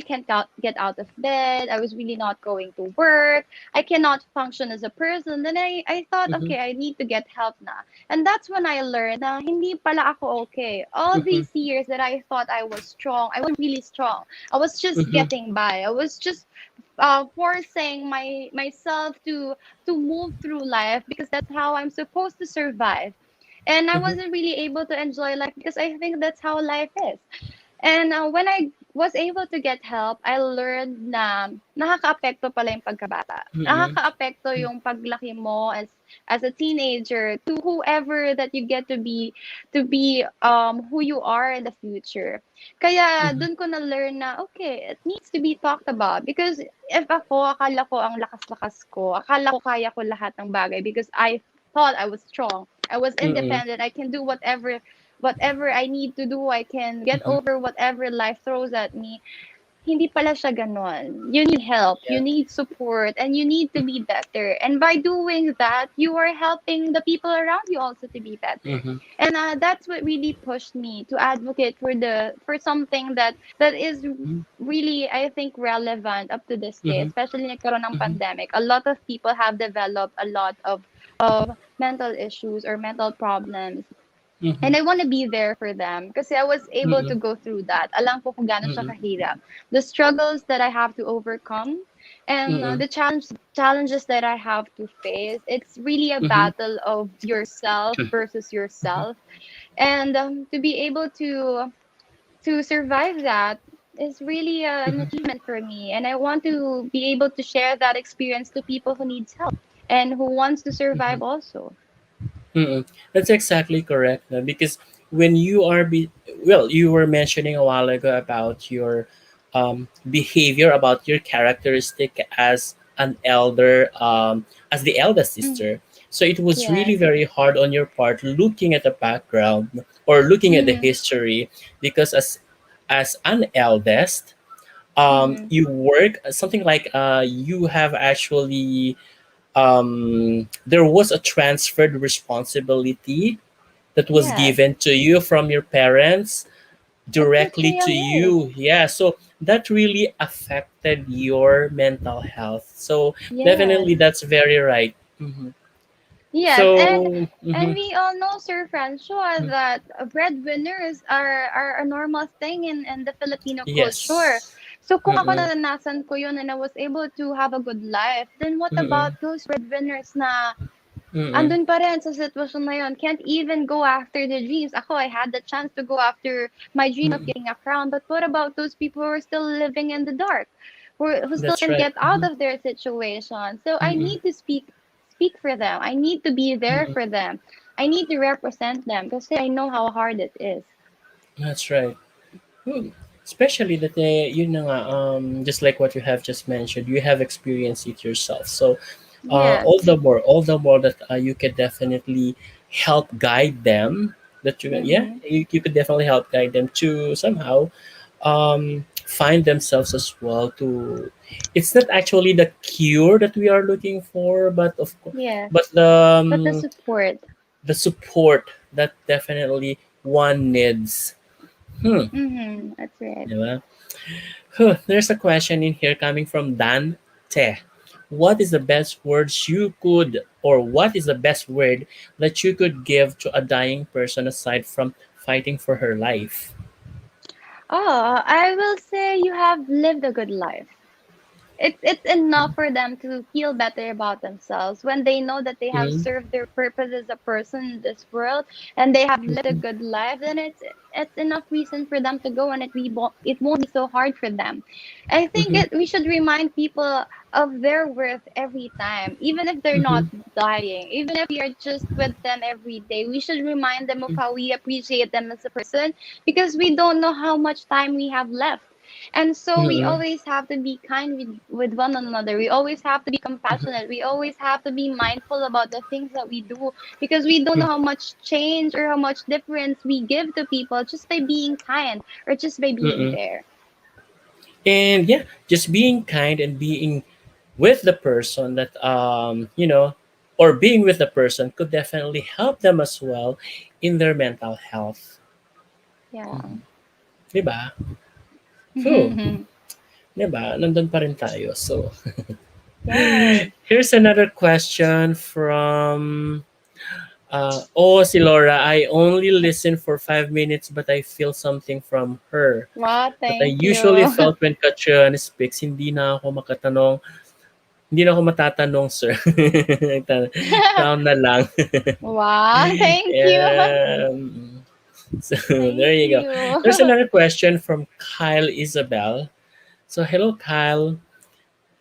can't get out of bed. I was really not going to work. I cannot function as a person. Then I thought, Mm-hmm. okay, I need to get help na. And that's when I learned na hindi pala ako okay. All Mm-hmm. these years that I thought I was strong, I wasn't really strong. I was just Mm-hmm. getting by. I was just forcing myself to move through life because that's how I'm supposed to survive. And I Mm-hmm. wasn't really able to enjoy life because I think that's how life is. And when I was able to get help, I learned na nakakaapekto pala yung pagkabata. Mm-hmm. Nakakaapekto yung paglaki mo as a teenager to whoever that you get to be who you are in the future. Kaya Mm-hmm. dun ko na learn na okay, it needs to be talked about because if ako akala ko ang lakas-lakas ko, akala ko kaya ko lahat ng bagay because I thought I was strong. I was Mm-hmm. independent. I can do whatever I need to do, I can get Mhm. over whatever life throws at me. Hindi pala siya ganon. You need help, you Yeah. need support, and you need to be better. And by doing that, you are helping the people around you also to be better. Mhm. And that's what really pushed me to advocate for something that is Mhm. really, I think, relevant up to this day, Mhm. especially nagkaroon ng Mhm. pandemic. A lot of people have developed a lot of mental issues or mental problems, and Mhm. I want to be there for them kasi I was able to Mm. go through that. Alam ko kung gaano siya Mm. kahirap. The struggles that I have to overcome, and Mm. the challenges that I have to face. It's really a Mhm. battle of yourself versus yourself. And to be able to survive that is really an Mhm. achievement for me. And I want to be able to share that experience to people who needs help and who wants to survive Mhm. also. Mm-mm. That's exactly correct. No? Because when you are, well, you were mentioning a while ago about your behavior, about your characteristic as an elder, as the eldest Mm, sister. So it was really yes. very hard on your part looking at the background or looking at the Mm-hmm. history, because as an eldest, Mm-hmm. you work something like you have actually there was a transferred responsibility that was Yes. given to you from your parents At such a directly to young age. you. Yeah, so that really affected your mental health. So Yes. definitely that's very right. Yes, So and we all know, Sir Francois, mhm. that breadwinners are a normal thing in the Filipino culture. Yes. So kung ako Mm-mm. naranasan ko yun and I was able to have a good life, then what Mm-mm. about those breadwinners na Mm-mm. andun pa rin sa sitwasyon na yun, can't even go after their dreams? Ako, I had the chance to go after my dream of Mm-mm. getting a crown, but what about those people who are still living in the dark, who still That's can't right. get out of their situation? So I Mm-mm. need to speak for them. I need to be there Mm-mm. for them. I need to represent them because I know how hard it is. That's right. Hmm. Especially that just like what you have just mentioned, you have experienced it yourself. So, Yes. all the more that you could definitely help guide them. That Mm-hmm. you could definitely help guide them to somehow find themselves as well. To it's not actually the cure that we are looking for, but of course, Yes. but But the support. the support that definitely one needs. Hmm. Mm-hmm. That's right. Diba? Huh, there's a question in here coming from Dan Te. What is the best words you could, or what is the best word that you could give to a dying person aside from fighting for her life? Oh, I will say you have lived a good life. It's enough for them to feel better about themselves when they know that they have Mm-hmm. served their purpose as a person in this world and they have lived a good life. Then it's enough reason for them to go, and it won't be so hard for them. I think Mm-hmm. we should remind people of their worth every time, even if they're Mm-hmm. not dying, even if we are just with them every day. We should remind them of how we appreciate them as a person because we don't know how much time we have left. And so we Mm-hmm. always have to be kind with one another. We always have to be compassionate. We always have to be mindful about the things that we do because we don't know how much change or how much difference we give to people just by being kind or just by being Mm-hmm. there. And yeah, just being kind and being with the person that or being with the person could definitely help them as well in their mental health. Yeah. Diba? Whew. Diba? Nandun pa rin tayo. So, Yes. here's another question from si Laura. I only listen for 5 minutes but I feel something from her. Wow, That I thank usually you. felt when Katrina speaks. Hindi na ako matatanong, sir. Crown na lang. Wow, thank you. um, so, there Thank you go. you. There's another question from Kyle Isabel. So, hello, Kyle.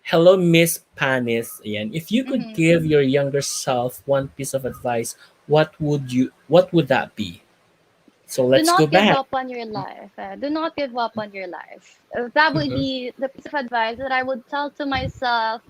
Hello, Miss Panis. Ayan. If you could Mhm. give your younger self one piece of advice, what would that be? So Do let's go not give back. up on your life. Do not give up on your life. That would Mm-mm, be the piece of advice that I would tell to myself,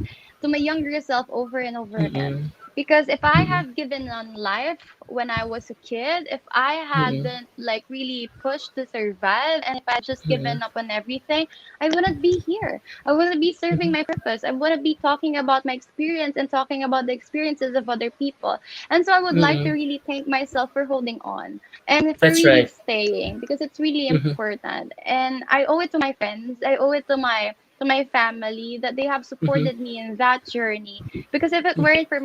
to my younger self, over and over mm-mm, again. Because if I have given on life when I was a kid, if I Mm-mm. hadn't like really pushed to survive, and if I just Mm-mm. given up on everything, I wouldn't be here. I wouldn't be serving my purpose. I wouldn't be talking about my experience and talking about the experiences of other people. And so I would like to Mm-mm. really thank myself for holding on and for That's really right. staying, because it's really Mm-hmm. important. And I owe it to my friends. I owe it to my family that they have Mm-hmm. supported me in that journey, because if it weren't for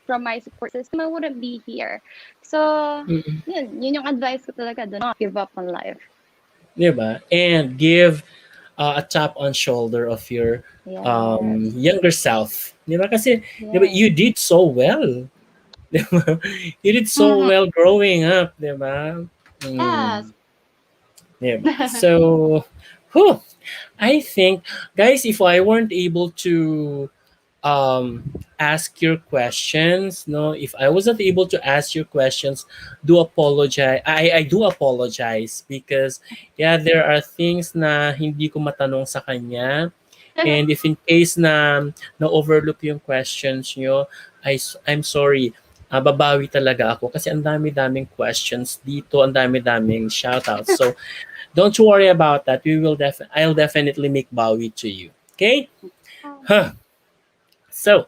from my support system, I wouldn't be here. So, Mm-mm. yun yung advice ko talaga. Do not give up on life. Diba? And give a tap on shoulder of your Yes. younger self. Diba? Kasi, diba, Yes. you did so well. Diba? You did so Mhm. well growing up. Diba? Yes. Mm. Diba? So, whew, I think, guys, if I weren't able to ask your questions, no, if I wasn't able to ask your questions, do apologize. I do apologize because yeah, there are things na hindi ko matanong sa kanya. And if in case na overlook yung questions nyo, I'm sorry. Babawi talaga ako kasi ang dami-daming questions dito, ang dami-daming shoutouts. So don't you worry about that. I'll definitely make bawi to you. Okay? Huh. So,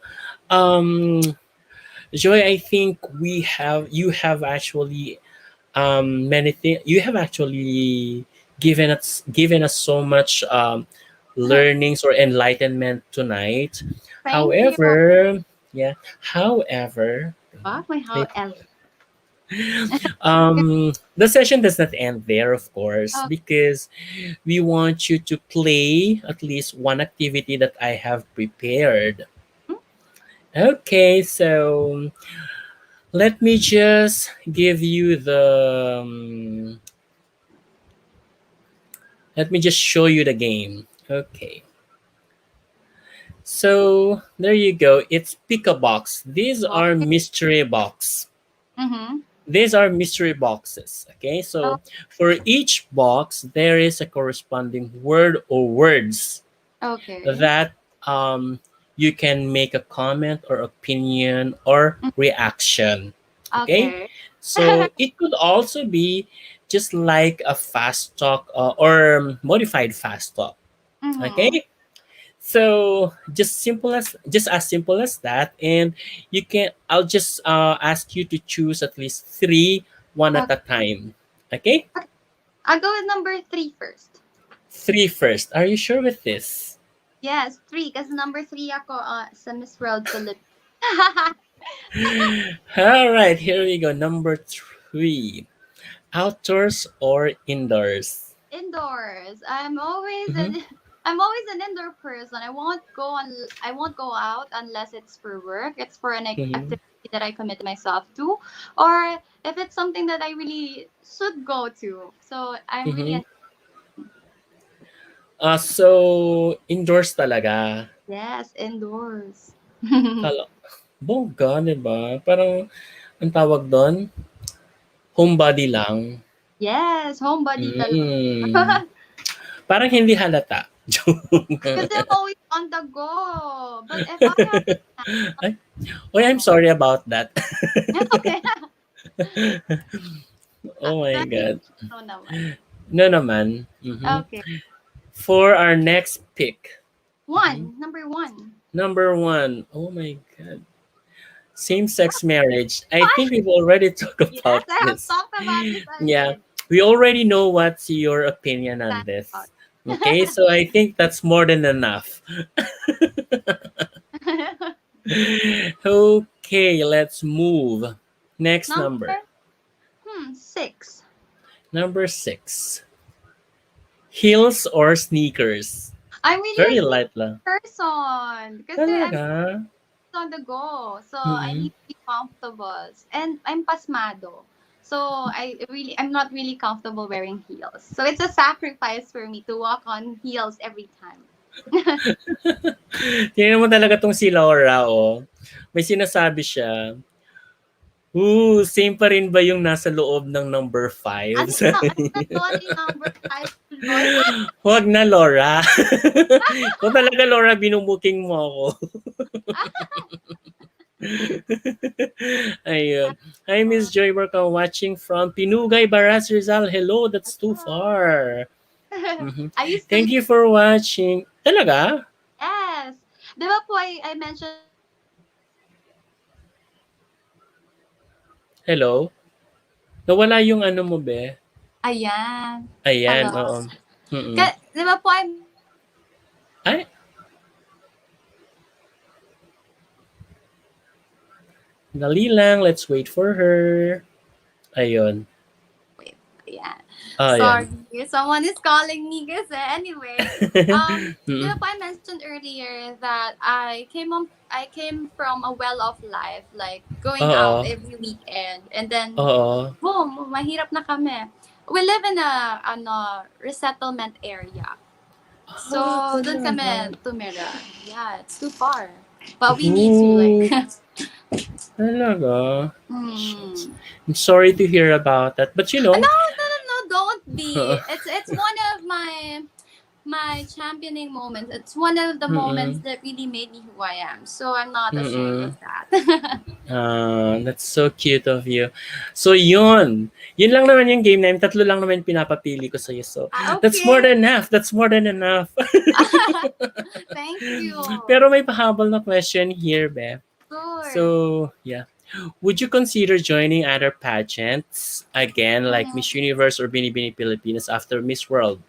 um, Joy, I think you have actually many things. You have actually given us so much learnings or enlightenment tonight. Thank you. However, yeah. However, Fuck my how else. the session does not end there, of course, Oh, because we want you to play at least one activity that I have prepared. Okay, so let me just give you let me just show you the game. Okay. So there you go. It's pick a box. These are okay. mystery box. Mm-hmm. These are mystery boxes. Okay. Oh, So for each box, there is a corresponding word or words okay. that you can make a comment or opinion or Mm, reaction. Okay. okay. So it could also be just like a fast talk or modified fast talk. Mm-hmm. Okay. So just as simple as that, and I'll just ask you to choose at least three, one at Okay. a time. Okay. I'll go with number three first. Three first. Are you sure with this? Yes, three. Kasi number three ako sa Miss World Philippines. All right, here we go. Number three. Outdoors or indoors? Indoors. Mm-hmm. I'm always an indoor person. I won't go out unless it's for work. It's for an Mm-hmm. activity that I commit myself to, or if it's something that I really should go to. So I'm really Mm-hmm. an So indoors talaga. yes, indoors. Kala, bongga, di ba? Parang, ang tawag doon, homebody lang. Yes, homebody talaga. Mm. Parang hindi halata. Because I'm always on the go. But if I have Ay, oy, I'm sorry about that. okay. Oh my God. No naman. No naman. Mhm. Okay. For our next pick. Mhm. One. Number one. Number one. Oh my God. Same-sex marriage. I think we've already talked Yes, about I have this. talked about this Yeah. already. We already know what's your opinion on That's this. all. Okay, so I think that's more than enough. Okay, let's move. Next number. Number six. Number six. Heels or sneakers? I'm really a Very sneaky light lang. person because I'm Talaga? on the go. So I Mm-mm. need to be comfortable. And I'm pasmado. So I'm not really comfortable wearing heels. So it's a sacrifice for me to walk on heels every time. Tingnan mo talaga tong si Laura, oh. May sinasabi siya, same pa rin ba yung nasa loob ng number 5? Ano na only number five, Joy? Huwag na, Laura. Kung talaga, Laura, binumuking mo ako. Ayun. Hi, Miss Joy Barcoma watching from Pinugay, Baras, Rizal. Hello, that's too far. Mhm. I used to Thank live. you for watching. Talaga? Yes. Di ba po I mentioned earlier that I came from a well-off life, like going Hello? out every Nawala weekend. yung ano mo, be? Ayan. Ayan, Hello. oo. Mm-mm. Di ba po I mentioned earlier that Ay, dali lang. Let's wait for her. Ayun. wait, yeah. Ayan. Sorry, someone is calling me kasi. Anyway, di Mm-mm. ba po I mentioned earlier that I came from a well-off life, like going out Oo. every weekend, and then Oo. boom, mahirap na kami. We live in a resettlement area. Ah, So, doon talaga. kami tumira. Yeah, it's too far. But we need to like Oh, talaga. Shucks. hmm. I'm sorry to hear about that. But you No, know, no, no, no, don't be. It's one of my championing moments. It's one of the moments mm-mm. that really made me who I am. So I'm not ashamed Mm-mm. of that. That's so cute of you. So, yun. Yun lang naman yung game namin. Tatlo lang naman yung pinapapili ko sa'yo. So, that's more Okay. than enough. That's more than enough. Thank you. Pero may pahabol na question here, Be. Sure. So, yeah. Would you consider joining other pageants again, like Miss Mhm. Universe or Binibini Pilipinas after Miss World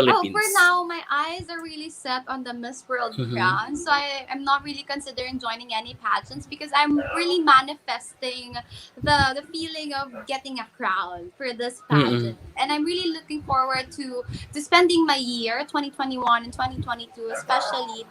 Oh, for Philippines? now, my eyes are really set on the Miss World Mm-hmm. crown. So I'm not really considering joining any pageants because I'm really manifesting the feeling of getting a crown for this Mm-mm. pageant. And I'm really looking forward to spending my year 2021 and 2022 especially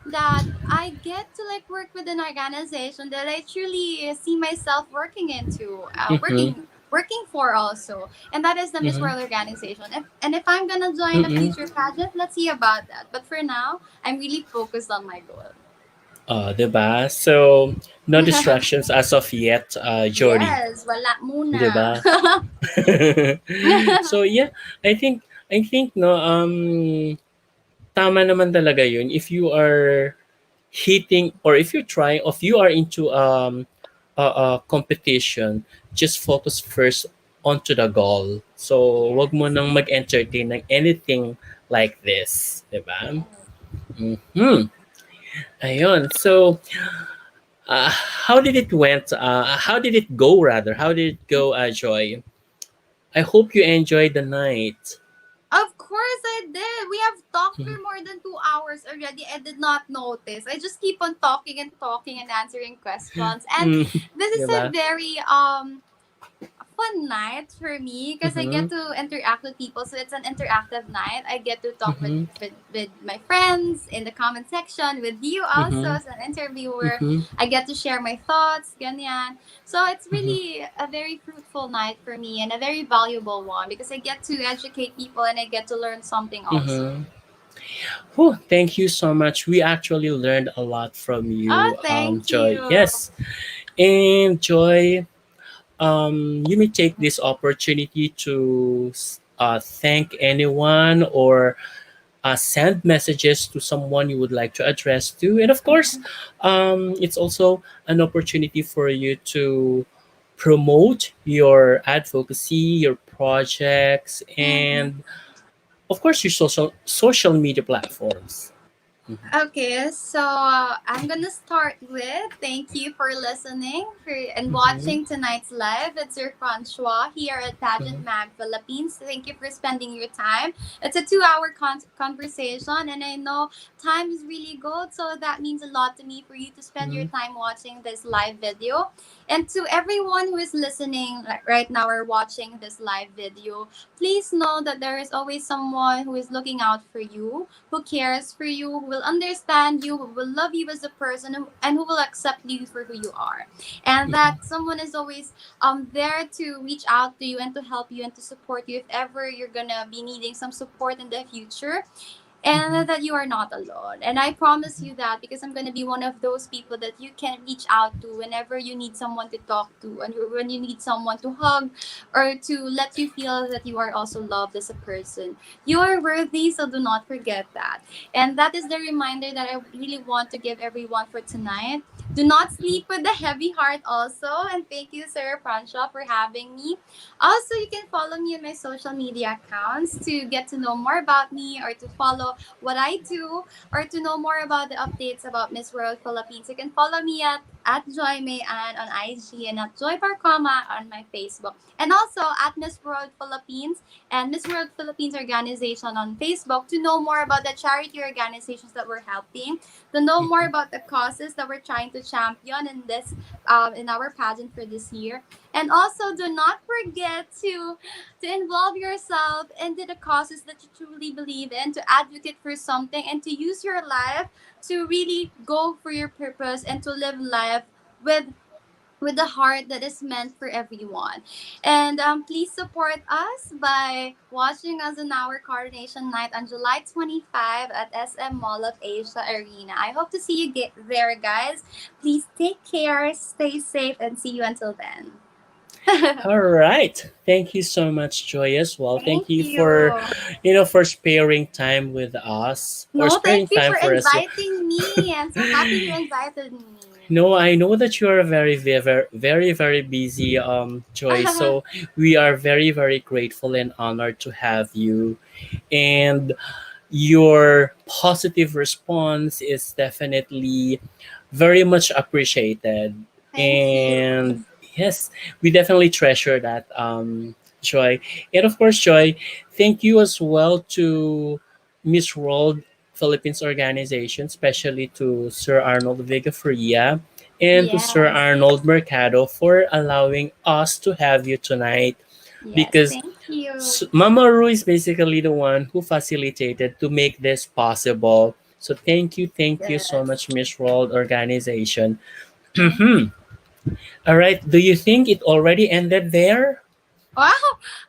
that I get to like work with an organization that I truly see myself working into, Mm-hmm. working for also, and that is the Miss Mm-hmm. World organization. If I'm gonna join a Mm-mm. future pageant, let's see about that. But for now, I'm really focused on my goal. Oh, diba? So, no distractions as of yet, Jody. Yes, wala muna. Diba? So, yeah, I think, no, tama naman talaga yun. If you are hitting, or if you're trying, or if you are into a competition, just focus first onto the goal. So, wag mo Yes. nang mag-entertain ng anything like this. Diba? Yes. Mm-hmm. Ayun. So, how did it went? How did it go, rather? How did it go, Joy? I hope you enjoyed the night. Of course I did. We have talked for Mhm. more than 2 hours already. I did not notice. I just keep on talking and talking and answering questions. And Mm, this is a diba? very fun night for me because I Mm-hmm. get to interact with people. So it's an interactive night. I get to talk Mm-hmm. with my friends in the comment section, with you also Mm-hmm. as an interviewer. Mm-hmm. I get to share my thoughts, ganyan. So it's Mm-hmm. really a very fruitful night for me and a very valuable one because I get to educate people and I get to learn something also. Mm-hmm. Oh, thank you so much. We actually learned a lot from Oh, you, thank Joy. you. Yes. And Joy, you may take this opportunity to thank anyone, or send messages to someone you would like to address to. And of course, it's also an opportunity for you to promote your advocacy, your projects, Mhm. and of course your social media platforms. Mhm. Okay, so I'm gonna start with thank you for listening for and Mhm. watching tonight's live. It's your Francois here at Pageant Mhm. Mag Philippines. Thank you for spending your time. It's a 2 hour conversation, and I know time is really good, so that means a lot to me for you to spend your Mhm. time watching this live video. And to everyone who is listening right now or watching this live video, please know that there is always someone who is looking out for you, who cares for you, who will understand you, who will love you as a person, and who will accept you for who you are. And that someone is always there to reach out to you and to help you and to support you if ever you're gonna be needing some support in the future. and that you are not alone. And I promise you that because I'm going to be one of those people that you can reach out to whenever you need someone to talk to and when you need someone to hug or to let you feel that you are also loved as a person. You are worthy, so do not forget that. And that is the reminder that I really want to give everyone for tonight. Do not sleep with a heavy heart also. And thank you, Sir Franshaw, for having me. Also, you can follow me on my social media accounts to get to know more about me or to follow what I do or to know more about the updates about Miss World Philippines. You can follow me at Joy Mayan on IG and at Joy Barcoma on my Facebook. And also at Miss World Philippines and Miss World Philippines Organization on Facebook to know more about the charity organizations that we're helping, to know more about the causes that we're trying to champion in this in our pageant for this year. And also do not forget to involve yourself into the causes that you truly believe in, to advocate for something and to use your life to really go for your purpose and to live life with with a heart that is meant for everyone. And please support us by watching us on our coronation night on July 25 at SM Mall of Asia Arena. I hope to see you get there, guys. Please take care, stay safe, and see you until then. All right. Thank you so much, Joy, as well. Thank Thank you you. for sparing time with us or No, sparing thank you time for for us. inviting me. I'm so happy you invited me. No, I know that you are very busy, Joy. So we are very, very grateful and honored to have you. And your positive response is definitely very much appreciated. Thank you. And yes, we definitely treasure that, Joy. And of course, Joy, thank you as well to Miss World Philippines organization, especially to Sir Arnold Vega Fria and to Sir Yes. Arnold Mercado for allowing us to have you tonight Yes. because Thank you. Mama Ru is basically the one who facilitated to make this possible. So thank you so Yes. much, Miss World Organization. Thank All right, do you think it already ended there? Wow!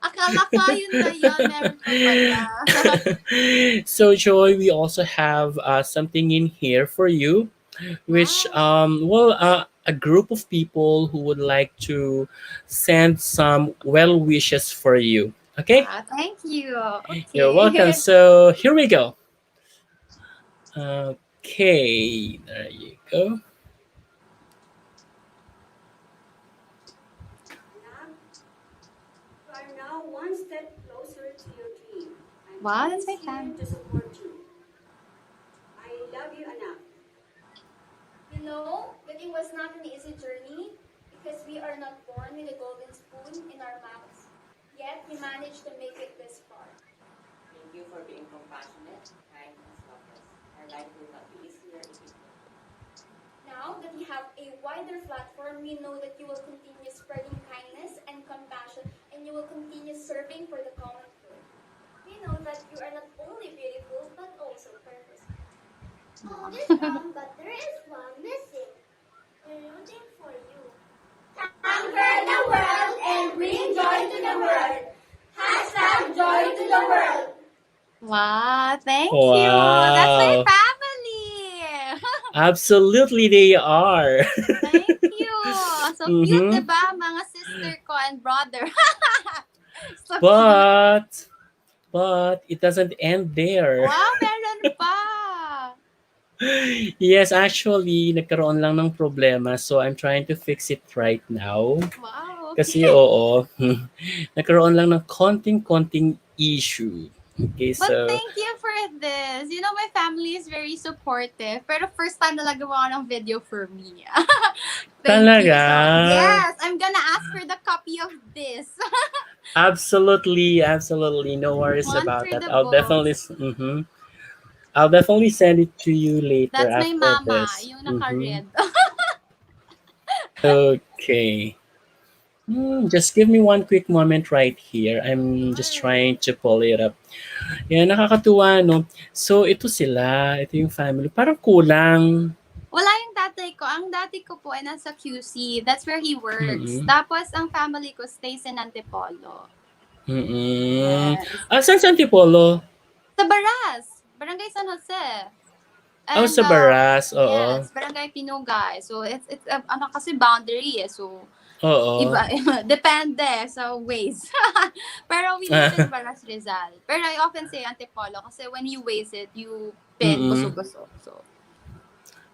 Akala ko yun na yun. Meron pa pala. So Joy, we also have something in here for you, which Wow. a group of people who would like to send some well wishes for you. Okay, Wow. Thank you. you're welcome. Okay. So here we go. Okay, there you go. Anak, you are now one step closer to your dream. I'm Wow, that's always my here fan. to support you. I love you, Anak. You know that it was not an easy journey because we are not born with a golden spoon in our mouths. Yet we managed to make it this far. Thank you for being compassionate, kind, and selfless. Our life will not be easier if you could. Now that we have a wider platform, we know that you will continue spreading kindness and compassion and you will continue serving for the common good. We know that you are not only beautiful but also purposeful. All is wrong, but there is one missing. We're rooting for you. Conquer the world and bring joy to the world. Hashtag joy to the world. Wow. Thank you. That's my Wow, family. absolutely they are. Thank you. So cute, Mm-hmm. diba? Mga sister ko and brother. So cute. But it doesn't end there. Wow, meron pa. Yes, actually, nagkaroon lang ng problema. So, I'm trying to fix it right now. Wow, Kasi, okay. oo, nagkaroon lang ng konting-konting issue. Okay, But so, thank you for this. You know, my family is very supportive. Pero first time na nagawa ko ng video for me. Thank you. talaga, So, yes, I'm gonna ask for the copy of this. absolutely, no worries One about for that. the books. I'll definitely send it to you later That's my after mama, this. yung naka-red. Okay. Just give me one quick moment right here. I'm just Sure. trying to pull it up. Yan, nakakatuwa, no? So, ito sila. Ito yung family. Parang kulang. Wala yung tatay ko. Ang dati ko po ay nasa QC. That's where he works. Mm-mm. Tapos, ang family ko stays in Antipolo. Mm-mm. Yes. Saan sa Antipolo? Sa Baras. Barangay San Jose. Oh, And sa Baras, oo. yes, Barangay Pinugay. So it's ano kasi boundary eh. So Oo. iba depende sa ways. Pero we meet in Baras Rizal. Pero I often say Antipolo kasi when you waste it, you pin Mm. buso-buso. So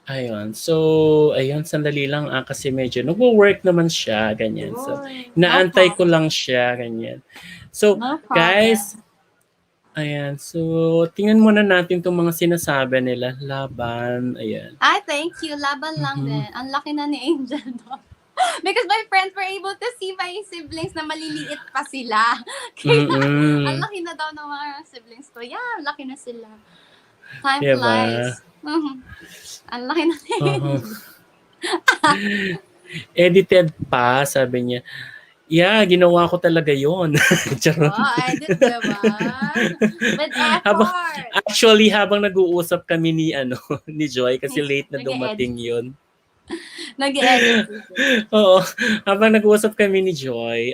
Ayun. So, ayun, sandali lang kasi medyo nagwo-work naman siya, ganyan. So, no inaantay ko problem. lang siya, ganyan. So, No guys, problem. ayan. So, tingnan muna natin itong mga sinasabi nila. Laban, ayan. Ay, thank you. Laban lang Mhm. din. Ang laki na ni Angel doon. Because my friends were able to see my siblings na maliliit pa sila. Kaya, ang Mm. laki na daw ng mga siblings ko. Yeah, ang laki na sila. Time Diba? flies. Ang laki na ni Oo. Angel. Edited pa, sabi niya. Yeah, ginawa ko talaga yon. Charot. Wow, edit, diba? With habang, effort. actually, habang nag-uusap kami ni, ni Joy, kasi late na Nag-e-edit. dumating yon. Nag-e-edit si Joy. Oo, habang nag-uusap kami ni Joy,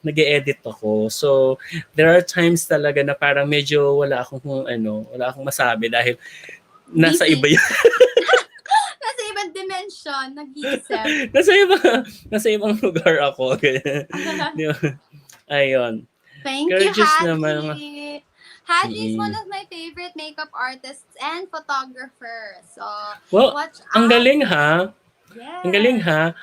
nag-e-edit ako. So, there are times talaga na parang medyo wala akong masabi dahil nasa Busy. iba yun. Nasa ibang dimension, nag-iisip. nasa ibang lugar ako. Di ba? Ayun. Thank you, Courageous naman. Haji. Haji is one Mm. of my favorite makeup artists and photographers. So, Well, watch ang out. galing ha. Yes. Ang galing ha.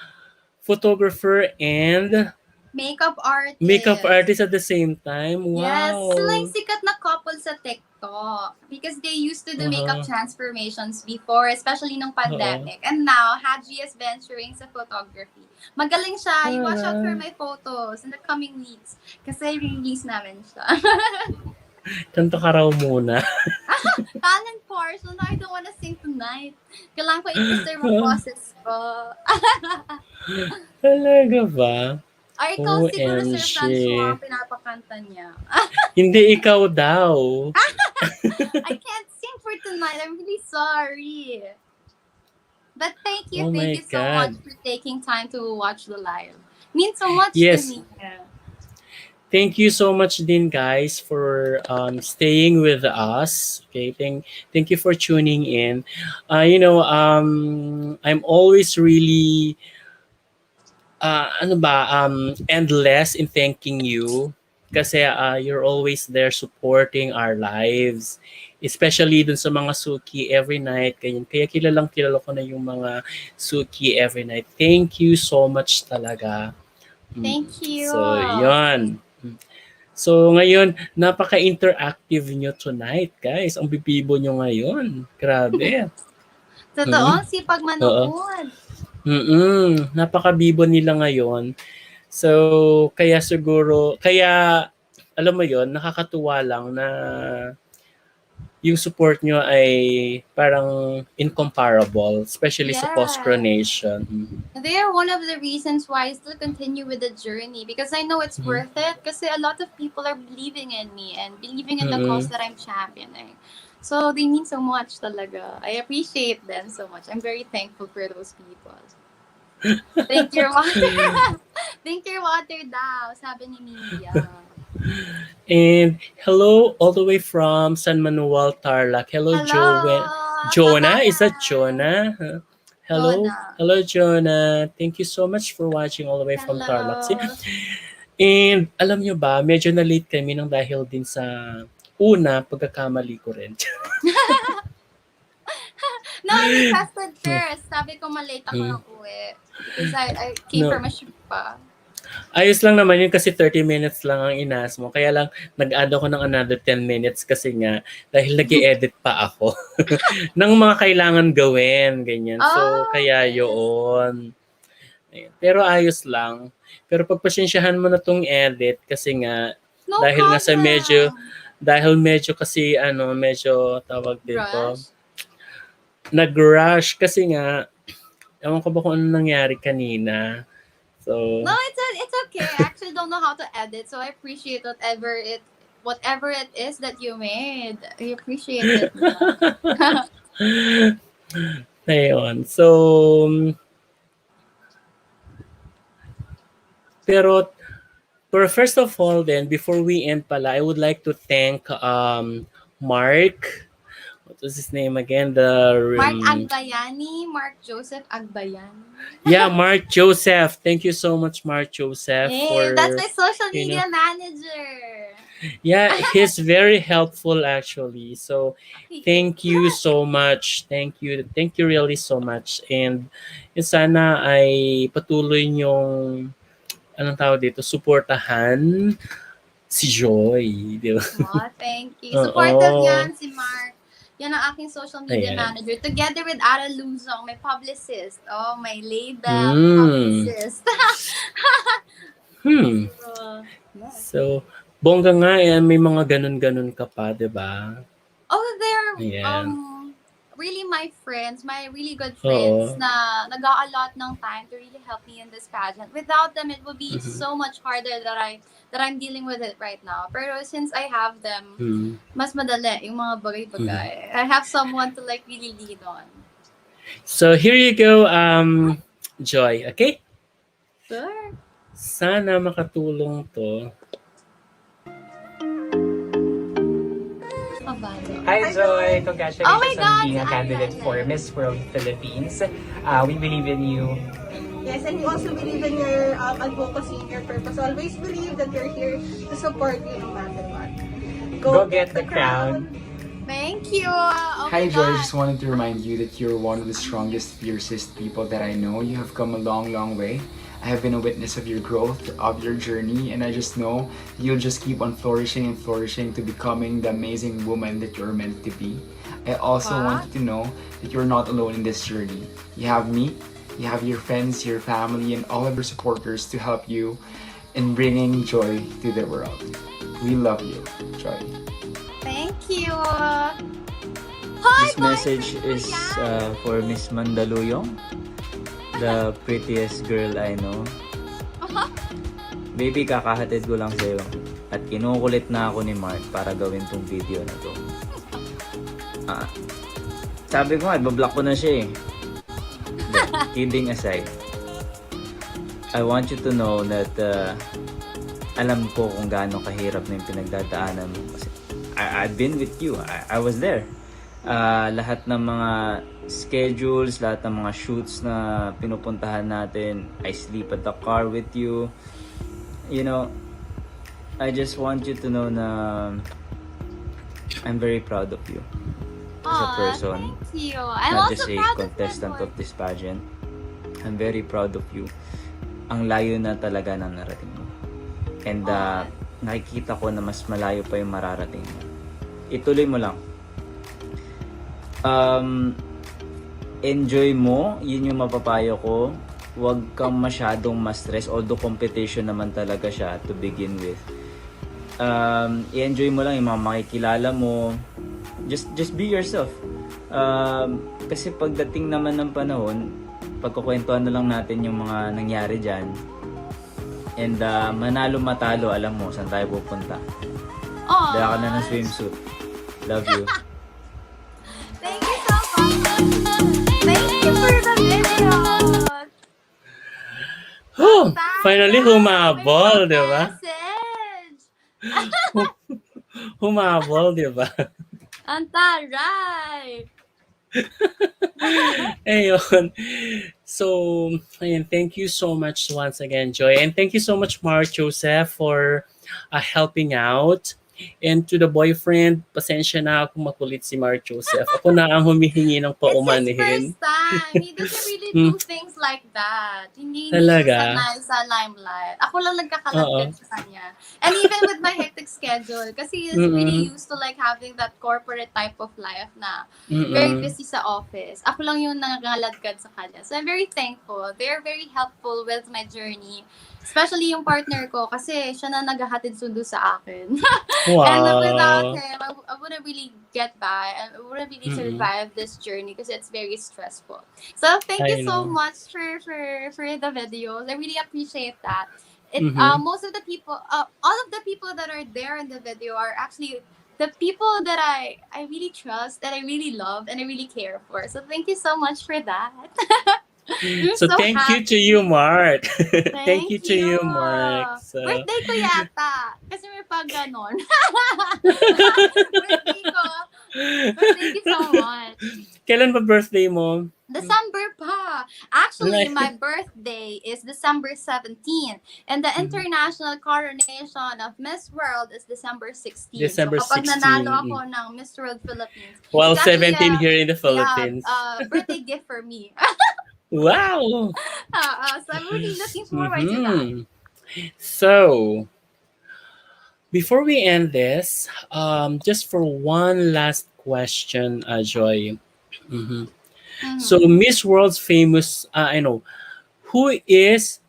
Photographer and Makeup artist. makeup artist at the same time. Yes, Wow. sila yung sikat na couple sa TikTok. Because they used to do makeup transformations before, especially nung pandemic. And now, Haji is venturing sa photography. Magaling siya. You watch out for my photos in the coming weeks. Kasi release namin siya. Kanto ka raw muna. Talent portion. I don't wanna sing tonight. Kailangan ko i-preserve ang boses ko. Talaga ba? Ay, ikaw siguro, Sir OMG. Francois, ang pinapakanta niya. Hindi ikaw daw. I can't sing for tonight. I'm really sorry. But thank you Oh my so much God. for taking time to watch the live. Means so much Yes. to me. Thank you so much din guys for staying with us. Okay, thank you for tuning in. I'm always really endless in thanking you kasi you're always there supporting our lives. Especially dun sa mga suki every night. Kaya kilala ko na yung mga suki every night. Thank you so much talaga. Thank you. So, yun. So, ngayon, napaka-interactive nyo tonight, guys. Ang bibibo nyo ngayon. Grabe. Totoo, sipag manood. Napaka-bibo nila ngayon. So, kaya, alam mo yon, nakakatuwa lang na yung support nyo ay parang incomparable, especially sa post-coronation. They are one of the reasons why I still continue with the journey because I know it's worth it kasi a lot of people are believing in me and believing in the cause that I'm championing. So they mean so much talaga. I appreciate them so much. I'm very thankful for those people. Thank your water. Thank your water daw, sabi ni Mia. And hello all the way from San Manuel, Tarlac. Hello. Jonah? Is that Jonah? Hello? Jonah. Hello, Jonah. Thank you so much for watching all the way from Tarlac. And alam nyo ba, medyo na-late kami nang dahil din sa pagkakamali ko rin. No, I requested first. Sabi ko malate ako ng uwi. Because I came from a shoot pa. Ayos lang naman yun kasi 30 minutes lang ang inas mo. Kaya lang nag-add ako ng another 10 minutes kasi nga dahil nag-i-edit pa ako ng mga kailangan gawin. Ganyan. So, kaya yun. Pero ayos lang. Pero pagpasensyahan mo na tong edit kasi nga dahil nga sa medyo kasi medyo tawag dito. Nag-rush kasi nga ewan ko ba kung ano nangyari kanina. So no, it's okay. I actually don't know how to edit, so I appreciate whatever it is that you made. I appreciate it. Ayun. So pero first of all then, before we end pala, I would like to thank Mark. What was his name again? The Mark Agbayani, Mark Joseph Agbayani. yeah, Mark Joseph. Thank you so much, Mark Joseph, Hey, that's for my social you know. media manager. Yeah, he's very helpful actually. So He is. thank you so much. Thank you really so much. And sana ay patuloy niyong anong tawag dito, suportahan si Joy, di ba? Oh, thank you. Supportive Oo. yan si Mark. Yan ang aking social media Ayan. manager. Together with Ara Luzong, my publicist. Oh, my label Hmm. publicist. Hmm. So, yes. So, bongga nga eh, may mga ganun-ganun ka pa, di ba? Oh, they're Ayan. really my friends, my really good friends Oo. na nag-a-allot ng time to really help me in this pageant. Without them, it would be Mhm. so much harder that I'm dealing with it right now. Pero since I have them, Mhm. mas madali yung mga Mhm. bagay-bagay. I have someone to like really lean on. So, here you go, Joy. Okay? Sure. Sana makatulong to. Hi Joy, Oh my congratulations on God, being a si candidate Ariel. for Miss World Philippines. We believe in you. Yes, and we also believe in your advocacy and your purpose. Always believe that you're here to support you no matter what. Go get the crown. Thank you. Oh Hi my Joy, I God. just wanted to remind you that you're one of the strongest, fiercest people that I know. You have come a long, long way. I have been a witness of your growth, of your journey, and I just know you'll just keep on flourishing and flourishing to becoming the amazing woman that you're meant to be. I also want you to know that you're not alone in this journey. You have me, you have your friends, your family, and all of your supporters to help you in bringing joy to the world. We love you, Joy. Thank you. This message is for Miss Mandaluyong, the prettiest girl I know. Baby, kakahatid ko lang sa'yo. At kinukulit na ako ni Mark para gawin tong video na to. Sabi ko nga, ibablock ko na siya eh. But, kidding aside, I want you to know that alam ko kung gaano kahirap na yung pinagdadaanan mo. Kasi I've been with you. I was there. Lahat ng mga schedules, lahat ng mga shoots na pinupuntahan natin, I sleep at the car with you. You know, I just want you to know na I'm very proud of you as a person. Thank you. I'm Not also just a proud contestant of of this pageant. I'm very proud of you. Ang layo na talaga ng narating mo. And nakikita ko na mas malayo pa yung mararating mo. Ituloy mo lang. Enjoy mo, yun yung mapapayo ko. Huwag kang masyadong ma-stress, although competition naman talaga siya to begin with. I-enjoy mo lang yung mga makikilala mo. Just be yourself. Kasi pagdating naman ng panahon, pagkukwentuhan na lang natin yung mga nangyari dyan. And manalo matalo, alam mo saan tayo pupunta. Dala ka na ng swimsuit. Love you. Thank you so much. Thank you for the video. Oh, finally humabol, di ba? Message. Humabol, di ba? Ang taray. Ayun. So, ayan, thank you so much once again, Joy. And thank you so much, Mark Joseph, for helping out. And to the boyfriend, pasensya na kung makulit si Mark Joseph. Ako na ang humihingi ng It's his paumanhin. first time. He doesn't really do things like that. Hindi siya Talaga? sanay sa limelight. Ako lang nagkakalagkat Oo. sa kanya. And even with my hectic schedule, kasi he's really used to like having that corporate type of life na very busy sa office. Ako lang yung nangaladkad sa kanya. So I'm very thankful. They're very helpful with my journey. Especially yung partner ko kasi siya na naghahatid sundo sa akin. Wow. And without him, I wouldn't really get by. I wouldn't really survive this journey because it's very stressful. So thank you so much for the videos. I really appreciate that. Most of the people, all of the people that are there in the video are actually the people that I really trust, that I really love, and I really care for. So thank you so much for that. You're So so thank you to you, happy. Mark. Thank you Thank to you. you, Mark. So, Birthday ko yata. Kasi may pag ganon. Birthday ko. But thank you so much. kailan ba birthday mo? December pa. Actually, Like, my birthday is December 17th. And the international coronation of Miss World is December 16th. So December kapag nanalo 16. ako ng Miss World Philippines, Well, it's actually 17 here in the yeah, Philippines. birthday gift for me. Wow. So I'm really looking forward to that. Hmm. So, before we end this, just for one last question, Joy. Mhm. So, Mm-hmm. Miss World's famous, I know, who is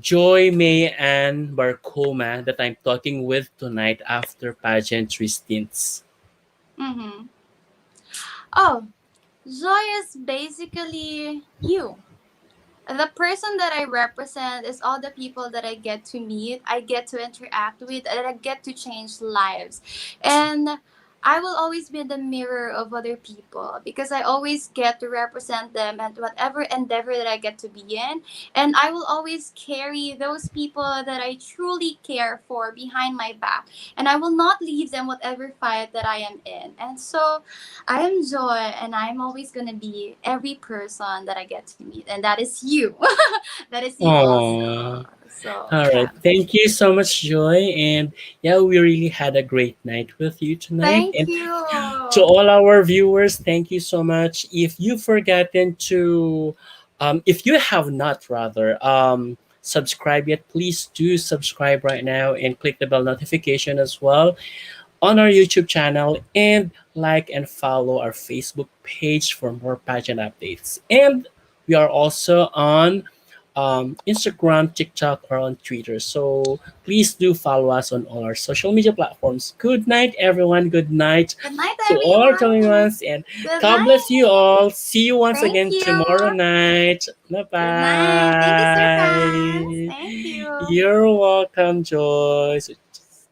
Joy May Ann Barcoma that I'm talking with tonight after pageant three stints? Mm-hmm. Oh, Joy is basically you. The person that I represent is all the people that I get to meet, I get to interact with, and I get to change lives. And I will always be the mirror of other people because I always get to represent them at whatever endeavor that I get to be in. And I will always carry those people that I truly care for behind my back. And I will not leave them whatever fight that I am in. And so I am Joy, and I'm always gonna be every person that I get to meet, and that is you. That is you also. Oh, So all right. yeah. Thank you so much, Joy. And yeah, we really had a great night with you tonight. Thank And to you. all our viewers, thank you so much. If you've forgotten to, if you have not rather, subscribe yet, please do subscribe right now and click the bell notification as well on our YouTube channel and like and follow our Facebook page for more pageant updates. And we are also on Instagram, TikTok, or on Twitter. So please do follow us on all our social media platforms. Good night, everyone. Good night Good night, to all our telling everyone. ones, and Good God bless you night. all. See you once Thank again you. tomorrow night. Bye Good night. Thank you, Sir Fans. bye. Thank you. You're welcome, Joyce.